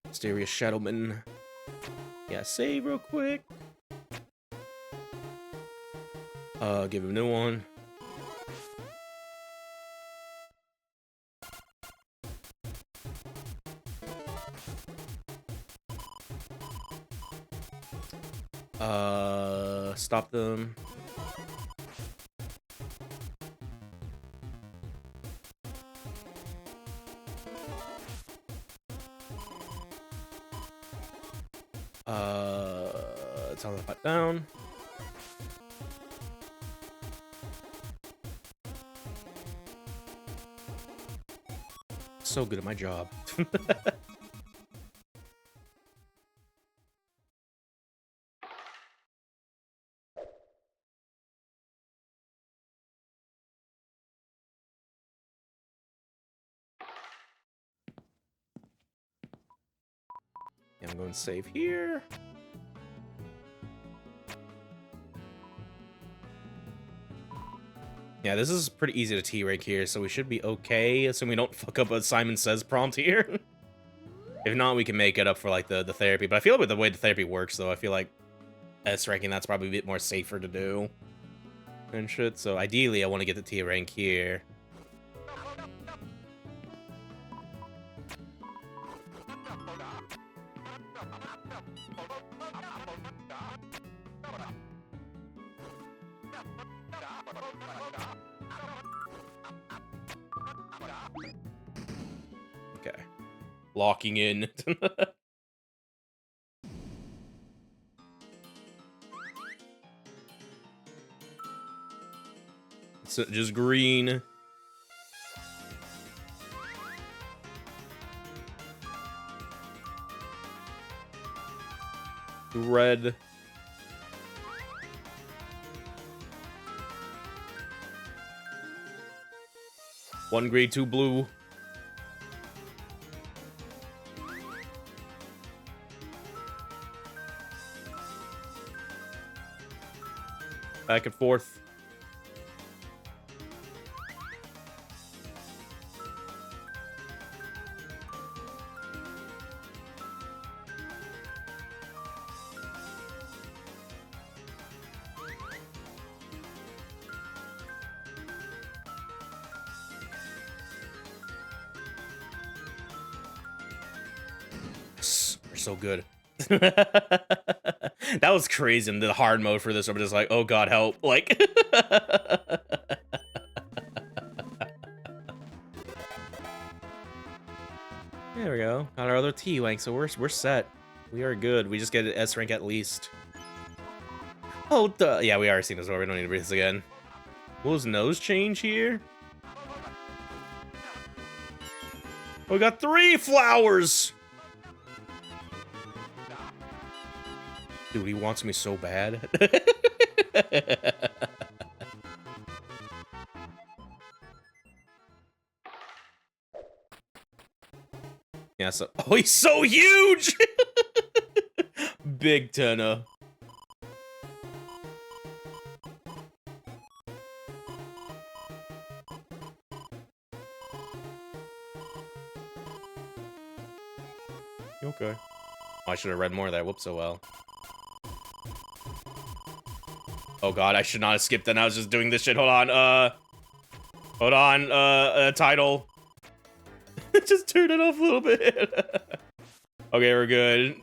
Mysterious Shadowman. Yeah, save real quick. Give him a new one. Stop them. Tell them to put down. So good at my job. Yeah, I'm going to save here. Yeah, this is pretty easy to T-rank here, so we should be okay, assuming we don't fuck up a Simon Says prompt here. If not, we can make it up for, like, the therapy. But I feel like with the way the therapy works, though, I feel like S-ranking, that's probably a bit more safer to do. And shit, so ideally, I want to get the T-rank here. locking in. So just green. Red. One green, two blue. Back and forth. We're so good. That was crazy in the hard mode for this. I'm just like, oh god, help. Like there we go. Got our other T rank, so we're set. We are good. We just get an S rank at least. Oh, duh. Yeah, we already seen this before. We don't need to read this again. What was nose change here? Oh, we got 3 flowers. Dude, he wants me so bad. Yeah, so... Oh, he's so huge! Big tenna. Okay. Oh, I should have read more of that. Whoops, so well. Oh god, I should not have skipped that. I was just doing this shit. Hold on, hold on, title. Just turn it off a little bit. Okay, we're good.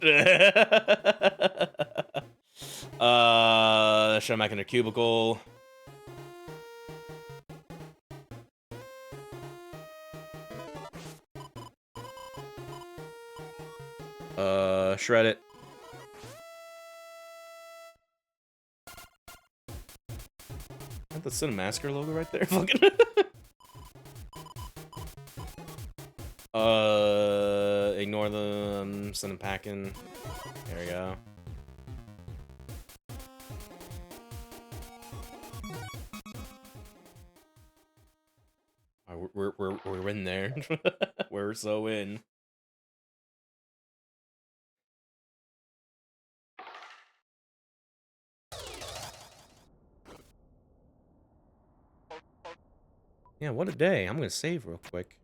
Show him back in their cubicle. Shred it. Got the Cinemasker logo right there. Fucking. Ignore them. Send them packing. There we go. We're in there. We're so in. Yeah, what a day. I'm gonna save real quick.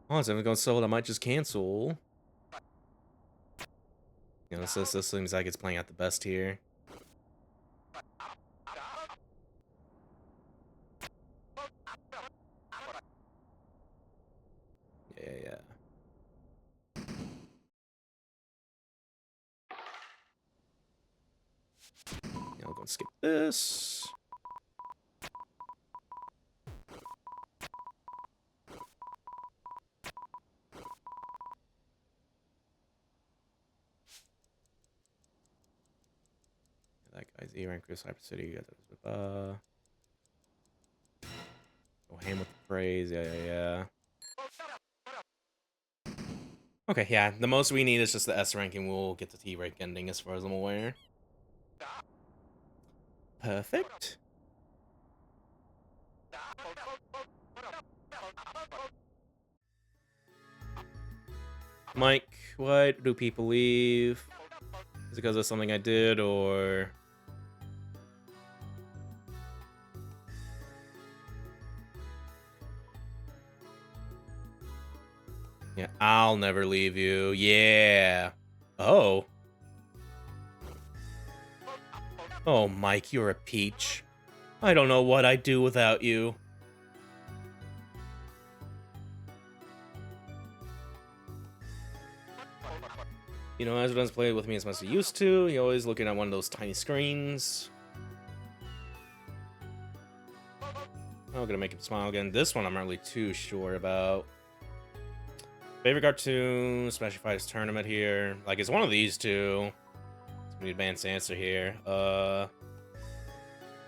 Oh, so if I'm going sold, I might just cancel. You know, this seems like it's playing out the best here. Yeah. Yeah, we're gonna skip this. That guy's A rank for Cyber City. Go ham with the praise. Yeah. Okay, yeah. The most we need is just the S ranking. We'll get the T rank ending as far as I'm aware. Perfect. Mike, what do people leave? Is it because of something I did, or... Yeah, I'll never leave you. Yeah. Oh. Oh, Mike, you're a peach. I don't know what I'd do without you. You know, as doesn't play with me as much as he used to. He always looking at one of those tiny screens. Oh, gonna make him smile again. This one I'm not really too sure about. Favorite cartoon, Smashing Fighters tournament here. Like, it's one of these two. It's an advanced answer here.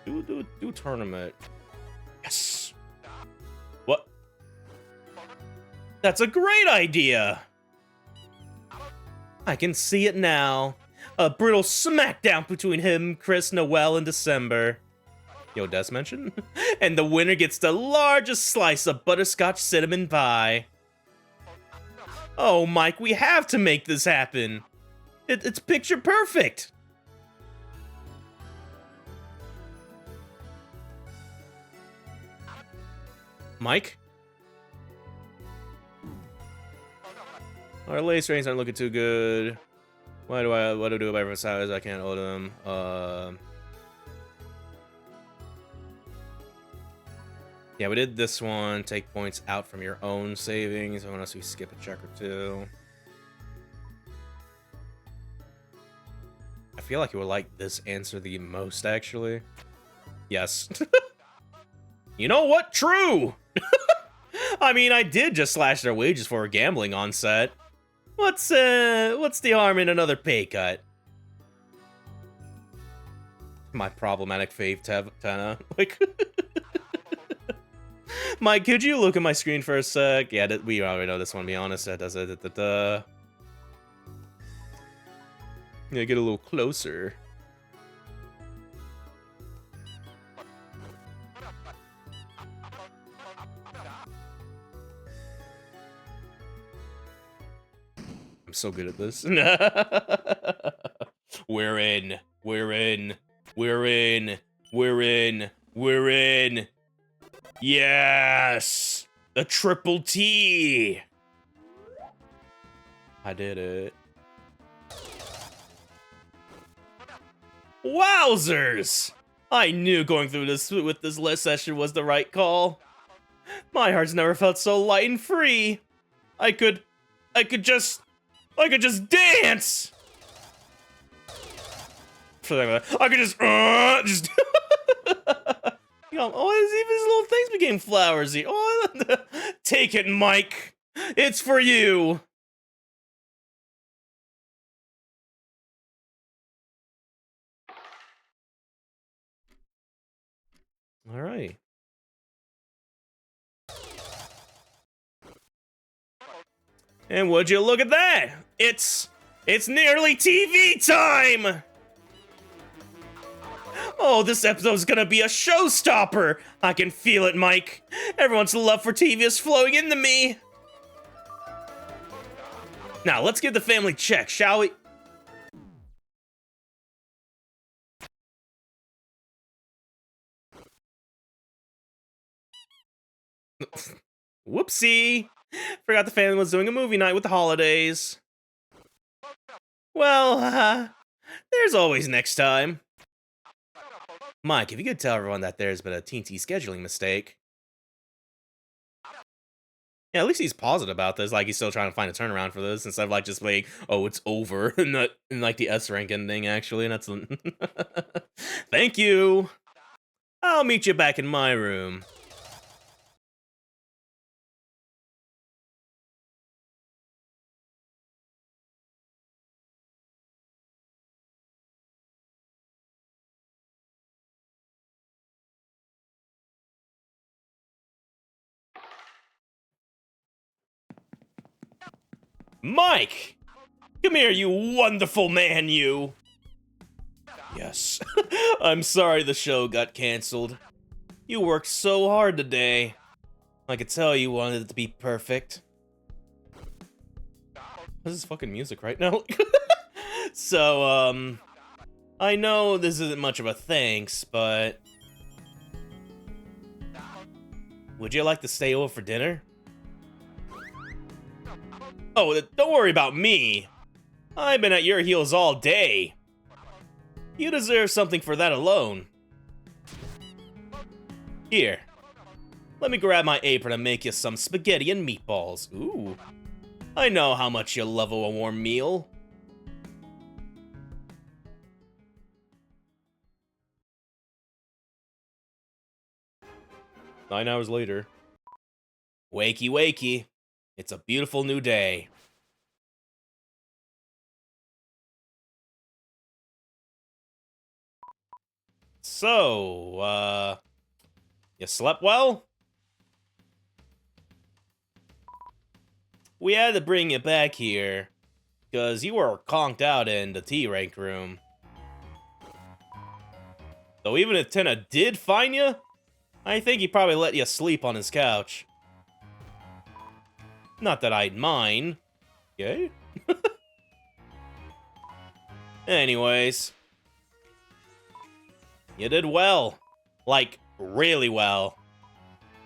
Do tournament. Yes. What? That's a great idea. I can see it now. A brutal smackdown between him, Chris, Noel, and December. Yo, Des mention? And the winner gets the largest slice of butterscotch cinnamon pie. Oh, Mike, we have to make this happen. It's picture perfect. Mike? Our lace rings aren't looking too good. What do I do about size? I can't hold them. Yeah, we did this one. Take points out from your own savings. Unless we skip a check or two. I feel like you would like this answer the most, actually. Yes. You know what? True! I mean, I did just slash their wages for a gambling on set. What's the harm in another pay cut? My problematic fave tenna. Like, Mike, could you look at my screen for a sec? Yeah, we already know this one, to be honest. That does it. Yeah, get a little closer. I'm so good at this. We're in. Yes! The triple T! I did it. Wowzers! I knew going through this with this last session was the right call. My heart's never felt so light and free. I could just dance! I could just You know, oh, even his little things became flowersy. Oh, take it, Mike. It's for you. All right. And would you look at that? It's nearly TV time. Oh, this episode's gonna be a showstopper! I can feel it, Mike. Everyone's love for TV is flowing into me. Now, let's give the family check, shall we? Whoopsie! Forgot the family was doing a movie night with the holidays. Well, there's always next time. Mike, if you could tell everyone that there's been a teensy scheduling mistake. Yeah, at least he's positive about this. Like, he's still trying to find a turnaround for this instead of, like, just being, oh, it's over. And like, the S-rank ending, actually. And that's... Thank you! I'll meet you back in my room. Mike! Come here, you wonderful man, you! Yes. I'm sorry the show got canceled. You worked so hard today. I could tell you wanted it to be perfect. This is fucking music right now. So, I know this isn't much of a thanks, but... would you like to stay over for dinner? Oh, don't worry about me. I've been at your heels all day. You deserve something for that alone. Here. Let me grab my apron and make you some spaghetti and meatballs. Ooh. I know how much you love a warm meal. 9 hours later. Wakey, wakey. It's a beautiful new day. So, you slept well? We had to bring you back here, because you were conked out in the T-rank room. So even if Tenna did find you, I think he probably let you sleep on his couch. Not that I'd mind. Okay? Anyways. You did well. Like, really well.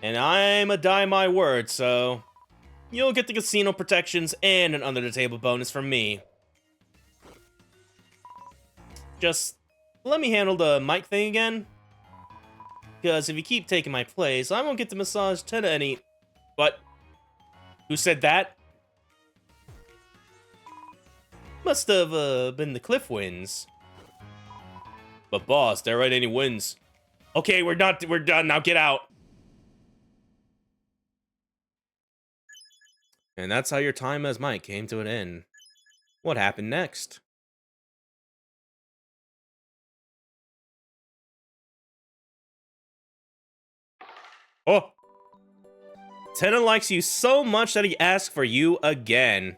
And I'm a die my word, so you'll get the casino protections and an under-the-table bonus from me. Just let me handle the mic thing again. Because if you keep taking my place, I won't get to massage Tenna any... What? Who said that? Must have been the cliff winds. But boss, there aren't any winds. Okay, we're done, now get out. And that's how your time as Mike came to an end. What happened next? Oh! Tenna likes you so much that he asked for you again.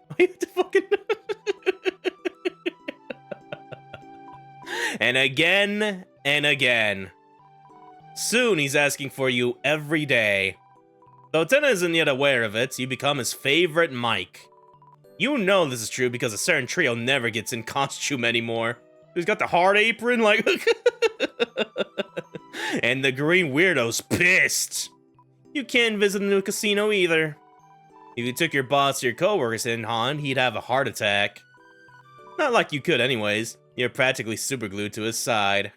And again, and again. Soon he's asking for you every day. Though Tenna isn't yet aware of it, you become his favorite Mike. You know this is true because a certain trio never gets in costume anymore. He's got the hard apron, like... And the green weirdo's pissed. You can't visit the new casino either. If you took your boss or your coworkers in, Han, he'd have a heart attack. Not like you could anyways. You're practically superglued to his side.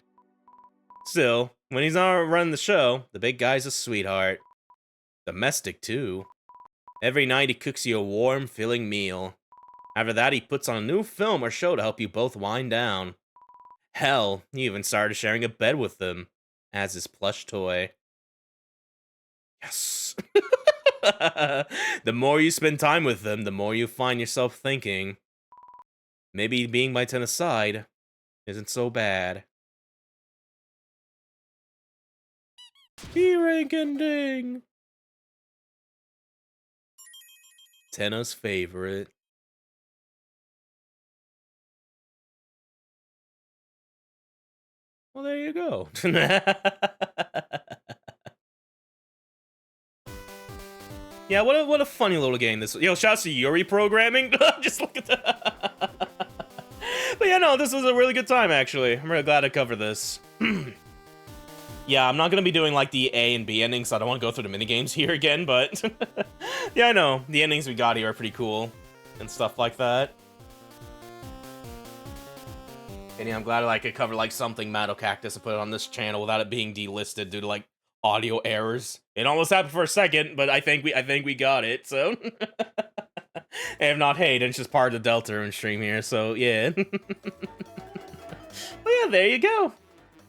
Still, when he's not running the show, the big guy's a sweetheart. Domestic, too. Every night he cooks you a warm, filling meal. After that, he puts on a new film or show to help you both wind down. Hell, he even started sharing a bed with them, as his plush toy. Yes! The more you spend time with them, the more you find yourself thinking, maybe being by Tenna's side isn't so bad. T-rank ending! Tenna's favorite. Well, there you go. Yeah, what a funny little game this. Yo, shouts to Yuri programming. Just look at that. But yeah, no, this was a really good time actually. I'm really glad I covered this. Yeah, I'm not gonna be doing like the A and B endings, so I don't want to go through the minigames here again. But yeah, I know the endings we got here are pretty cool and stuff like that. And yeah, I'm glad I could cover like something madocactus and put it on this channel without it being delisted due to like audio errors. It almost happened for a second, but I think we got it. So, and if not, hey, then it's just part of the Deltarune stream here. So yeah. Well, yeah, there you go.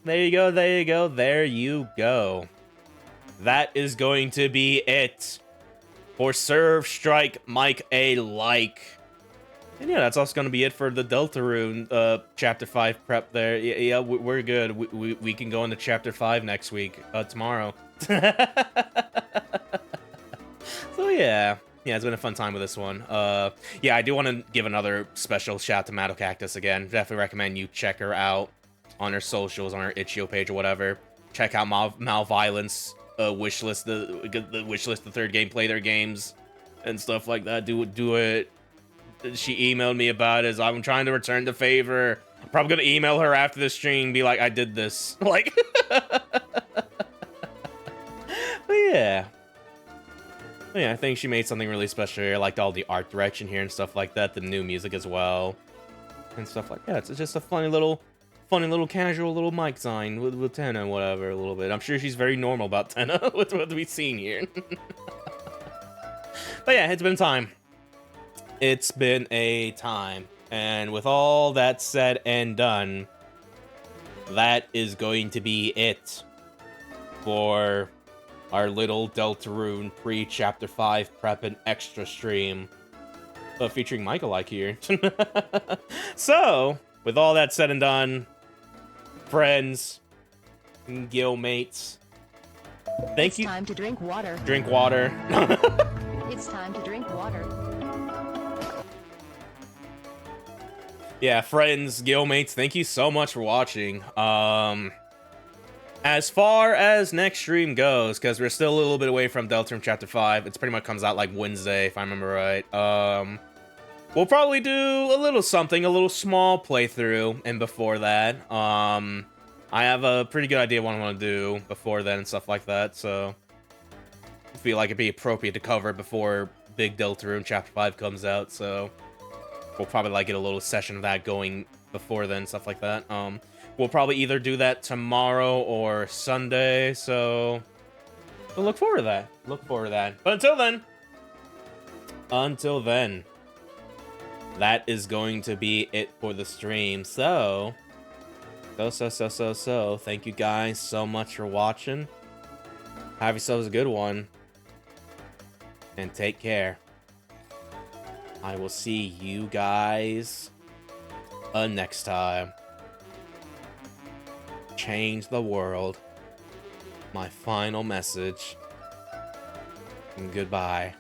There you go. There you go. There you go. That is going to be it for Serve Strike Mike A like. And yeah, that's also going to be it for the Deltarune Chapter 5 prep there. Yeah, we're good. We can go into Chapter 5 next week, tomorrow. So yeah. Yeah, it's been a fun time with this one. Yeah, I do want to give another special shout to madocactus again. Definitely recommend you check her out on her socials, on her itch.io page or whatever. Check out Malviolence wishlist, the wishlist, the third game, play their games and stuff like that. Do it. She emailed me about it. I'm trying to return the favor. I'm probably gonna email her after the stream, be like, I did this. Like, but yeah. But yeah, I think she made something really special here. I liked all the art direction here and stuff like that. The new music as well. And stuff like that. It's just a funny little casual little mic sign with Tenna and whatever a little bit. I'm sure she's very normal about Tenna with what we've seen here. But yeah, it's been time. It's been a time. And with all that said and done, that is going to be it for our little Deltarune pre-Chapter 5 prep and extra stream. Featuring Michael here. So, with all that said and done, friends, guildmates, thank you. It's time to drink water. Drink water. It's time to drink water. Yeah, friends, guildmates, thank you so much for watching. As far as next stream goes, because we're still a little bit away from Deltarune Chapter 5, it's pretty much comes out like Wednesday, if I remember right. We'll probably do a little something, a little small playthrough, and before that, I have a pretty good idea what I want to do before then and stuff like that, so I feel like it'd be appropriate to cover it before Big Deltarune Chapter 5 comes out, so we'll probably like get a little session of that going before then, stuff like that. We'll probably either do that tomorrow or Sunday, so we'll look forward to that. Look forward to that. But until then, that is going to be it for the stream. So, thank you guys so much for watching. Have yourselves a good one. And take care. I will see you guys next time. Change the world. My final message. And goodbye.